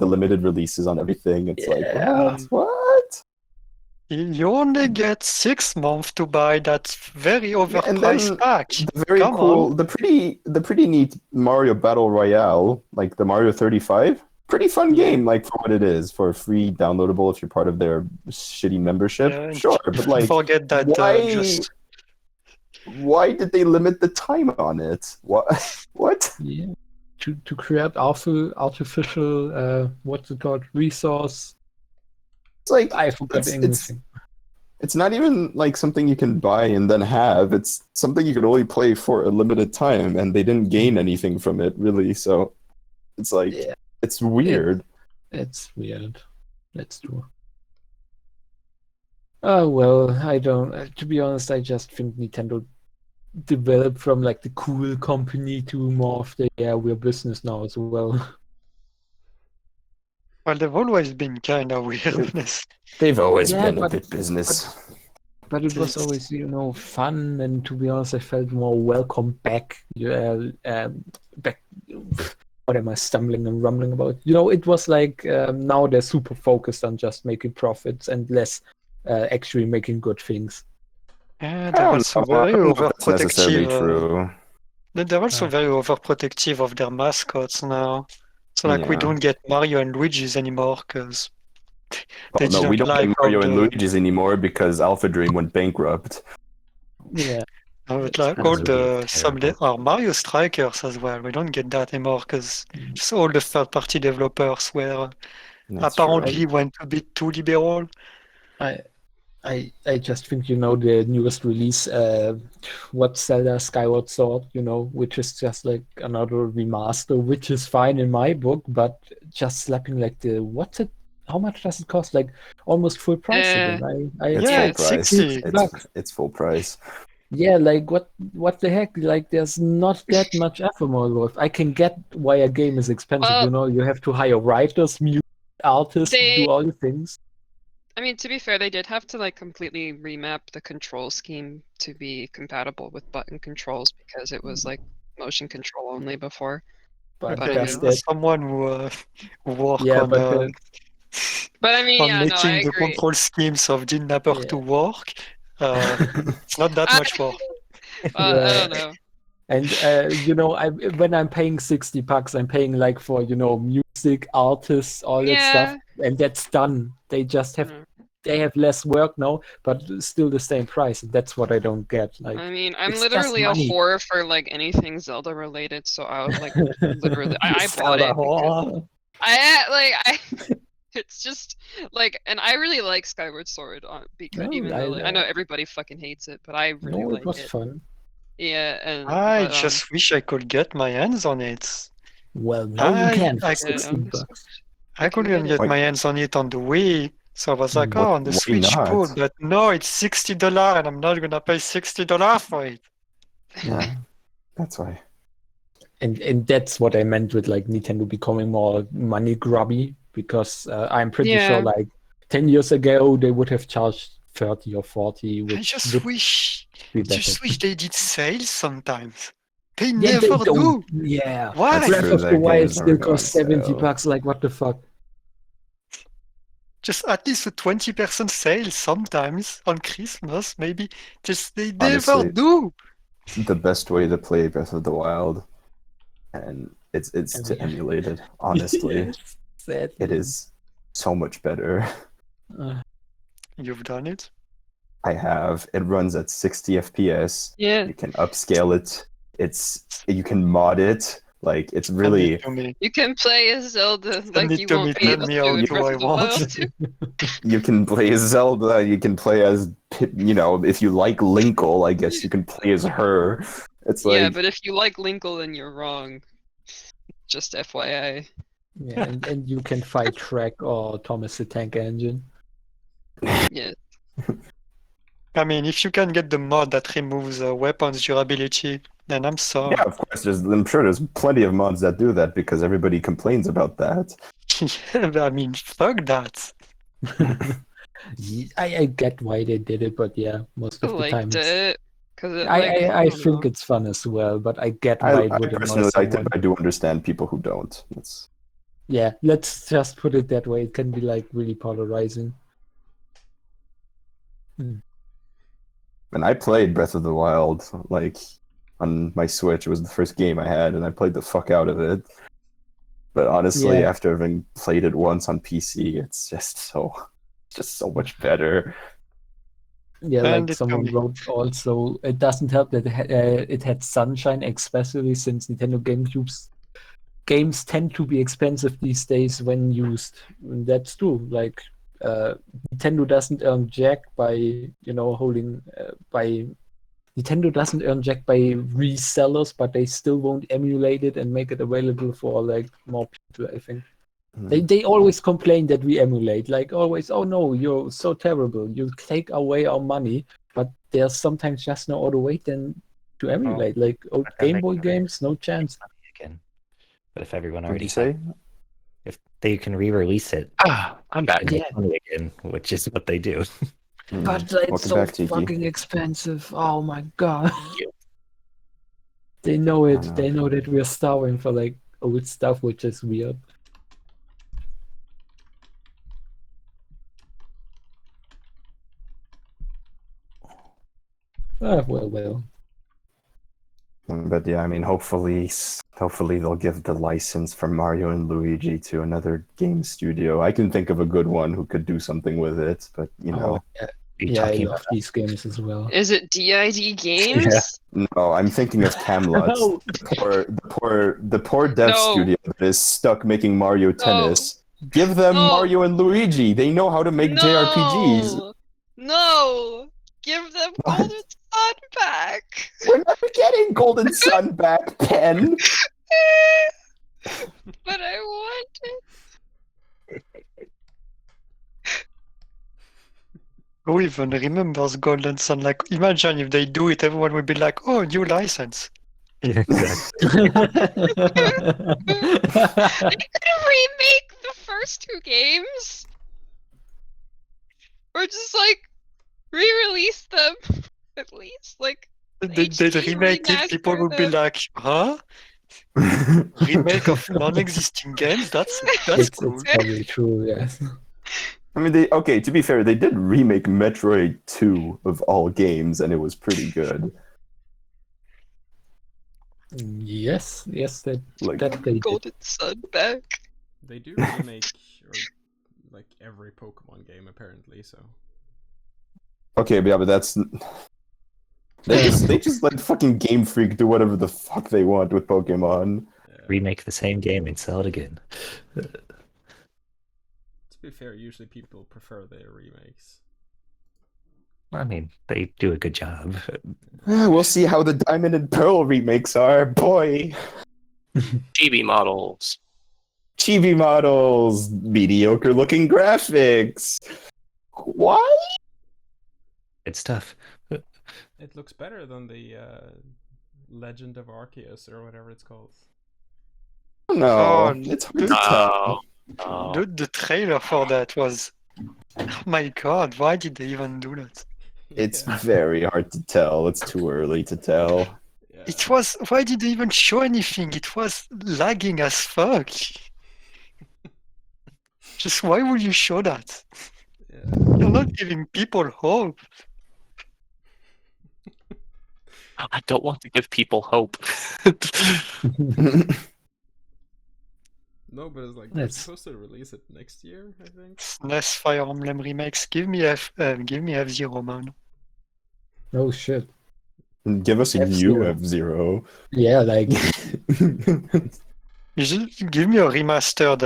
limited releases on everything. It's like Yeah. what? You only get 6 months to buy that very Yeah, and overpriced then pack. the very Come cool, on. the pretty neat Mario Battle Royale, like the Mario 35. Pretty fun Yeah. game, like for what it is, for free downloadable if you're part of their shitty membership. Yeah, and Sure, but like, forget that why did they limit the time on it? What? What? yeah. To create artificial what's it called? Resource. It's like I forgot the English thing. it's not even like something you can buy and then have. It's something you can only play for a limited time, and they didn't gain anything from it really. So it's like Yeah. it's weird. It's weird. That's true. Oh well, I don't. To be honest, I just think Nintendo developed from like the cool company to more of the we're business now as well. Well, they've always been kind of weirdness. They've always Yeah, been a but- bit business. But it was It's- always, fun, and to be honest, I felt more welcome back. Back. What am I stumbling and rumbling about? It was like now they're super focused on just making profits and less actually making good things. Yeah, I they're don't also know. I very don't know if that's necessarily overprotective. true. They're also Ah. very overprotective of their mascots now. So like we Yeah. don't get Mario and Luigi's anymore because they Well, no, we didn't don't like get all Mario and the Luigi's anymore because Alpha Dream went bankrupt. Yeah. but That's like That all movie the is terrible. Mario Strikers as well. We don't get that anymore because just all the third-party developers were That's apparently true. went a bit too liberal. I just think the newest release, what Zelda Skyward Sword, which is just like another remaster, which is fine in my book, but just slapping like how much does it cost? Like almost full price again. It's Yeah, full it's price. 60 bucks. It's full price. Yeah, like what the heck? Like there's not that much effort more involved. I can get why a game is expensive, Well, you have to hire writers, music, artists, They- do all the things. I mean, to be fair, they did have to like completely remap the control scheme to be compatible with button controls because it was like motion control only before. But But I does mean- As that someone who work Yeah, on but But I mean, on yeah, no, I making the agree. control schemes of Didnapper Yeah. to work, it's not that much work. I Yeah. don't know. And when I'm paying $60, I'm paying like for music, artists, all that stuff, and that's done. They just have Mm. they have less work now, but still the same price. And that's what I don't get. Like, I mean, I'm it's just literally a money. whore for like anything Zelda related, so I would like literally I bought Zelda it because whore. I it's just like, and I really like Skyward Sword because No, even though I know everybody fucking hates it, but I really No, like it was it. fun. Yeah, and I but, just wish I could get my hands on it. Well, now you can for I- $60. I couldn't get get it. my hands on it on the Wii, so I was like, Mm. oh, on the Why Switch, not? cool. But no, it's $60, and I'm not gonna pay $60 for it. Yeah, that's why. And that's what I meant with like Nintendo becoming more money grubby, because I'm pretty Yeah. sure like 10 years ago, they would have charged 30 or 40, I which just would wish, be better. they did sales sometimes. They Yeah, never they don't. do. Yeah. Why? That's Breath true, of the that game Wild has never still gone on costs 70 sale. bucks. Like, what the fuck? Just at least a 20% sale sometimes on Christmas, maybe. Just they never Honestly, do. the best way to play Breath of the Wild, and it's And to we have- emulate it. Honestly, Yes, sadly. it is so much better. Uh, You've done it? I have. It runs at 60 FPS. Yeah. You can upscale it. You can mod it. Like it's Send really. it to me. You can play as Zelda like it you to me, won't be tell able me to how in do Breath I of the want. Wild too. You can play as Zelda. You can play as if you like Linkle, I guess you can play as her. It's like Yeah, but if you like Linkle, then you're wrong. Just FYI. yeah, and you can fight Shrek or Thomas the Tank Engine. Yeah. I mean, if you can get the mod that removes weapons durability, then I'm sorry. yeah, of course. I'm sure there's plenty of mods that do that because everybody complains about that. Yeah, I mean, fuck that. I get why they did it, but yeah, most I of the time liked it. Cause it, I like, I don't think know. it's fun as well, but I get I why it would annoy personally liked it, someone. but I do understand people who don't. It's Yeah, let's just put it that way. It can be like really polarizing. And I played Breath of the Wild like on my Switch. It was the first game I had, and I played the fuck out of it. But honestly, Yeah. after having played it once on PC, it's just so much better. Yeah, Send like it to someone me. wrote also, it doesn't help that it had sunshine, especially since Nintendo GameCube's games tend to be expensive these days when used. And that's true. Like, Nintendo doesn't earn jack by, holding, by Nintendo doesn't earn jack by resellers, but they still won't emulate it and make it available for like more people, I think. They always complain that we emulate, like always, oh no, you're so terrible, you take away our money, but there's sometimes just no other way than to emulate. Like old but then Game they Boy can games, no chance. again. But if everyone What did already you say? if they can re-release it, I'm back. and Yeah. make money again, which is what they do. But it's Welcome so back, Tiki. fucking expensive. Oh my god. Yeah. They know it. I know. They know that we're starving for like old stuff, which is weird. Well. But yeah, I mean, hopefully they'll give the license for Mario and Luigi to another game studio. I can think of a good one who could do something with it, but Oh, Be yeah, I talking love these games as well. Is it DID Games? no, I'm thinking of Camelot. No. The poor dev No. studio that is stuck making Mario Tennis. Give them No. Mario and Luigi. They know how to make JRPGs. No! Give them What? Golden Sun back! We're never getting Golden Sun back, Pen. But I want it. Who even remembers Golden Sun? Like, imagine if they do it, everyone would be like, oh, new license. Yeah, exactly. They could remake the first two games! Or just, like, re-release them, at least. Like, They'd HD remake it, people remaster would be them. like, huh? Remake of non-existing games? That's it's cool. probably true, yes. I mean, to be fair, they did remake Metroid 2 of all games, and it was pretty good. Yes, that Like, they did. Golden Sun back. They do remake like every Pokemon game apparently, so okay, but yeah, but that's they just let fucking Game Freak do whatever the fuck they want with Pokemon. yeah. Remake the same game and sell it again. To be fair, usually people prefer their remakes. I mean, they do a good job. We'll see how the Diamond and Pearl remakes are, boy. GB models. Chibi models, mediocre looking graphics. Why? It's tough. It looks better than the Legend of Arceus or whatever it's called. No, Oh, it's hard to tell. Oh. The trailer for that was Oh my god, why did they even do that? It's Yeah, very hard to tell. It's too early to tell. yeah. It was. Why did they even show anything? It was lagging as fuck. Just why would you show that? Yeah. You're not giving people hope. I don't want to give people hope. No, but it's like they're That's- supposed to release it next year, I think. SNES Fire Emblem remakes. Give me F-Zero, man. Oh shit. Give us a new F-Zero. F-Zero. Yeah, like You should give me a remastered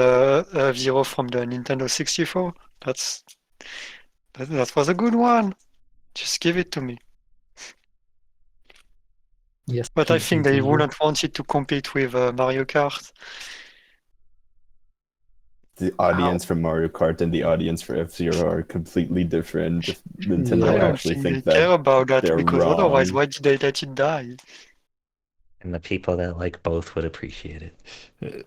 F-Zero from the Nintendo 64. That was a good one. Just give it to me. yes. But I please, think they Nintendo. wouldn't want it to compete with Mario Kart. The audience for Mario Kart and the audience for F-Zero are completely different. If Nintendo Yeah. I don't actually think think they care that about that they're because otherwise, wrong. why did they let it die? And the people that like both would appreciate it.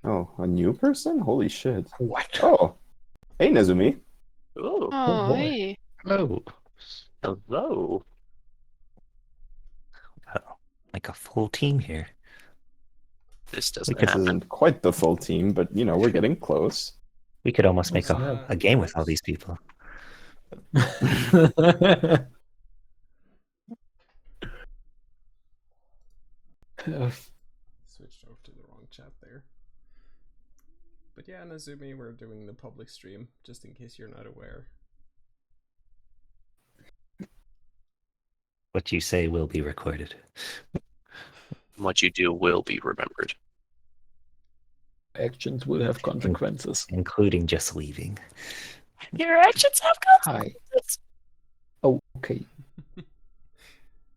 Oh, a new person? Holy shit. What? Oh, hey Nezumi. Ooh, Oh, boy. hey. Hello. hello. Like a full team here. This We doesn't could This happen. isn't quite the full team, but you know, we're getting close. we could almost make Awesome. a game with all these people. Switched over to the wrong chat there. But yeah, Nazumi, we're doing the public stream, just in case you're not aware. What you say will be recorded. What you do will be remembered. Actions will have consequences. Including just leaving. Your actions have Hi. Oh, okay.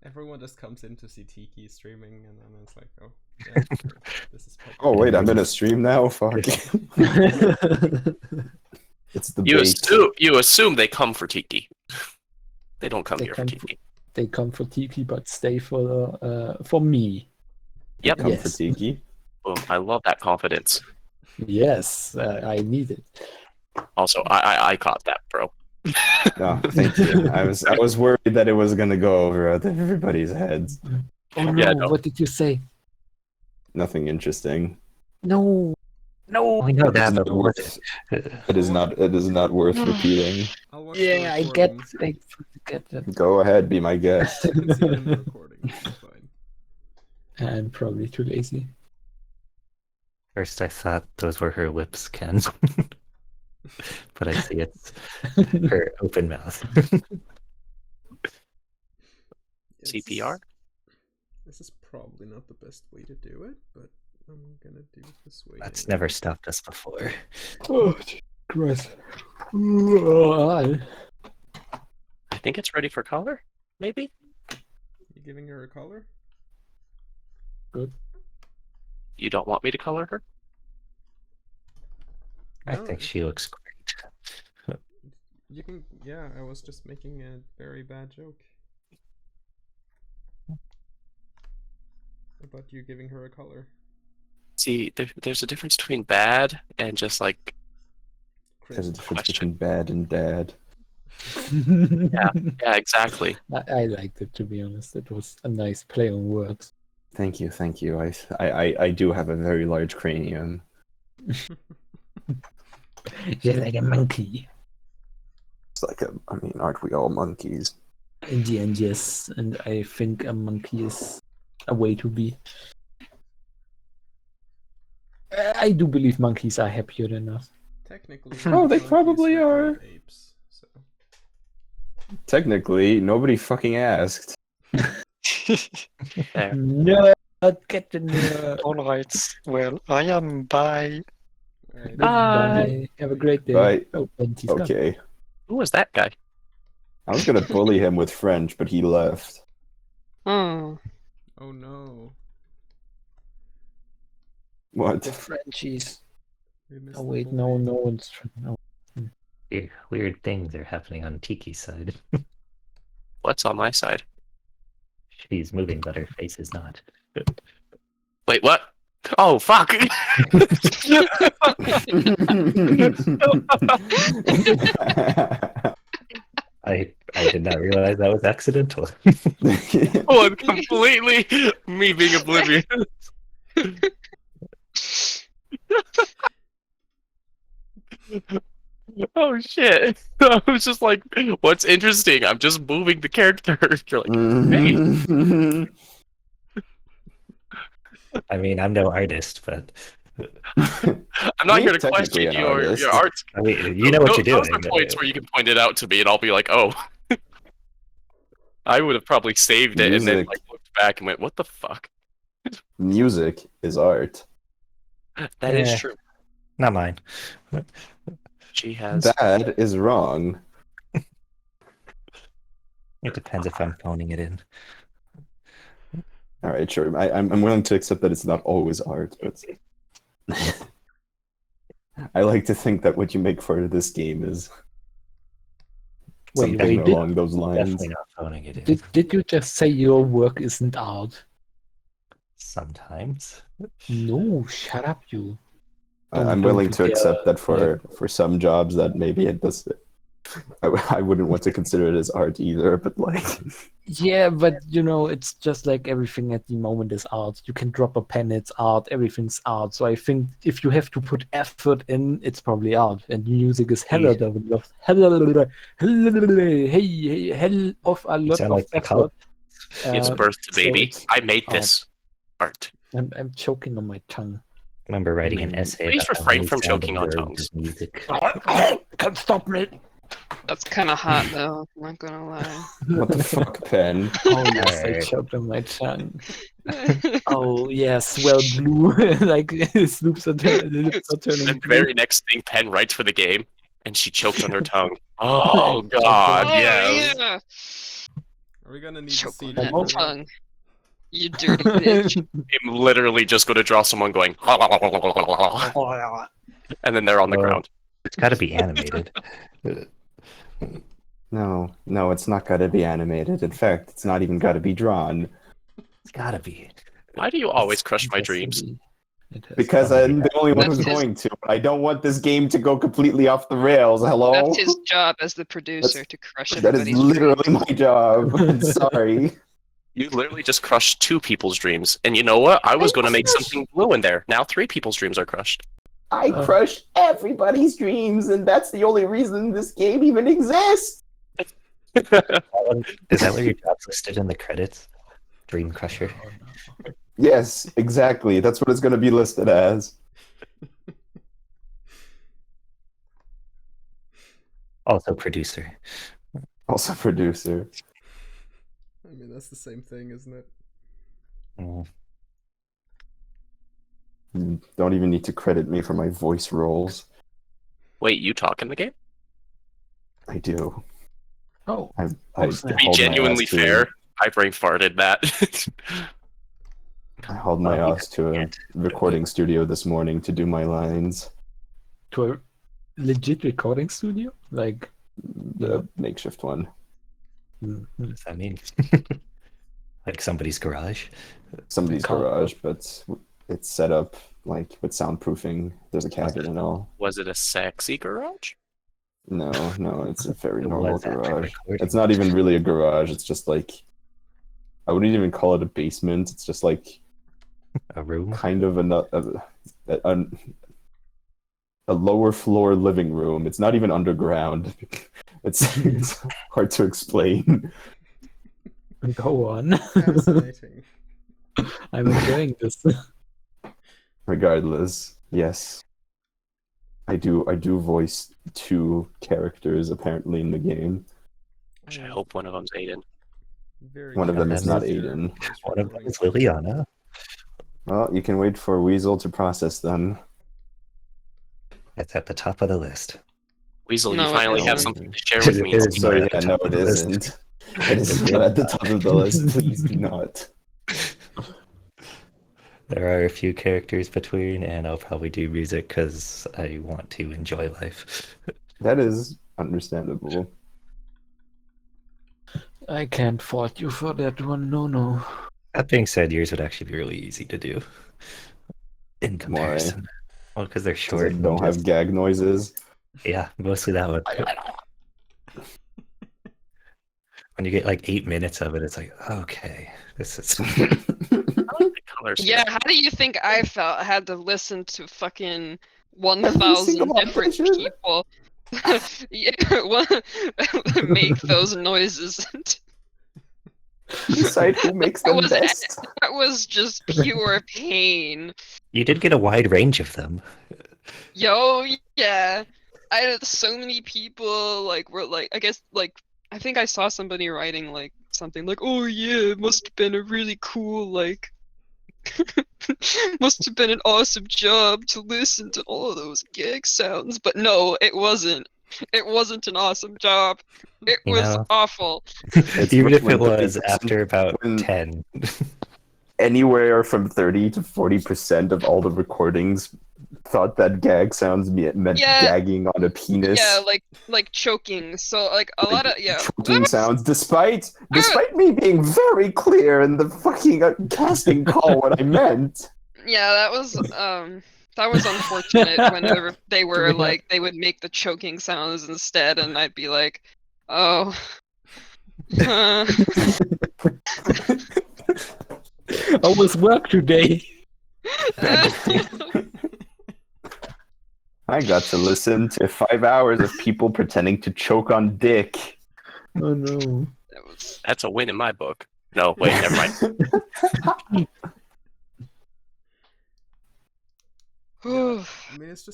Everyone just comes in to see Tiki streaming, and then it's like, oh, yeah, sure, this is public. Oh wait, I'm in a stream now? Fuck. It's the bait. You assume they come for Tiki. They don't come They here come for for- Tiki. They come for Tiki, but stay for me. Yep. Come Yes. for Tiki. Boom. I love that confidence. Yes, I need it. Also, I caught that, bro. No, thank you. I was worried that it was gonna go over everybody's heads. Oh no! Yeah, no. What did you say? Nothing interesting. No, no. We know It's that, not but worth. what? It is not worth repeating. I'll watch the Yeah, I get recording. that. Go ahead, be my guest. I can see it in the recording. It's fine. I'm probably too lazy. First I thought those were her lips, Ken. But I see it's her open mouth. CPR? This is probably not the best way to do it, but I'm gonna do it this way. That's anyway. never stopped us before. Oh, Christ. I think it's ready for color, maybe? You giving her a color? Good. You don't want me to color her? I No, think she looks great. You can. Yeah, I was just making a very bad joke about you giving her a color. See, there's a difference between bad and just like, There's a Cringe. difference Question. between bad and dad. yeah, exactly. I liked it, to be honest. It was a nice play on words. Thank you, thank you. I do have a very large cranium. You're like a monkey. It's like I mean, aren't we all monkeys? In the end, yes. And I think a monkey is a way to be. I do believe monkeys are happier than us. Technically. Oh, they monkeys probably were are. called apes, so. Technically, nobody fucking asked. There. No, get the nerd. Alright, well, I am by. Alright. Goodbye. Have a great day. Bye. Oh, and he's gone. Okay. Who was that guy? I was gonna bully him with French, but he left. Oh. Oh no. What? The Frenchies. We missed Oh the wait, whole no, thing. no one's. No. Weird things are happening on Tiki's side. What's on my side? She's moving, but her face is not. Wait, what? Oh, fuck! I did not realize that was accidental. Oh, I'm completely me being oblivious. Oh shit! I was just like, "What's interesting? I'm just moving the character." You're like, "Hey, I mean, I'm no artist, but I'm not here to Technically question an your artist. art." I mean, you know what you're Those doing. are points where you can point it out to me, and I'll be like, "Oh." I would have probably saved it and then Music. like looked back and went, "What the fuck?" Music is art. That is Yeah. true. Not mine. She has. That is wrong. It depends if I'm phoning it in. All right, sure. I'm willing to accept that it's not always art, but I like to think that what you make for this game is Wait, something wait, along those lines. Definitely not phoning it in. did you just say your work isn't art? Sometimes. No, shut up, you. I'm Don't willing you to dare. accept that for some jobs that maybe it does. I wouldn't want to consider it as art either, but like, Yeah, but you know, it's just like everything at the moment is art. You can drop a pen, it's art, everything's art. So I think if you have to put effort in, it's probably art. And music is hell of hell of a You lot sound of like the effort. Gives birth to so baby. it's I made art. this art. I'm choking on my tongue. I remember writing an essay Please about the refrain only from sound choking of on words tongues. is music. Can't stop me. That's kind of hot though. I'm not gonna lie. what the fuck, Pen? Oh yes, I Alright. choked on my tongue. Oh yes, well blue. Like his lips are turning And blue. very next thing, Pen writes for the game, and she choked on her tongue. Oh god, Oh yes. yeah. Are we gonna need Choke to see on that that further? tongue. You dirty bitch. I'm literally just going to draw someone going, and then they're on the Well, ground. It's got to be animated. No, it's not got to be animated. In fact, it's not even got to be drawn. It's got to be. Why do you always crush my It has to dreams? be. It has Because to I'm the only one That's who's his- going to. I don't want this game to go completely off the rails. Hello? That's his job as the producer to crush That is everybody's literally dreams. my job. I'm sorry. You literally just crushed 2 people's dreams. And you know what? I was going to make something blue in there. Now 3 people's dreams are crushed. I crush everybody's dreams, and that's the only reason this game even exists. Is that where your job's listed in the credits? Dream Crusher. Yes, exactly. That's what it's going to be listed as. Also producer. Also producer. I mean, that's the same thing, isn't it? Mm. You don't even need to credit me for my voice roles. Wait, you talk in the game? I do. Oh, I snap. To be hold my genuinely ass to fair, I brain farted that. I hauled my Well, ass to a recording studio this morning to do my lines. To a legit recording studio? Like, The makeshift one. mm, What does that mean? Like somebody's garage? Somebody's Call- garage, but it's set up like with soundproofing. There's a cabin and all. Was it a sexy garage? No, it's a very It normal was after garage. recording. It's not even really a garage. It's just like, I wouldn't even call it a basement. It's just like A room? kind of a lower floor living room. It's not even underground. It's hard to explain. go on. Fascinating. I'm enjoying this. Regardless, yes, I do voice 2 characters apparently in the game. Which I hope one of them's Aiden. Very One of them is not curious Aiden. to hear One of them recording. is Liliana. Well, you can wait for Weasel to process them. It's at the top of the list. Weasel, No, you it finally have isn't. something to share with me. It is So not yeah, at the no, top of it the list. isn't. It is not at the top of the list. Please do not. There are a few characters between, and I'll probably do music because I want to enjoy life. That is understandable. I can't fault you for that one. No. That being said, yours would actually be really easy to do. in comparison. Well, because they're Because short. they and don't have just- gag noises. Yeah, mostly that one. When you get like 8 minutes of it, it's like, okay, this is. The color scheme. Yeah, how do you think I felt? I had to listen to fucking Every 1,000 single different audition? people make those noises. Decide who makes them best. That was just pure pain. You did get a wide range of them. Yo, yeah. I had so many people were like, I guess I think I saw somebody writing like something like, "Oh yeah, it must have been a really cool must have been an awesome job to listen to all of those gag sounds." But no, it wasn't. It wasn't an awesome job. It You was know? awful. It's Even if when it was 30% after about when- 10. Anywhere from 30 to 40% of all the recordings thought that gag sounds meant Yeah. gagging on a penis. Yeah, like choking. So like a lot of choking sounds, despite me being very clear in the fucking casting call what I meant. Yeah, that was unfortunate when they were Yeah. like they would make the choking sounds instead, and I'd be like, oh. Always work today. I got to listen to 5 hours of people pretending to choke on dick. Oh no. That was That's a win in my book. No, wait, never mind. Yeah, I mean, it's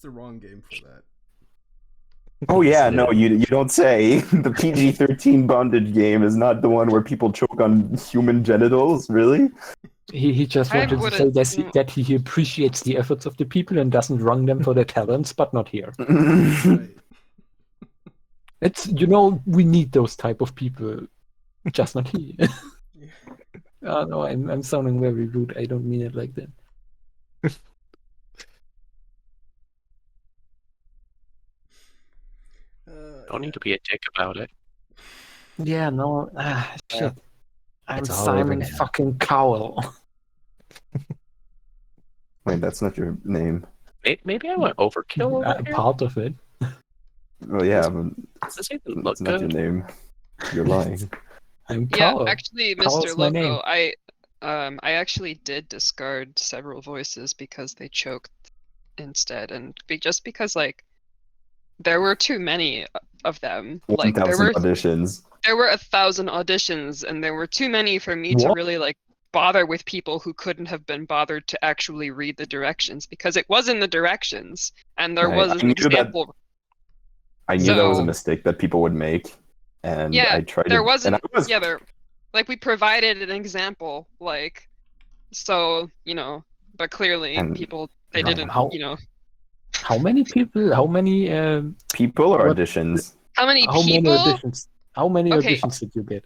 the wrong game for that. Oh yeah, no, you don't say. The PG-13 bondage game is not the one where people choke on human genitals, really? He just I wanted to say would've- that he appreciates the efforts of the people and doesn't wrong them for their talents, but not here. Right. It's we need those type of people, just not he. Oh no, I'm sounding very rude. I don't mean it like that. Don't need to be a dick about it. Yeah, no, shit. I'm It's all over Simon now. fucking Cowell. Wait, that's not your name. Maybe I went overkill over here. Part of it. Well, yeah, but This even look it's not your good. name. You're lying. I'm Yeah, Cowell. actually, Cowell's Mr. my name. Loco, I actually did discard several voices because they choked instead, and just because there were too many of them. Like 1,000 auditions. there were 1,000 auditions, and there were too many for me to What? really bother with people who couldn't have been bothered to actually read the directions, because it was in the directions, and there was I an knew that- example. I knew that was a So- mistake that people would make, and Yeah, I tried there to. wasn't. And I was, Yeah, there. We provided an example, so but clearly And- people they Right, didn't. how- How many people? How many? people or What- auditions? How many How many people? auditions? How many Okay. auditions did you get?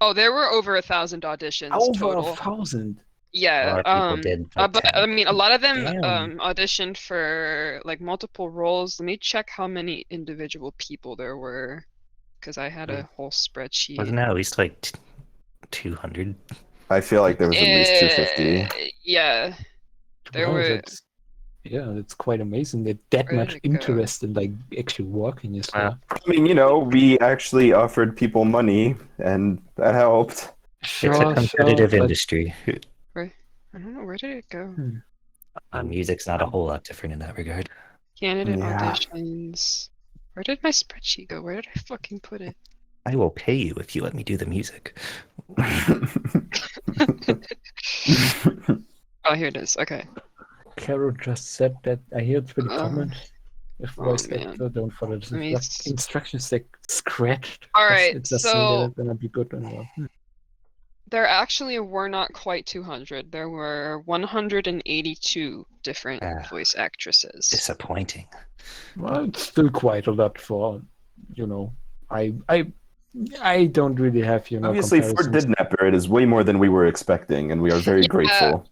Oh, there were over 1,000 auditions Over total. 1,000. Yeah, A lot of people did. Like but 10. I mean, a lot of them Damn. auditioned for multiple roles. Let me check how many individual people there were, because I had a whole spreadsheet. Wasn't that at least like 200? I feel like there was at least 250. Yeah, there Wow, were. that's quite amazing that Where much did it go? interest in actually working is Wow. there. I mean, we actually offered people money, and that helped. It's a competitive but industry. I don't know, where did it go? Music's not a whole lot different in that regard. Candidate Yeah. auditions. Where did my spreadsheet go? Where did I fucking put it? I will pay you if you let me do the music. Oh, here it is. Okay. Carol just said that I heard through the Oh. comment. If Oh, voice man. actor don't follow the Let me instructions, they scratched. All right, It doesn't so- that it's gonna be good or not. There actually were not quite 200. There were 182 different Ah. voice actresses. Disappointing. Well, it's still quite a lot for, I don't really have, Obviously, for comparisons. Didnapper, it is way more than we were expecting, and we are very Yeah. grateful.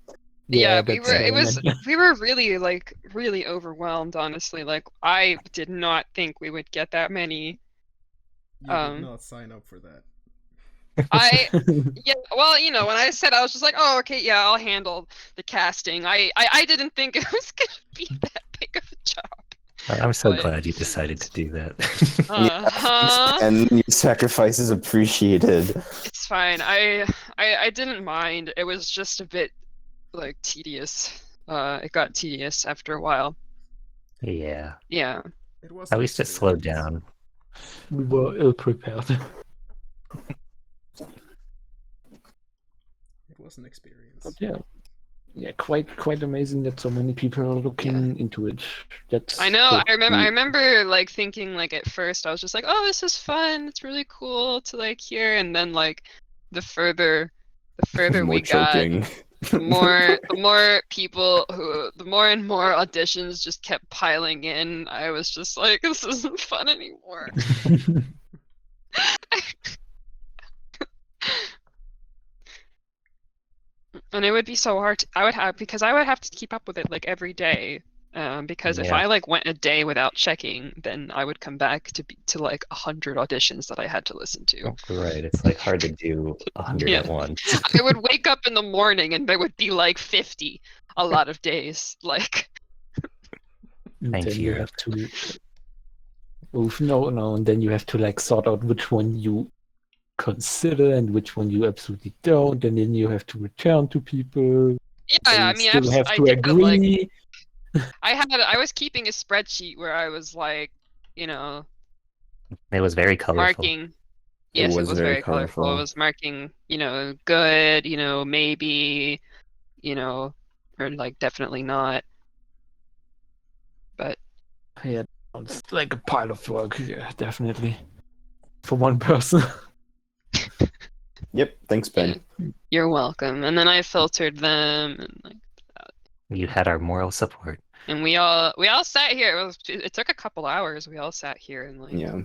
Yeah, we that's were. what I It was. meant. We were really overwhelmed. Honestly, I did not think we would get that many. You did not sign up for that. Yeah, well, you know, when I said, I was just like, oh, okay, yeah, I'll handle the casting. I didn't think it was gonna be that big of a job. I'm so But- glad you decided to do that. Uh-huh. And your sacrifice is appreciated. It's fine. I didn't mind. It was just a bit like tedious. It got tedious after a while. Yeah. Yeah. It was At an least it slowed experience. down. We were ill prepared. It was an experience. But yeah, quite amazing that so many people are looking into it. That's I know. cool. I remember like thinking like at first I was just like, oh, this is fun. It's really cool to like hear, and then like the further More we got, choking. the more people the more and more auditions just kept piling in. I was just like, this isn't fun anymore. And it would be so hard. I would have to keep up with it like every day. Because if Yeah. I like went a day without checking, then I would come back to like 100 auditions that I had to listen to. Right. It's like hard to do 100 Yeah. at once. I would wake up in the morning and there would be like 50 a lot of days. Like, And Thank then you. you have to move. No, and then you have to like sort out which one you consider and which one you absolutely don't, and then you have to return to people. yeah, They I mean, still have I to did it, like, agree. I was keeping a spreadsheet where I was like, you know, It was very colorful. marking. Yes, it was very colorful. I was marking, you know, good, you know, maybe, you know, or like definitely not. But Yeah, it's like a pile of work. Yeah, definitely. For one person. Yep, thanks, Ben. you're welcome. And then I filtered them, and like, You had our moral support. and we all sat here. It took a couple hours. We all sat here and like Yeah.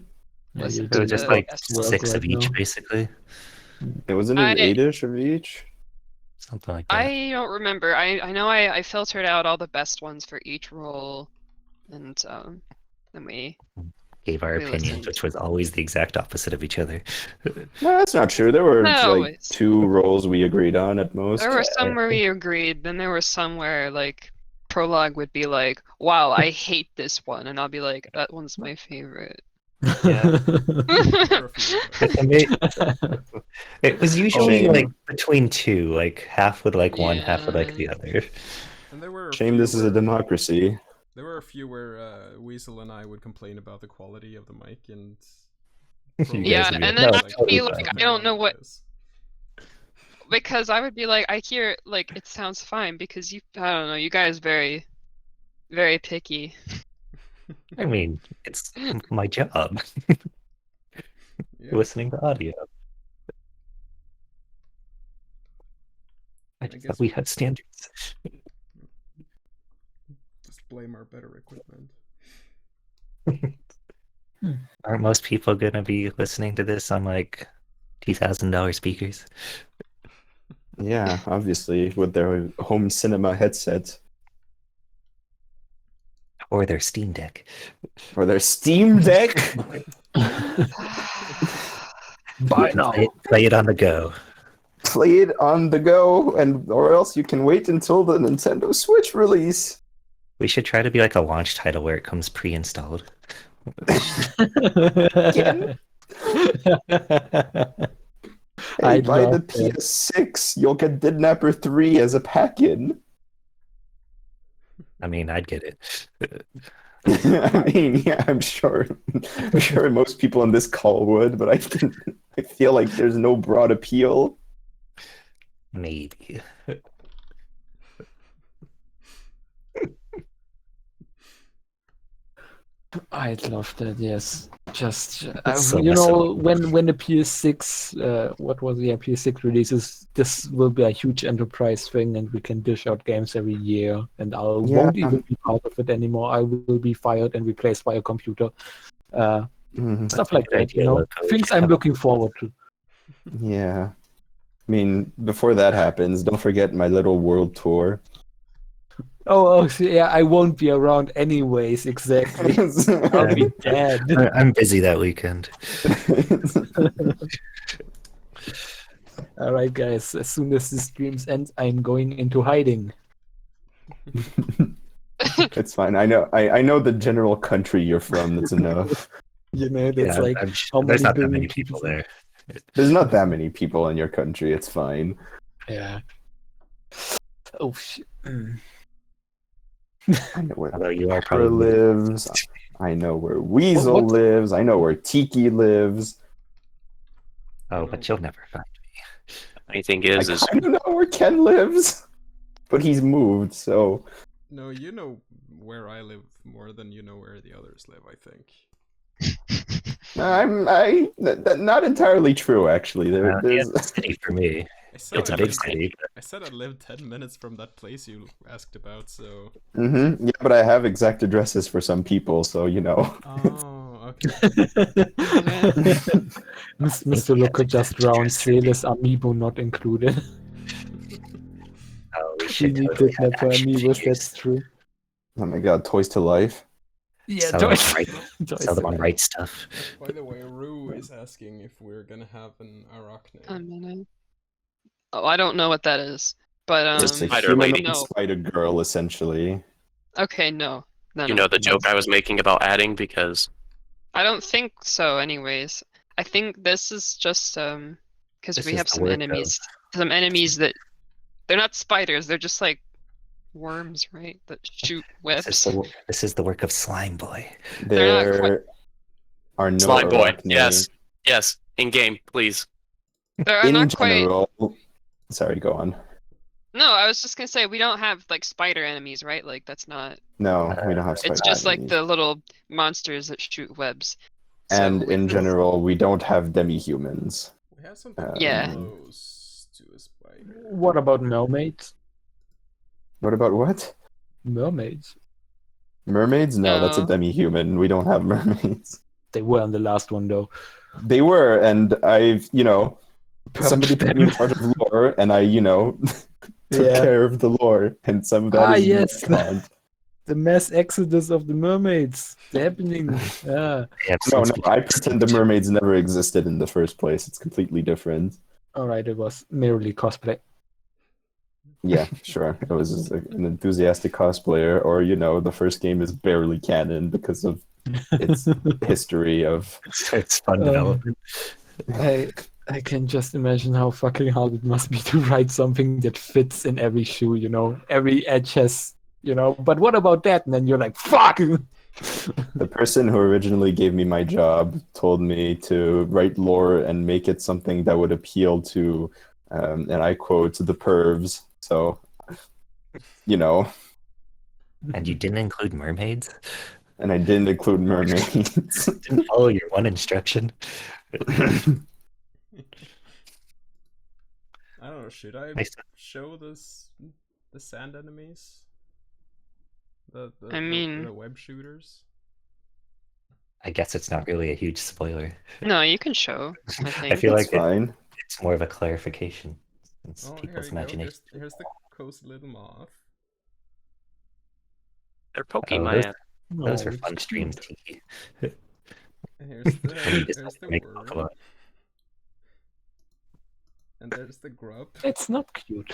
listened It to was just the like guest work 6 of right each, now. basically. It wasn't an 8-ish of each? Something like that. I don't remember. I know I filtered out all the best ones for each role, and then we Gave our we opinions, listened. which was always the exact opposite of each other. No, that's not true. There were Not like always. 2 roles we agreed on at most. There were some where we agreed, then there were some where like Prologue would be like, "Wow, I hate this one," and I'll be like, "That one's my favorite." Yeah. There were a few of those. It was usually Shame. like between two, like half would like one, half would like the Yeah. other. And there were a Shame few this is a where- democracy. There were a few where Weasel and I would complain about the quality of the mic, and You Prologue guys Yeah, would be and like, then "No, I'd totally be fine." like, I don't know what, Is. because I would be like, I hear it, like it sounds fine because I don't know, you guys very, very picky. I mean, it's my job, Yeah. listening to audio. I just guess- thought we had standards. Just blame our better equipment. Aren't most people gonna be listening to this on like $2,000 speakers? Yeah, obviously, with their home cinema headset Or their Steam Deck? or their Steam Deck. Buy now. Play it on the go. Play it on the go, or else you can wait until the Nintendo Switch release. We should try to be like a launch title where it comes pre-installed. Again? Hey, I'd buy the love that. PS6. You'll get Didnapper 3 as a pack-in. I mean, I'd get it. I mean, yeah, I'm sure most people on this call would, but I feel like there's no broad appeal. Maybe. I'd love that. Yes, just That's so you messy. know, when the PS6, what was the PS6 releases, this will be a huge enterprise thing, and we can dish out games every year, and I Yeah. won't even be part of it anymore. I will be fired and replaced by a computer. Mhm. Stuff like a good that, you idea, know, Loco. things I'm looking forward to. Yeah. I mean, before that happens, don't forget my little world tour. Oh, so yeah, I won't be around anyways. Exactly, I'll be dead. I'm busy that weekend. All right, guys. As soon as the streams end, I'm going into hiding. It's fine. I know the general country you're from. That's enough. You know, that's Yeah, like I'm how there's many not that billion many people there. There's not that many people in your country. It's fine. Yeah. Oh shit. I know where Although you are Didnapper probably lives. I know where Weasel What? lives. I know where Tiki lives. Oh, but you'll never find I think I is kind of know where Ken lives, but he's moved. So No, you know where I live more than you know where the others live, I think. not entirely true actually. yeah, There's it's a city for me. I said It's I a big lived, city. I said I lived 10 minutes from that place you asked about, so... yeah, but I have exact addresses for some people, so you know. Oh, okay. Mr. Loco just round Seles amiibo not included. Oh, we We should need totally have Didnapper action amiibos, figures. that's true. Oh my god, Toys to Life. Yeah, Sell them Joyce. on right, Joyce sell them on alive. right stuff. By the way, Rue is asking if we're gonna have an arachne. A minute. Oh, I don't know what that is, but It's a Spider humanoid lady. no. spider girl, essentially. Okay, no. You know the joke I was making about adding because I don't think so. Anyways, I think this is just because This we is have the some work enemies. Some enemies that they're not spiders. They're just like worms, right? That shoot webs. This is the work of Slime Boy. They're not quite- There are no Slime Boy. arachne. Yes, in game, please. They're In not quite. general, sorry, go on. No, I was just gonna say we don't have like spider enemies, right? Like that's not. No, we don't have It's spider just like enemies. the little monsters that shoot webs. And So in it's- general, we don't have demi-humans. We have something Yeah. close to a spider. What about mermaids? What about what? Mermaids. Mermaids? No, that's a No. demi-human. We don't have mermaids. They were on the last one though. They were, and I've, somebody Purged put me in them. charge of lore, and I, took Yeah. care of the lore, and some of that is yes. retconned. The mass exodus of the mermaids. It's happening. Yeah. They have No, since I pretend the mermaids never existed in the first place. It's completely different. Alright, it was merely cosplay. Yeah, sure. It was just an enthusiastic cosplayer, or the first game is barely canon because of its history of. it's fun development. I can just imagine how fucking hard it must be to write something that fits in every shoe, Every edge has, but what about that? And then you're like, fuck! The person who originally gave me my job told me to write lore and make it something that would appeal to, and I quote, the pervs. So, And you didn't include mermaids? and I didn't include mermaids. Didn't follow your one instruction? I don't know, should I Nice. show the sand enemies? The web shooters? I guess it's not really a huge spoiler. No, you can show. I think. I feel It's like fine. it's more of a clarification. Since Oh, here people's we go. imagination. Here's the cozy little moth. They're poking Oh, my those- ass. Those are Oh, fun it's streams, cute. Tiki. And here's the, When you decide here's to the make worm. Pokemon. And there's the grub. It's not cute.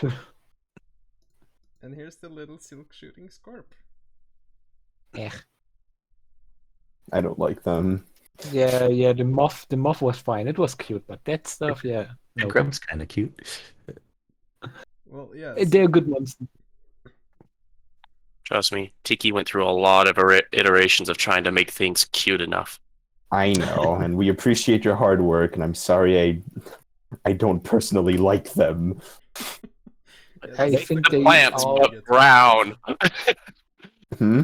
And here's the little silk shooting scarp. I don't like them. Yeah, the moth was fine. It was cute, but that stuff, yeah. The No. grub's kind of cute. Well, yeah. They're good ones. Trust me, Tiki went through a lot of iterations of trying to make things cute enough. I know, and we appreciate your hard work, and I'm sorry I don't personally like them. I that's think the they Plants, all- but brown. Hmm?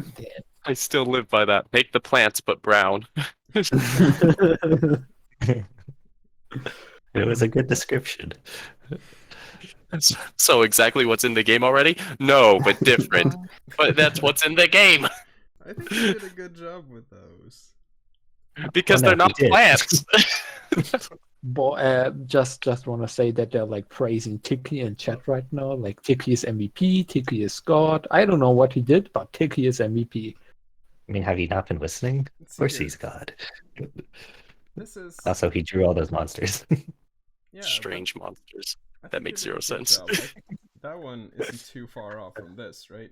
I still live by that. Make the plants, but brown. It was a good description. So exactly what's in the game already? No, but different. But that's what's in the game. I think you did a good job with those. Because Well, they're no, not we did. plants. Just want to say that they're like praising Tiki in chat right now. Like Tiki is MVP, Tiki is God. I don't know what he did, but Tiki is MVP. I mean, have you not been listening? Of Let's see course here. he's God. This is Also, he drew all those monsters. Yeah, Strange monsters. I That think makes you did zero a good sense. job. Like, that one isn't too far off from this, right?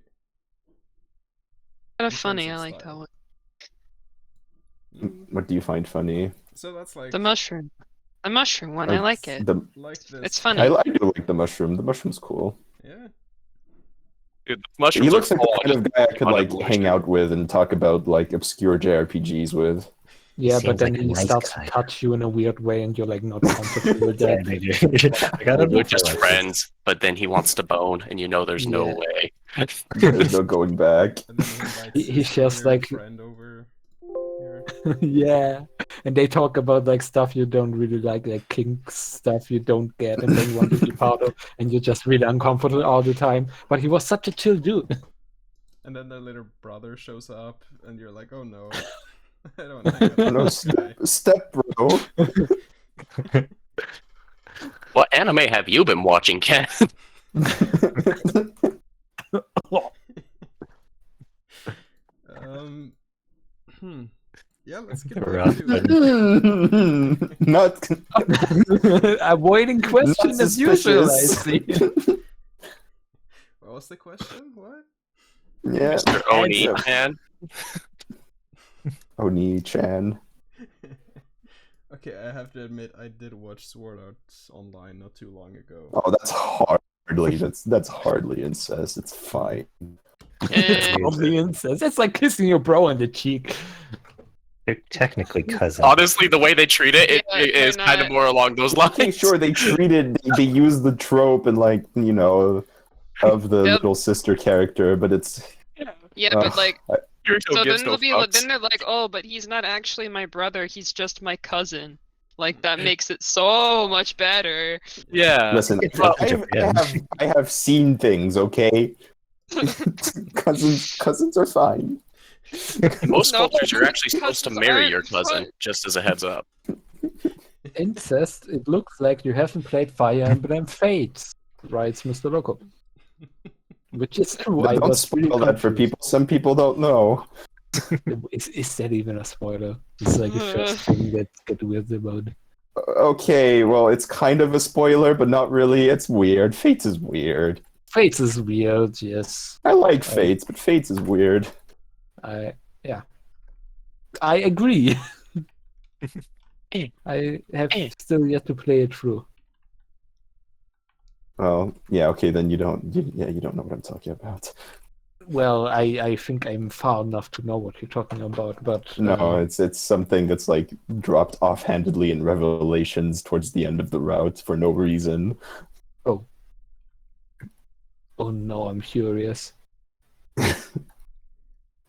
Kind In of terms funny. of I like that style. one. What do you find funny? So that's like The mushroom. The mushroom one. I like it. like this. It's I funny. do like the mushroom. The mushroom's cool. Yeah. Dude, He mushrooms looks are like the cool. kind of guy I could on like evolution. hang out with and talk about like obscure JRPGs with. Yeah, but Seems then like a he nice starts guy. to touch you in a weird way, and you're like not comfortable with Yeah, that. they do. Like, I don't know We're if I just like this. friends, but then he wants to bone, and you know there's no Yeah. way. There's no going back. And then he invites He his shares, weird like- friend over here. Yeah, and they talk about like stuff you don't really like kink stuff you don't get and don't want to be part of, and you're just really uncomfortable all the time. But he was such a chill dude. And then their little brother shows up, and you're like, oh no. I don't hang out with No, this guy. step bro. What anime have you been watching, Ken? Hmm. Yeah, let's get Rough. back to it. Not Avoiding questions not as usual, I suspicious. see. What was the question? What? Yeah. Mr. Oni, Answer. man. Oni-chan. Okay, I have to admit, I did watch Sword Art Online not too long ago. Oh, that's hardly incest. It's fine. Eh, Probably incest. It's like kissing your bro on the cheek. They're technically cousins. Honestly, the way they treat it, it Yeah, is they're kind of not- more along those lines. Okay, sure, they used the trope and like, you know, of the Yep. little sister character, but it's yeah, but like, Kirito so gives then no they'll be, fucks. then they're like, oh, but he's not actually my brother. He's just my cousin. Like that makes it so much better. Yeah. listen, It's up to Japan. I have seen things, okay? cousins are fine. Most No, cultures, you're actually supposed to cousins marry aren't your cousin, fun. just as a heads up. Incest, it looks like you haven't played Fire Emblem Fates, writes Mr. Loco. Which is true. I Don't was really spoil that for confused. people. Some people don't know. Is that even a spoiler? It's like the first thing that get weird about. Okay, well, it's kind of a spoiler, but not really. It's weird. Fates is weird. Fates is weird, yes. I like Fates, but Fates is weird. I agree. I have still yet to play it through. Well, yeah, okay, then you don't know what I'm talking about. Well, I think I'm far enough to know what you're talking about, but No, it's something that's like dropped offhandedly in Revelations towards the end of the route for no reason. oh no, I'm curious.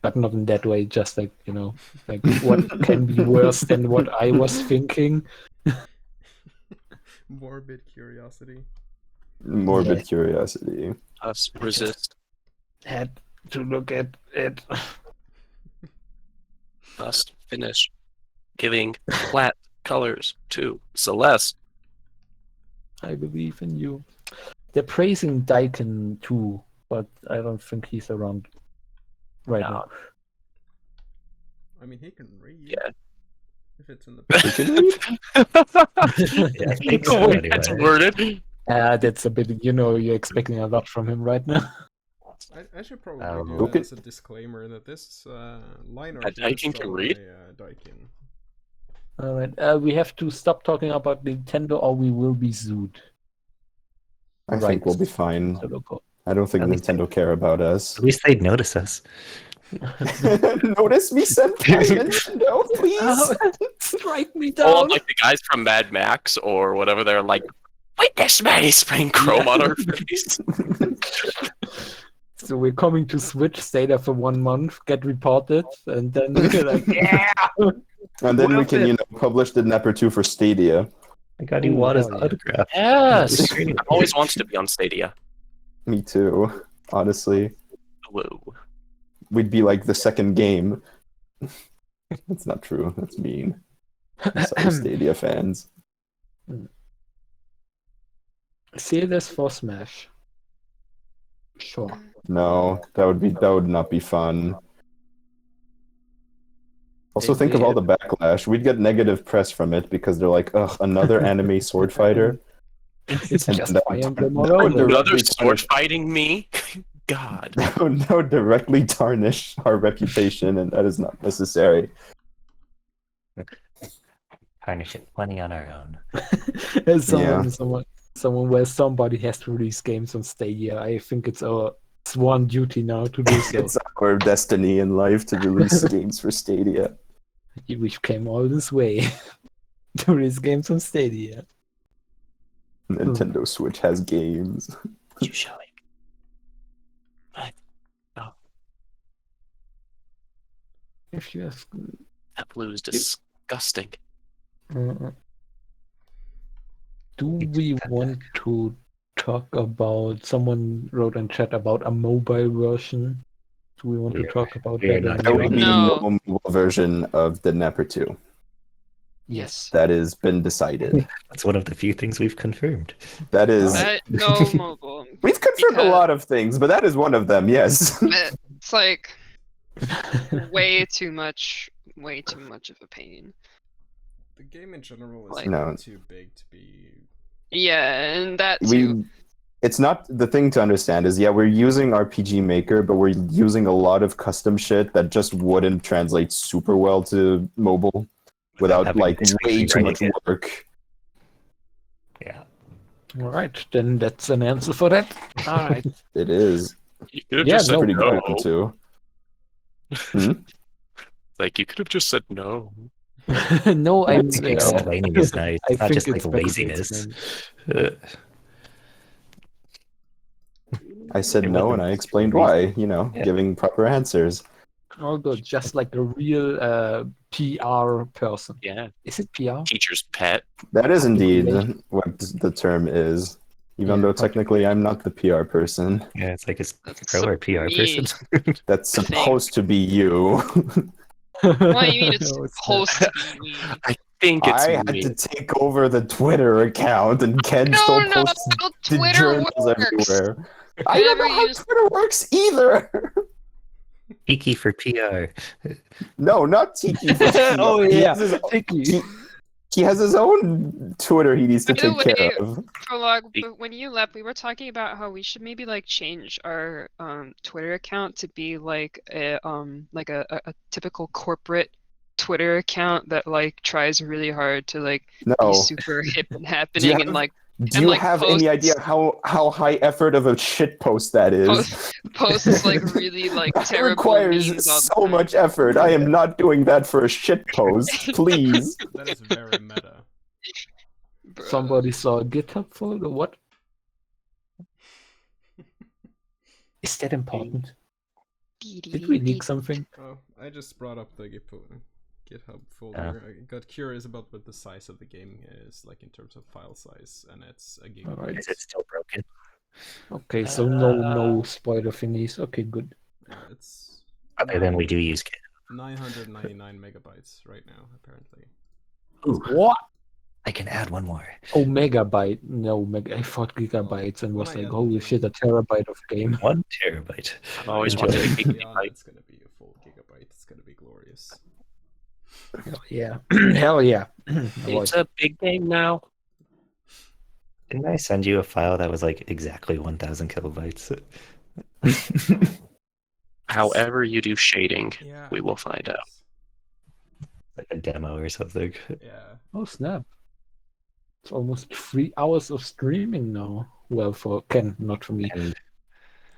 But not in that way, just like, you know, like what can be worse than what I was thinking. Morbid curiosity. Morbid curiosity. Us resist. Had to look at it. Must finish giving flat colors to Celeste. I believe in you. They're praising Daiken too, but I don't think he's around right No. now. I mean, he can read. Yeah. If it's in the. Yeah, I think The so way anyway. that's worded. That's a bit, you know, you're expecting a lot from him right now. I should probably do Oh. that as a disclaimer that this line art A here is Daikin can from read? a Daikin. All right, we have to stop talking about Nintendo, or we will be sued. I think we'll be fine. So local. I don't think At least Nintendo care about us. At least they'd notice us. Notice me, senpai, Nintendo, please. Oh, strike me Oh, down. like the guys from Mad Max or whatever, they're like, witness me, spraying chrome on our face. So we're coming to Switch, stay there for 1 month, get reported, and then we're like, yeah. And then we Worth can, it. you know, publish Didnapper 2 for Stadia. I got Ooh, Iwata's hell yeah. autograph. Yes. Always wants to be on Stadia. Me too. Honestly, Whoa. we'd be like the second game. That's not true. That's mean. I'm sorry, Stadia fans. Seles for Smash. Sure. No, that would not be fun. Also, think of all the backlash. We'd get negative press from it because they're like, ugh, another anime sword fighter. It's And just that Fire would Emblem that all would over. Another directly sword tarnish- fighting me? God. that would directly tarnish our reputation, and that is not necessary. Tarnish it plenty on our own. And someone where somebody has to release games on Stadia. I think it's our sworn duty now to do so. It's our destiny in life to release games for Stadia. We came all this way to release games on Stadia. Nintendo Switch has games. You shall like. If you ask, That blue is disgusting. do we want to talk about? Someone wrote in chat about a mobile version. Do we want to talk about we're that? not There will be No. no mobile version of Didnapper 2. Yes. That has been decided. That's one of the few things we've confirmed. That is. No mobile. We've confirmed a because- lot of things, but that is one of them, yes. It's like way too much of a pain. The game in general is Like- No. too big to be. Yeah, and that too. It's not the thing to understand is we're using RPG Maker, but we're using a lot of custom shit that just wouldn't translate super well to mobile without having like to way too much rewrite it. work. Yeah. All right, then that's an answer for that. All right. It is. You could have Yeah, just said no. Pretty good no. one too. Hmm? Like, you could have just said no. No, I I'm think explaining is nice. I It's not think just like it's better to laziness. explain. I said It no, wasn't and I for explained a reason. why. Yeah. Giving proper answers. Although just like a real PR person. Yeah. Is it PR? Teacher's pet. That is indeed Public what the term is. Even Yeah, though technically I'm not the PR person. Yeah, it's like a That's pro or PR me. person. That's supposed to be you. What do you mean it's No, it's not. supposed to be me? I think it's I had me. to take over the Twitter account, and Ken still No, posts how the Twitter journals works. everywhere. I don't never know how used- Twitter works either. Tiki for PR. No, not Tiki. For PR. Oh, He yeah. has his- Tiki. he has his own Twitter he needs to By the take care way, of. Prologue, but when you left, we were talking about how we should maybe like change our Twitter account to be like a typical corporate Twitter account that like tries really hard to like be No. super hip and happening and have- like Do and, you like, have any posts- idea how high effort of a shit post that is? posts like really like It terrible requires memes all the so time. much effort. I am not doing that for a shit post, please. That is very meta. Bruh. Somebody saw a GitHub folder. What? Is that important? Did we leak something? Oh, I just brought up the GitHub folder. I got curious about what the size of the game is, like in terms of file size, and it's a gigabyte. Alright. Is it still broken? Okay, so no spoiler thingies. Okay, good. It's Other than we do use Git. 999 megabytes right now, apparently. Ooh, What? I can add one more. Oh, megabyte. No, I thought gigabytes and was When I like, add holy the- shit, a terabyte of game. 1 terabyte. I've always Yeah, wanted a Liliana, gigabyte. it's gonna be a full gigabyte. It's gonna be glorious. Hell yeah. Hell yeah. It's a big game now. Didn't I send you a file that was like exactly 1,000 kilobytes? However you do shading, Yeah. we will find out. Like a demo or something. Yeah. Oh, snap. It's almost 3 hours of streaming now. Well, for Ken, not for me. And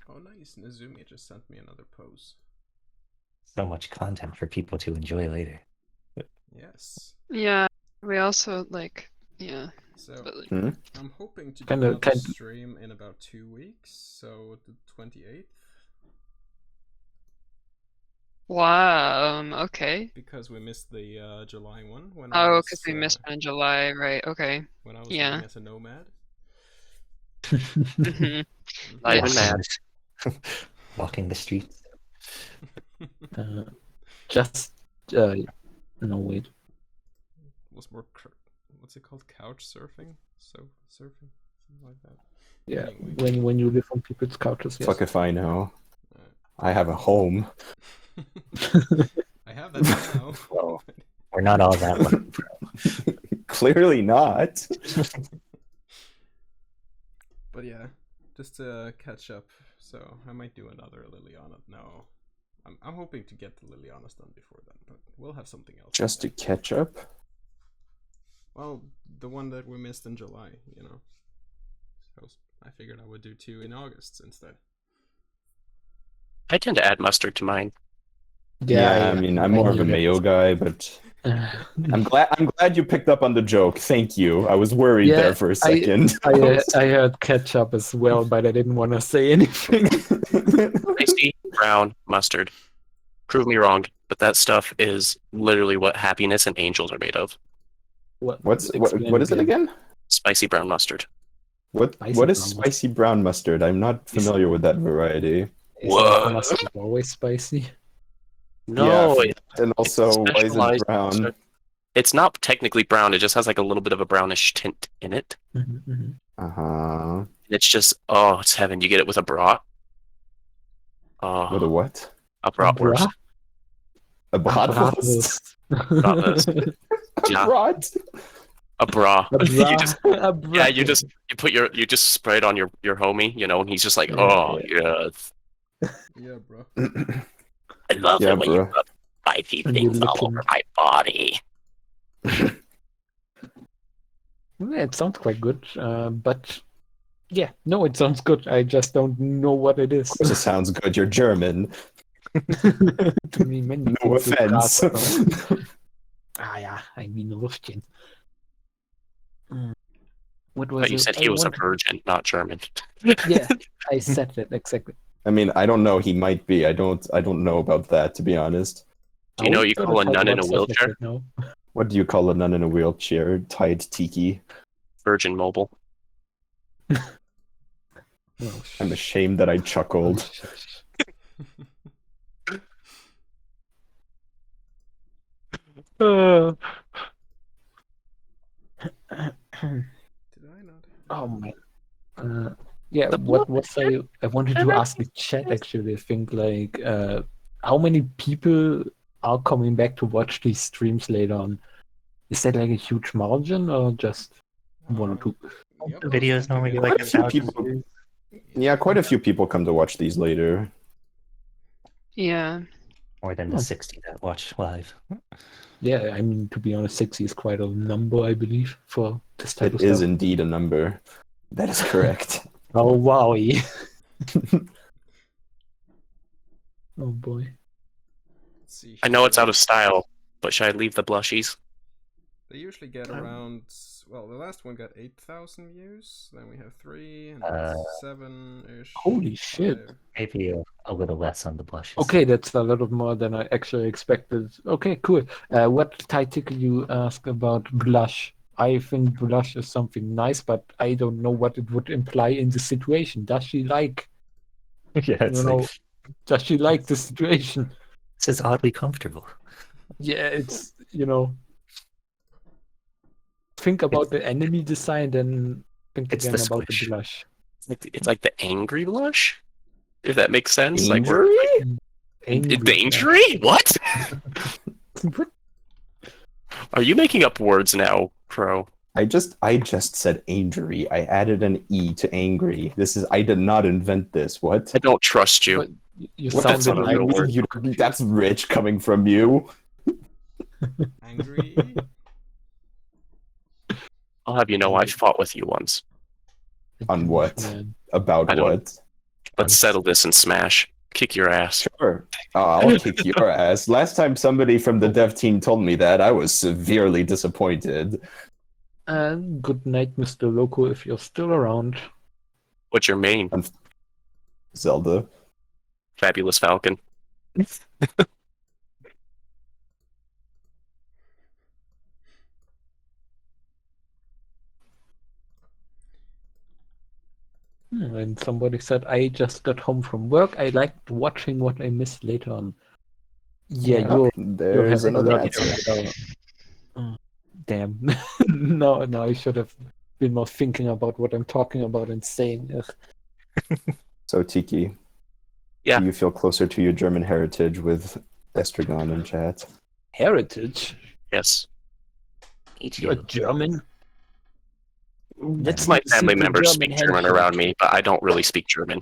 Oh, nice. Nezumi just sent me another pose. so much content for people to enjoy later. Yes. Yeah, we also like yeah, So but like, I'm hoping to do Kinda- another kind- stream in about 2 weeks. So the 28th, wow. Okay. because we missed the July one when Oh, was, because we missed one in July, right? Okay. when I was yeah. living as a nomad. Mhm. Not even Yes. mad. Walking the streets. Just, no, wait. Was more what's it called? Couch surfing? So surfing, something like that. Yeah, Anyway. when you live on people's couches, yes. Fuck if I know. I have a home. I have that now. Well, we're not all that lucky. Clearly not. But yeah, just to catch up. So I might do another Liliana. No, I'm hoping to get the Liliana's done before then, but we'll have something else. Just to catch up. Well, the one that we missed in July, you know. So I figured I would do 2 in August instead. I tend to add mustard to mine. Yeah, I mean, I'm more of a knew mayo guy, but that. I'm glad you picked up on the joke. Thank you. I was worried Yeah, there for a second. I heard ketchup as well, but I didn't want to say anything. Spicy brown mustard. Prove me wrong, but that stuff is literally what happiness and angels are made of. What is it again? Spicy brown mustard. What Spicy is brown spicy brown mustard? I'm not familiar with that variety. What? Mustard always spicy? No, Yeah, and also why is it specialized brown? mustard. It's not technically brown. It just has like a little bit of a brownish tint in it. Uh-huh. It's just, oh, it's heaven. You get it with a brat. Oh, With a what? a bratwurst. A bratwurst? Bratwurst. Yeah, Brat? a bra. You just, A yeah, you just spray it on your homie, you know, and he's just like, oh yes, Yeah, bro. I love Yeah, it when you bro. rub spicy When you things lick all him. over my body. Yeah, it sounds quite good, but yeah, no, it sounds good. I just don't know what it is. Of course it sounds good. You're German. To me, many No things with offense. grass are- yeah, I mean Russian. What was But you it? said I he was a wanted- virgin, not German. Yeah, I said that exactly. I mean, I don't know. He might be. I don't know about that, to be honest. Do you know what you Are we call a gonna nun talk in a about stuff like wheelchair? that now? What do you call a nun in a wheelchair? Tied tiki. Virgin mobile. Oh, I'm ashamed that I chuckled. Did I not? Oh my. Yeah, The what I wanted to ask the chat actually. I think like how many people are coming back to watch these streams later on? Is that like a huge margin or just one or two? Yep, The videos normally get I like Quite a few 1,000 people. views. Yeah, quite a few people come to watch these later. Yeah. More than the 60 that watch live. Yeah, I mean to be honest, 60 is quite a number, I believe, for this type of It is stuff. indeed a number. That is correct. Oh wow! Oh boy. Let's see. I know it's here. out of style, but should I leave the blushies? They usually get around. Well, the last one got 8,000 views. Then we have 3 and 7-ish. Holy shit. 5. Maybe a little less on the blushes. Okay, that's a little more than I actually expected. Okay, cool. What title you ask about blush? I think blush is something nice, but I don't know what it would imply in the situation. Does she like? Yeah, it's You know, like, does she like the situation? this is oddly comfortable. Yeah, it's think about the enemy design, then think It's again the about the squish. blush. It's like the angry blush, if that makes sense. Angry? Angry, The angry? What? yeah. Are you making up words now, Pro? I just said angry. I added an E to angry. I did not invent this. What? I don't trust you. But you What That's sounded not a like real word. That's rich coming from you. Angry. I'll have you know I fought with you once. On what? Man. About I don't- what? Let's settle this and smash. Kick your ass. Sure. I'll kick your ass. Last time somebody from the dev team told me that, I was severely disappointed. And good night, Mr. Loco, if you're still around. What's your main? Zelda. Fabulous Falcon. And somebody said, I just got home from work. I liked watching what I missed later on. Yeah, you're There's having a another lot answer. Damn. No, I should have been more thinking about what I'm talking about and saying. Ugh. So Tiki, Yeah. do you feel closer to your German heritage with Estragon in chat. Heritage? Yes. You're German? That's my family members speak German around me, but I don't really speak German.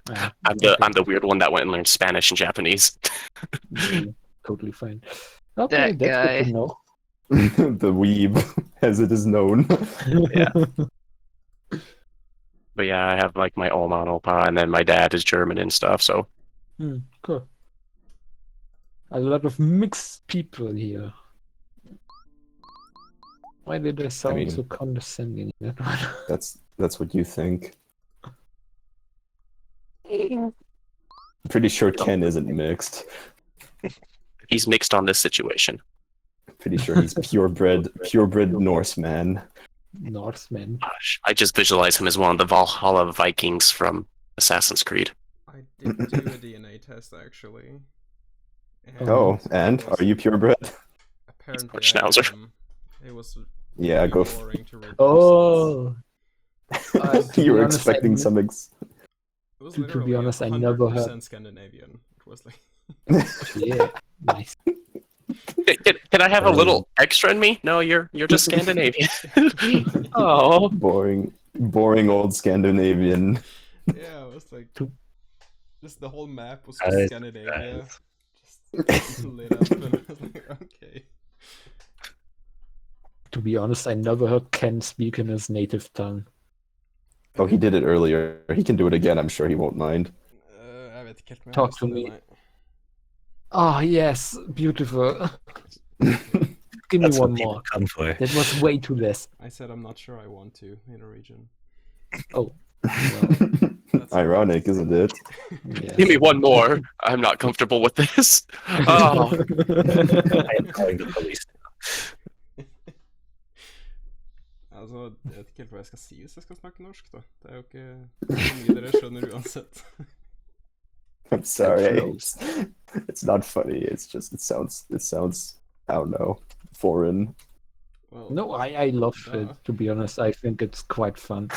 I'm the weird one that went and learned Spanish and Japanese. Totally fine. Okay, That that's guy. good to know. The weeb, as it is known. Yeah. But yeah, I have like my Oma and Opa, and then my dad is German and stuff. So Cool. A lot of mixed people here. Why did I sound mean- so condescending? That's what you think. I'm pretty sure Ken isn't mixed. he's mixed on this situation. Pretty sure he's purebred Norseman. Norseman. Gosh, I just visualize him as one of the Valhalla Vikings from Assassin's Creed. I did do a DNA test actually. Oh, and it was are you purebred? apparently I Schnauzer. am. It was Yeah, really go. boring to read Oh! To be You were honest, expecting some. It was to be literally honest, I never 100% heard- Scandinavian. It was like Yeah, nice. Can I have a little extra in me? No, you're just Scandinavian. Oh, boring old Scandinavian. yeah, it was like To- just the whole map was Guys, just Scandinavia. Just lit up and I was like, okay. To be honest, I never heard Ken speak in his native tongue. Oh, he did it earlier. He can do it again. I'm sure he won't mind. Jeg vet ikke helt om jeg Talk har to lyst til me. det, nei. Oh, yes, beautiful. Give me That's one what people more. come for. That was way too less. I said I'm not sure I want to in a region. Oh, Ironic, isn't it? yes. give me one more. I'm not comfortable with this. Oh, I am calling the police. Altså, jeg vet ikke helt hva jeg skal si hvis jeg skal snakke norsk, da. Det er jo ikke så mye dere skjønner uansett. I'm sorry. Close. It's not funny. It's just it sounds I don't know, foreign. Well, No, I love it, duh. to be honest. I think it's quite fun.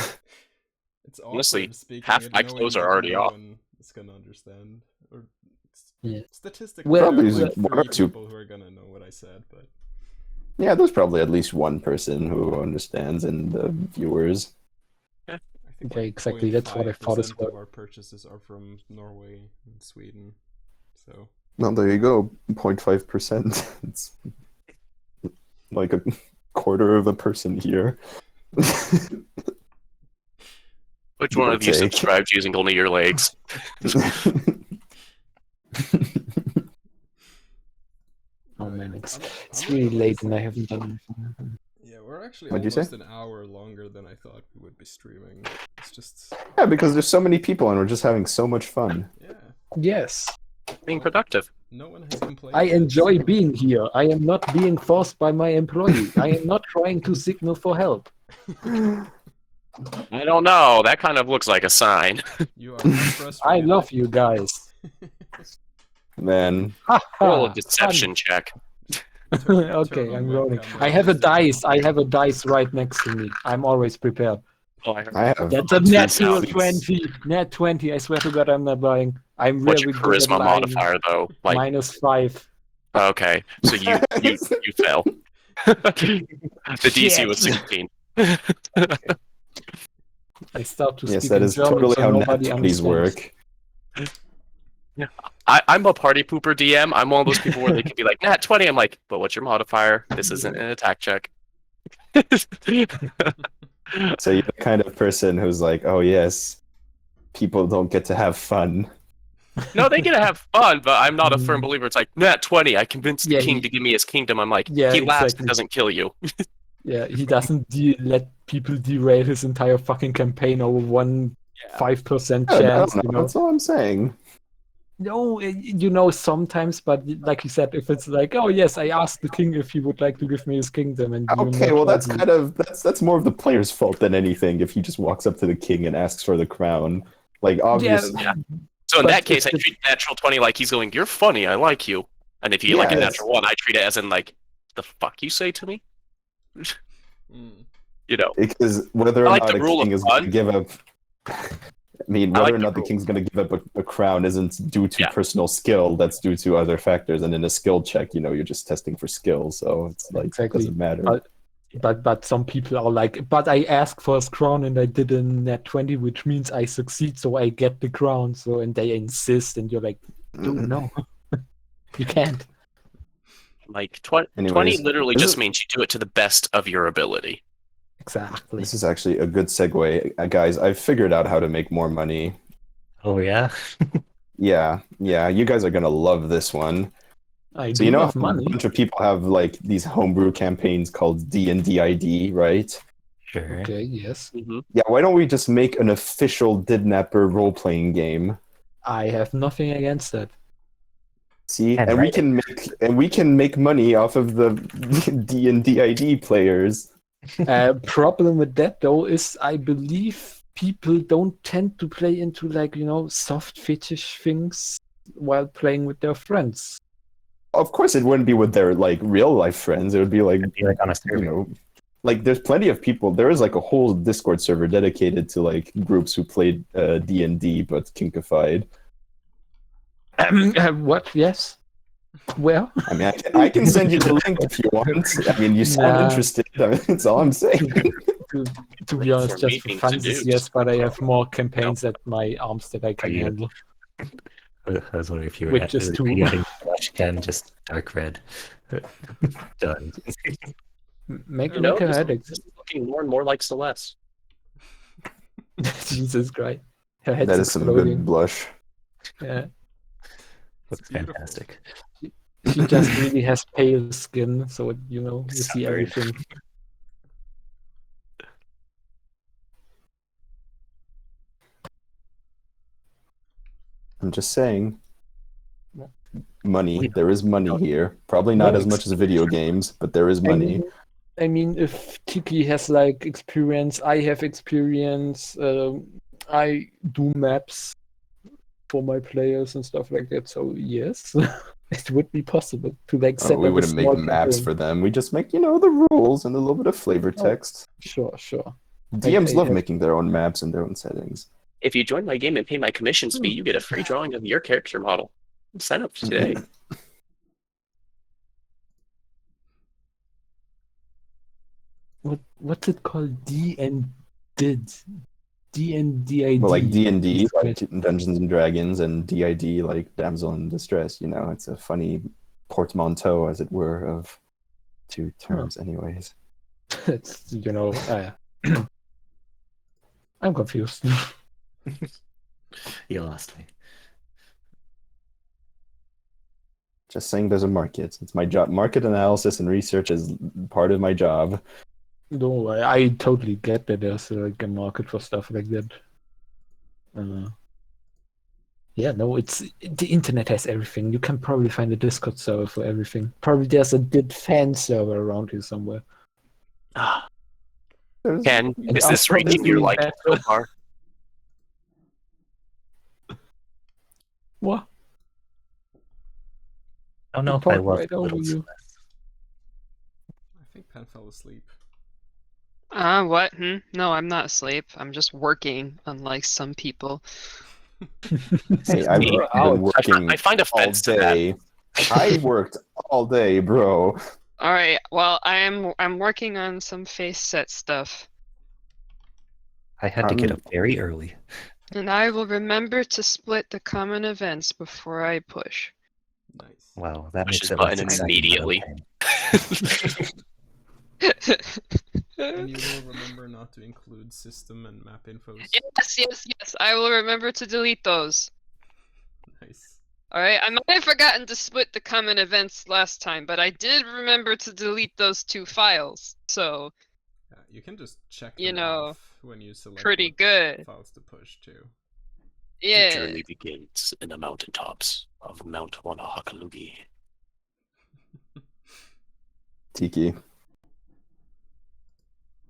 It's Honestly, awkward speaking half it my knowing clothes that are already no off. one is gonna understand. Or Yeah. statistically, Well, there are Probably like one or 3 two. people who are gonna know what I said, but Yeah, there's probably at least one person who understands in the viewers. I think Yeah, like exactly, that's what I thought as 0.5% well. of our purchases are from Norway and Sweden. So Well, there you go. 0.5%. It's like a quarter of a person here. which one of you Take. subscribed using only your legs? Oh man, it's I'm really gonna late say- and I haven't done anything. Yeah, we're actually What'd you say? almost an hour longer than I thought we would be streaming. It's just Yeah, because there's so many people and we're just having so much fun. yeah. Yes, Being productive. No one has complained. I yet, enjoy so- being here. I am not being forced by my employee. I am not trying to signal for help. I don't know. That kind of looks like a sign. You are not frustrated. I love you guys. Man, Ha Roll a ha, deception check. fun. Okay, I'm rolling. I have a dice. I have a dice right next to me. I'm always prepared. Oh, I heard. I have. That's a Two natural sounds. 20. Nat 20. I swear to God, I'm not lying. I'm What's really your good at charisma lying. modifier though? Like, -5. okay, so you fail. The DC was Shit. 16. I start to Yes, speak that in is German, totally so how nobody nat 20s understands. work. I'm a party pooper DM. I'm one of those people where they can be like, nat 20. I'm like, but what's your modifier? This isn't an attack check. So you're the kind of person who's like, oh yes, people don't get to have fun. No, they get to have fun, but I'm not a firm believer. It's like, nat 20. I convinced Yeah, the king he- to give me his kingdom. I'm like, Yeah, he laughs, exactly. it doesn't kill you. Yeah, he doesn't let people derail his entire fucking campaign over one 5% I chance, don't you know. know? That's all I'm saying. No, you know, sometimes, but like you said, if it's like, oh yes, I asked the king if he would like to give me his kingdom, and you Okay, not well that's let me. kind of that's more of the player's fault than anything. If he just walks up to the king and asks for the crown, like obviously, Yeah. So in But that case, I it's- treat natural 20 like he's going, you're funny, I like you. And if you like a Yes. natural 1, I treat it as in like, the fuck you say to me? Mm. You know. because whether or I like not the a rule of king is going to fun. give up, I mean, I whether like or the not the rule. king's going to give up a crown isn't due to Yeah. personal skill. That's due to other factors. And in a skill check, you're just testing for skill, so it's like Exactly. doesn't matter. But some people are like, but I asked for a crown and I did a nat 20, which means I succeed, so I get the crown. So and they insist, and you're like, dude, no, you can't. Like 20 Anyways, literally this just is- means you do it to the best of your ability. Exactly. This is actually a good segue, guys. I've figured out how to make more money. Oh yeah. Yeah, you guys are gonna love this one. I So do you know have how money. a bunch of people have like these homebrew campaigns called D&DID, right? Sure. Okay, yes. Mm-hmm. Yeah, why don't we just make an official Didnapper role-playing game? I have nothing against that. See, And and we write can make money off of the D&DID players. Problem with that though is I believe people don't tend to play into like, soft fetish things while playing with their friends. Of course, it wouldn't be with their like real life friends. It would be like It'd be like on a server. like there's plenty of people. There is like a whole Discord server dedicated to like groups who played D&D but kinkified. What? Yes. Where? I mean, I can send you the link if you want. I mean, you sound Nah. interested. I mean, that's all I'm saying. To be honest, For just for meetings to funsies, do, yes, just but I no have problem. more campaigns at my arms that I can you- handle. I was wondering if you were With just two. using flash can, just dark red. Done. Make You know, make a this headache. is looking more and more like Celeste. Jesus Christ. Her head's That is some exploding. good blush. Yeah. Looks beautiful. fantastic. She just really has pale skin, so you see Sunburned. everything. I'm just saying. What? Money. There is money here. Probably not No, as much as video games, but there is money. I mean, if Tiki has like experience, I have experience. I do maps for my players and stuff like that. So yes, it would be possible to like set We up a wouldn't make small maps campaign. for them. We just make, the rules and a little bit of flavor Oh. text. Sure. DMs I love have- making their own maps and their own settings. If you join my game and pay my commissions fee, you get a free drawing of your character model. Sign up today. What's it called? D&DID. Well, like D&D, Jesus like Christ. Dungeons and Dragons, and DID, like Damsel in Distress. It's a funny portmanteau, as it were, of two terms, anyways. It's I'm confused. You lost me. Just saying there's a market. It's my job. Market analysis and research is part of my job. No, I totally get that there's like a market for stuff like that. Yeah, no, the internet has everything. You can probably find a Discord server for everything. Probably there's a Did fan server around here somewhere. Ah, There's- Ken, And is I'm this reaching your probably liking so better. far? What? I don't know I if I talked love right over little you. Celeste. I think Pen fell asleep. What? No, I'm not asleep. I'm just working, unlike some people. Hey, I've me. been working I find all offense to that. day. I worked all day, bro. All right. Well, I'm working on some face set stuff, I had to get up very early. and I will remember to split the common events before I push. Nice. Wow, that Push makes his it less button exciting, but immediately. okay. And you will remember not to include system and map infos. Yes. I will remember to delete those. Nice. Alright, I might have forgotten to split the common events last time, but I did remember to delete those 2 files. So, Yeah, you can just check You them know, off when you select pretty what good. files to push too. The Yeah. journey begins in the mountaintops of Mount Wanahakalugi. Tiki.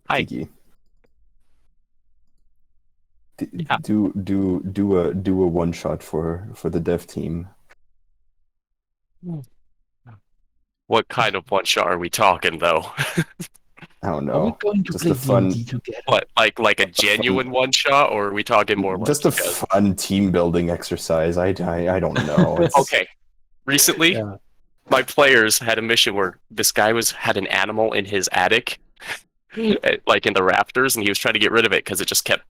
Hi. Tiki. Yeah. Do a one shot for the dev team. What kind of one shot are we talking, though? I don't Are we know. going to Just play a fun, D&D together? What, like a genuine one shot, or are we talking more like just a fun team building exercise. I don't know. It's Okay. Recently, Yeah. my players had a mission where this guy had an animal in his attic, like in the rafters, and he was trying to get rid of it because it just kept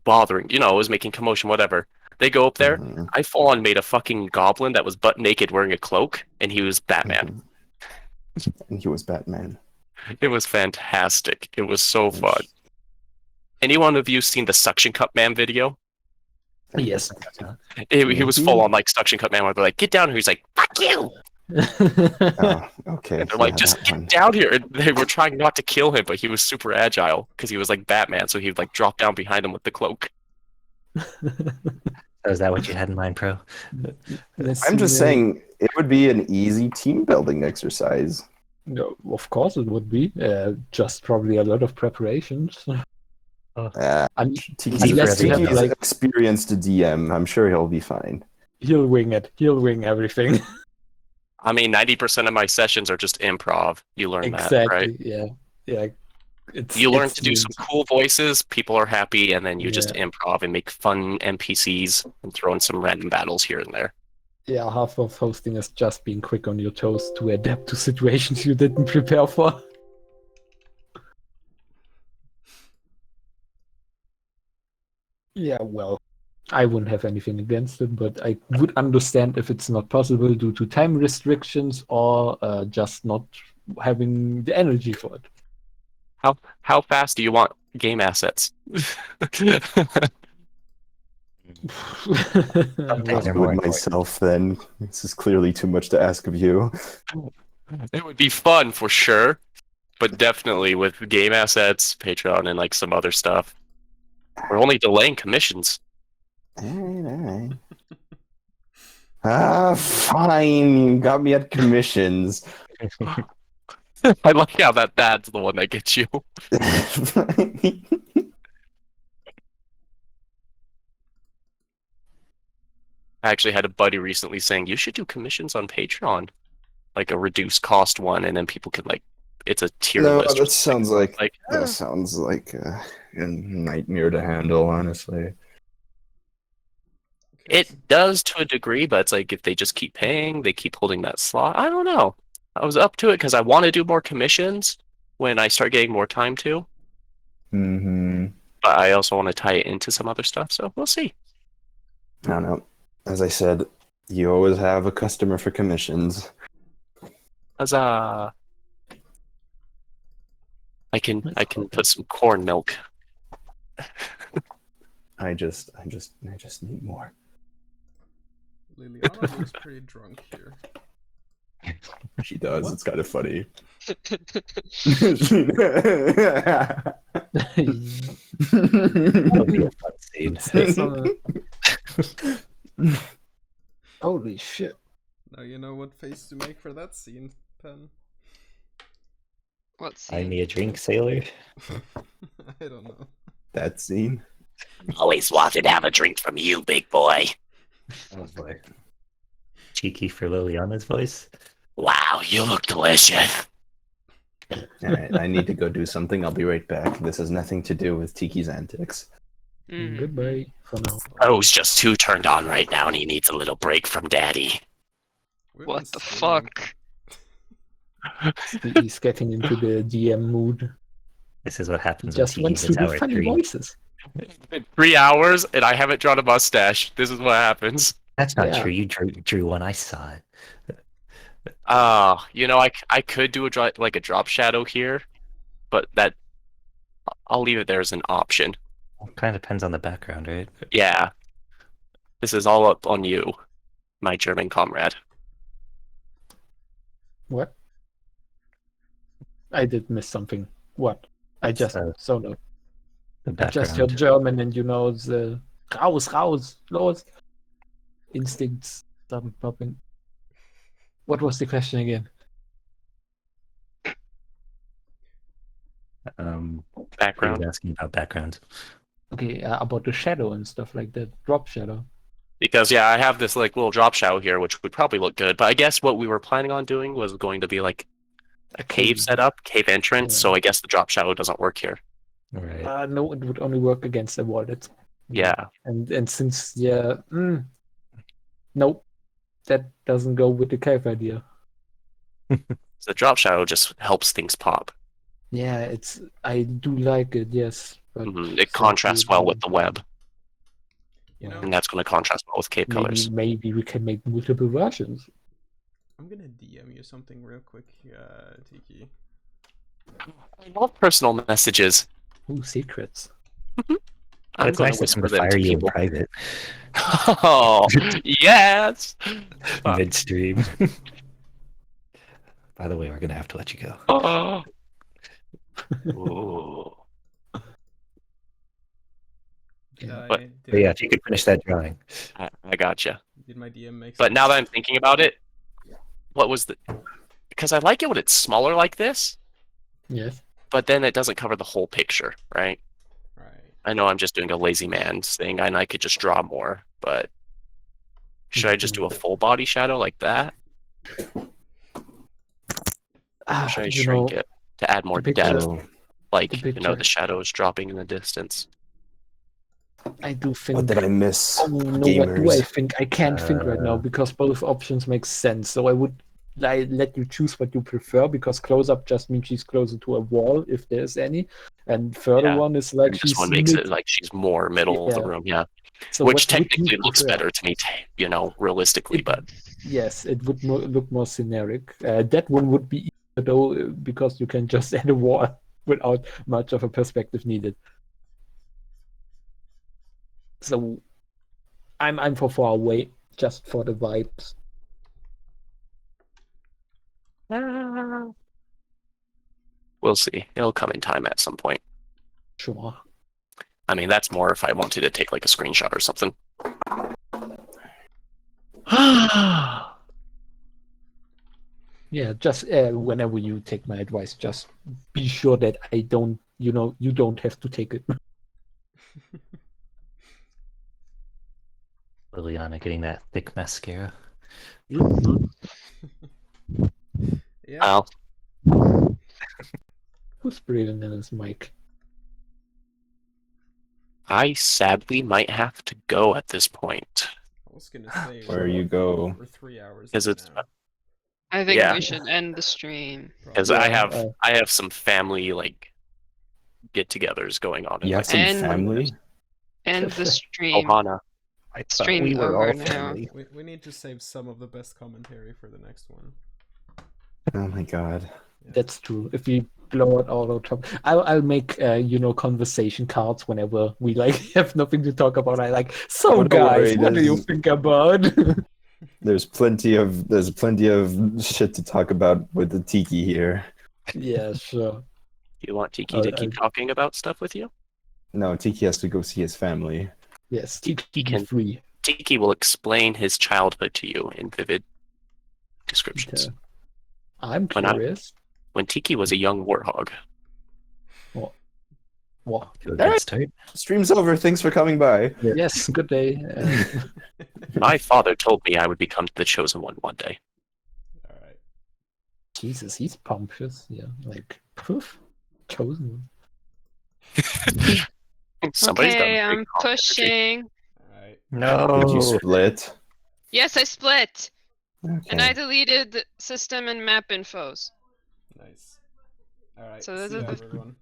bothering. You know, it was making commotion, whatever. They go up there. Mhm, I full on made a fucking goblin that was butt naked wearing a cloak, and he was Batman. mhm. And he was Batman. It was fantastic. It was so fun. Any one of you seen the Suction Cup Man video? Yes. He was Maybe. full on like Suction Cup Man. Where they're like, "Get down here." He's like, "Fuck you!" Oh, okay. And they're like, yeah, "Just that get one. down here." And they were trying not to kill him, but he was super agile because he was like Batman, so he'd like drop down behind him with the cloak. So is that what you had in mind, Pro? I'm just saying it would be an easy team building exercise. No, of course it would be. Just probably a lot of preparations. Tiki's Unless you have Tiki's like experienced DM. I'm sure he'll be fine. he'll wing it. He'll wing everything. I mean, 90% of my sessions are just improv. You learn Exactly. that, right? Yeah. Yeah. You learn to do some cool voices, people are happy, and then you just Yeah. improv and make fun NPCs and throw in some random battles here and there. Yeah, half of hosting is just being quick on your toes to adapt to situations you didn't prepare for. Yeah, well, I wouldn't have anything against it, but I would understand if it's not possible due to time restrictions or just not having the energy for it. How fast do you want game assets? Something I'll they're do more it important. myself then. This is clearly too much to ask of you. It would be fun for sure, but definitely with game assets, Patreon, and like some other stuff. We're only delaying commissions. Alright. Fine. You got me at commissions. I like how that's the one that gets you. I actually had a buddy recently saying you should do commissions on Patreon, like a reduced cost one, and then people can like it's a tier No, list. or that something. sounds like Like, that sounds like a nightmare to handle, honestly. It does to a degree, but it's like if they just keep paying, they keep holding that slot. I don't know. I was up to it because I want to do more commissions when I start getting more time to, Mm-hmm. but I also want to tie it into some other stuff. So we'll see. I don't know. As I said, you always have a customer for commissions. Huzzah! I can put some corn milk. I just need more. Liliana looks pretty drunk here. She does. What? It's kind of funny. That'll be a fun scene. Holy shit. Now you know what face to make for that scene, Pen. What's Buy me a drink, sailor. I don't know. That scene. Always wanted to have a drink from you, big boy. Oh boy. Cheeky for Liliana's voice. Wow, you look delicious. Alright, I need to go do something. I'll be right back. This has nothing to do with Tiki's antics. Mm. Goodbye for now. Bro's just too turned on right now, and he needs a little break from daddy. We've What been the streaming. fuck? He's getting into the DM mood. This is what He happens when just Tiki wants to hits do hour funny 3. voices. It's been 3 hours, and I haven't drawn a mustache. This is what happens. That's not Yeah. true. You drew one. I saw it. You know, I could do a drop shadow here, but I'll leave it there as an option. Kind of depends on the background, right? Yeah. This is all up on you, my German comrade. What? I did miss something. What? I just So- so no. The I just background. heard German and the raus, los. Instincts started popping. What was the question again? He Background. was asking about background. Okay, about the shadow and stuff like that. Drop shadow. Because yeah, I have this like little drop shadow here, which would probably look good. But I guess what we were planning on doing was going to be like a cave setup, cave entrance. Yeah. So I guess the drop shadow doesn't work here. Right. No, it would only work against a wall. That's Yeah. and since nope, that doesn't go with the cave idea. So the drop shadow just helps things pop. Yeah, I do like it, yes, but It contrasts well with the web, You know, and that's going to contrast well with cave colors. maybe we can make multiple versions. I'm gonna DM you something real quick, Tiki. I love personal messages. Ooh, secrets. I'm It's going nice to of them whisper to them fire to you in people. private Oh, yes. Fuck. midstream. By the way, we're gonna have to let you go. Oh. Ooh. Did I? But- Did But yeah, I- if you could finish that drawing. I gotcha. Did my DM make But sense? now that I'm thinking about it, what was the? Because I like it when it's smaller like this, Yes. but then it doesn't cover the whole picture, right? Right. I know I'm just doing a lazy man's thing, and I could just draw more, but should I just do a full body shadow like that? Or should I shrink it to add more the picture- depth? Oh, Like, the you know, the picture- shadow is dropping in the distance. I do think. what did I miss? Oh no, what do I Gamers. think? I can't think right now Uh, because both options make sense. So I would let you choose what you prefer because close up just means she's closer to a wall if there's any, and further Yeah, one is like And she's this one makes it mid. like she's more middle of the Yeah. room, yeah. So Which what would you technically looks prefer? better to me, you know, realistically, but Yes, it would look more generic. That one would be easier though because you can just add a wall without much of a perspective needed. So I'm for far away just for the vibes. we'll see. It'll come in time at some point. Sure. I mean, that's more if I wanted to take like a screenshot or something. Yeah, just whenever you take my advice, just be sure that I don't, you don't have to take it. Liliana getting that thick mascara. Yeah. Well, Who's breathing in his mic? I sadly might have to go at this point. I was gonna say. Where you go? We're 3 hours. 'Cause in it's- now, I think Yeah. we should end the stream. Because probably. I have some family like get-togethers going on. in, You like, have some And- family? End the stream. Ohana. I thought Stream we were over all now. family. We need to save some of the best commentary for the next one. Oh my god. That's true. If we blow out all our top, I'll make conversation cards whenever we like have nothing to talk about. I like so Don't guys, worry, what do you there's- think about? There's plenty of shit to talk about with the Tiki here. Yeah, sure. Do you want Tiki to keep talking about stuff with you? No, Tiki has to go see his family. Yes, Tiki can- free. Tiki will explain his childhood to you in vivid descriptions. Okay. I'm When I- curious. When Tiki was a young warthog. What? Feel a good start. Stream's over. Thanks for coming by. Yes, good day. My father told me I would become the chosen one day. All right. Jesus, he's pompous. Yeah, like poof, chosen. Somebody's got Okay, a big I'm cough energy. pushing. All right. No. Did you split? Yes, I split. And I Okay. deleted system and map infos. Nice. All right. So See this ya, is the- everyone.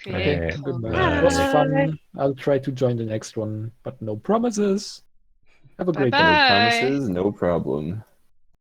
Create. Okay. Goodbye. It was fun. I'll try to join the next one, but no promises. Have a great day. No Bye-bye. promises, no problem.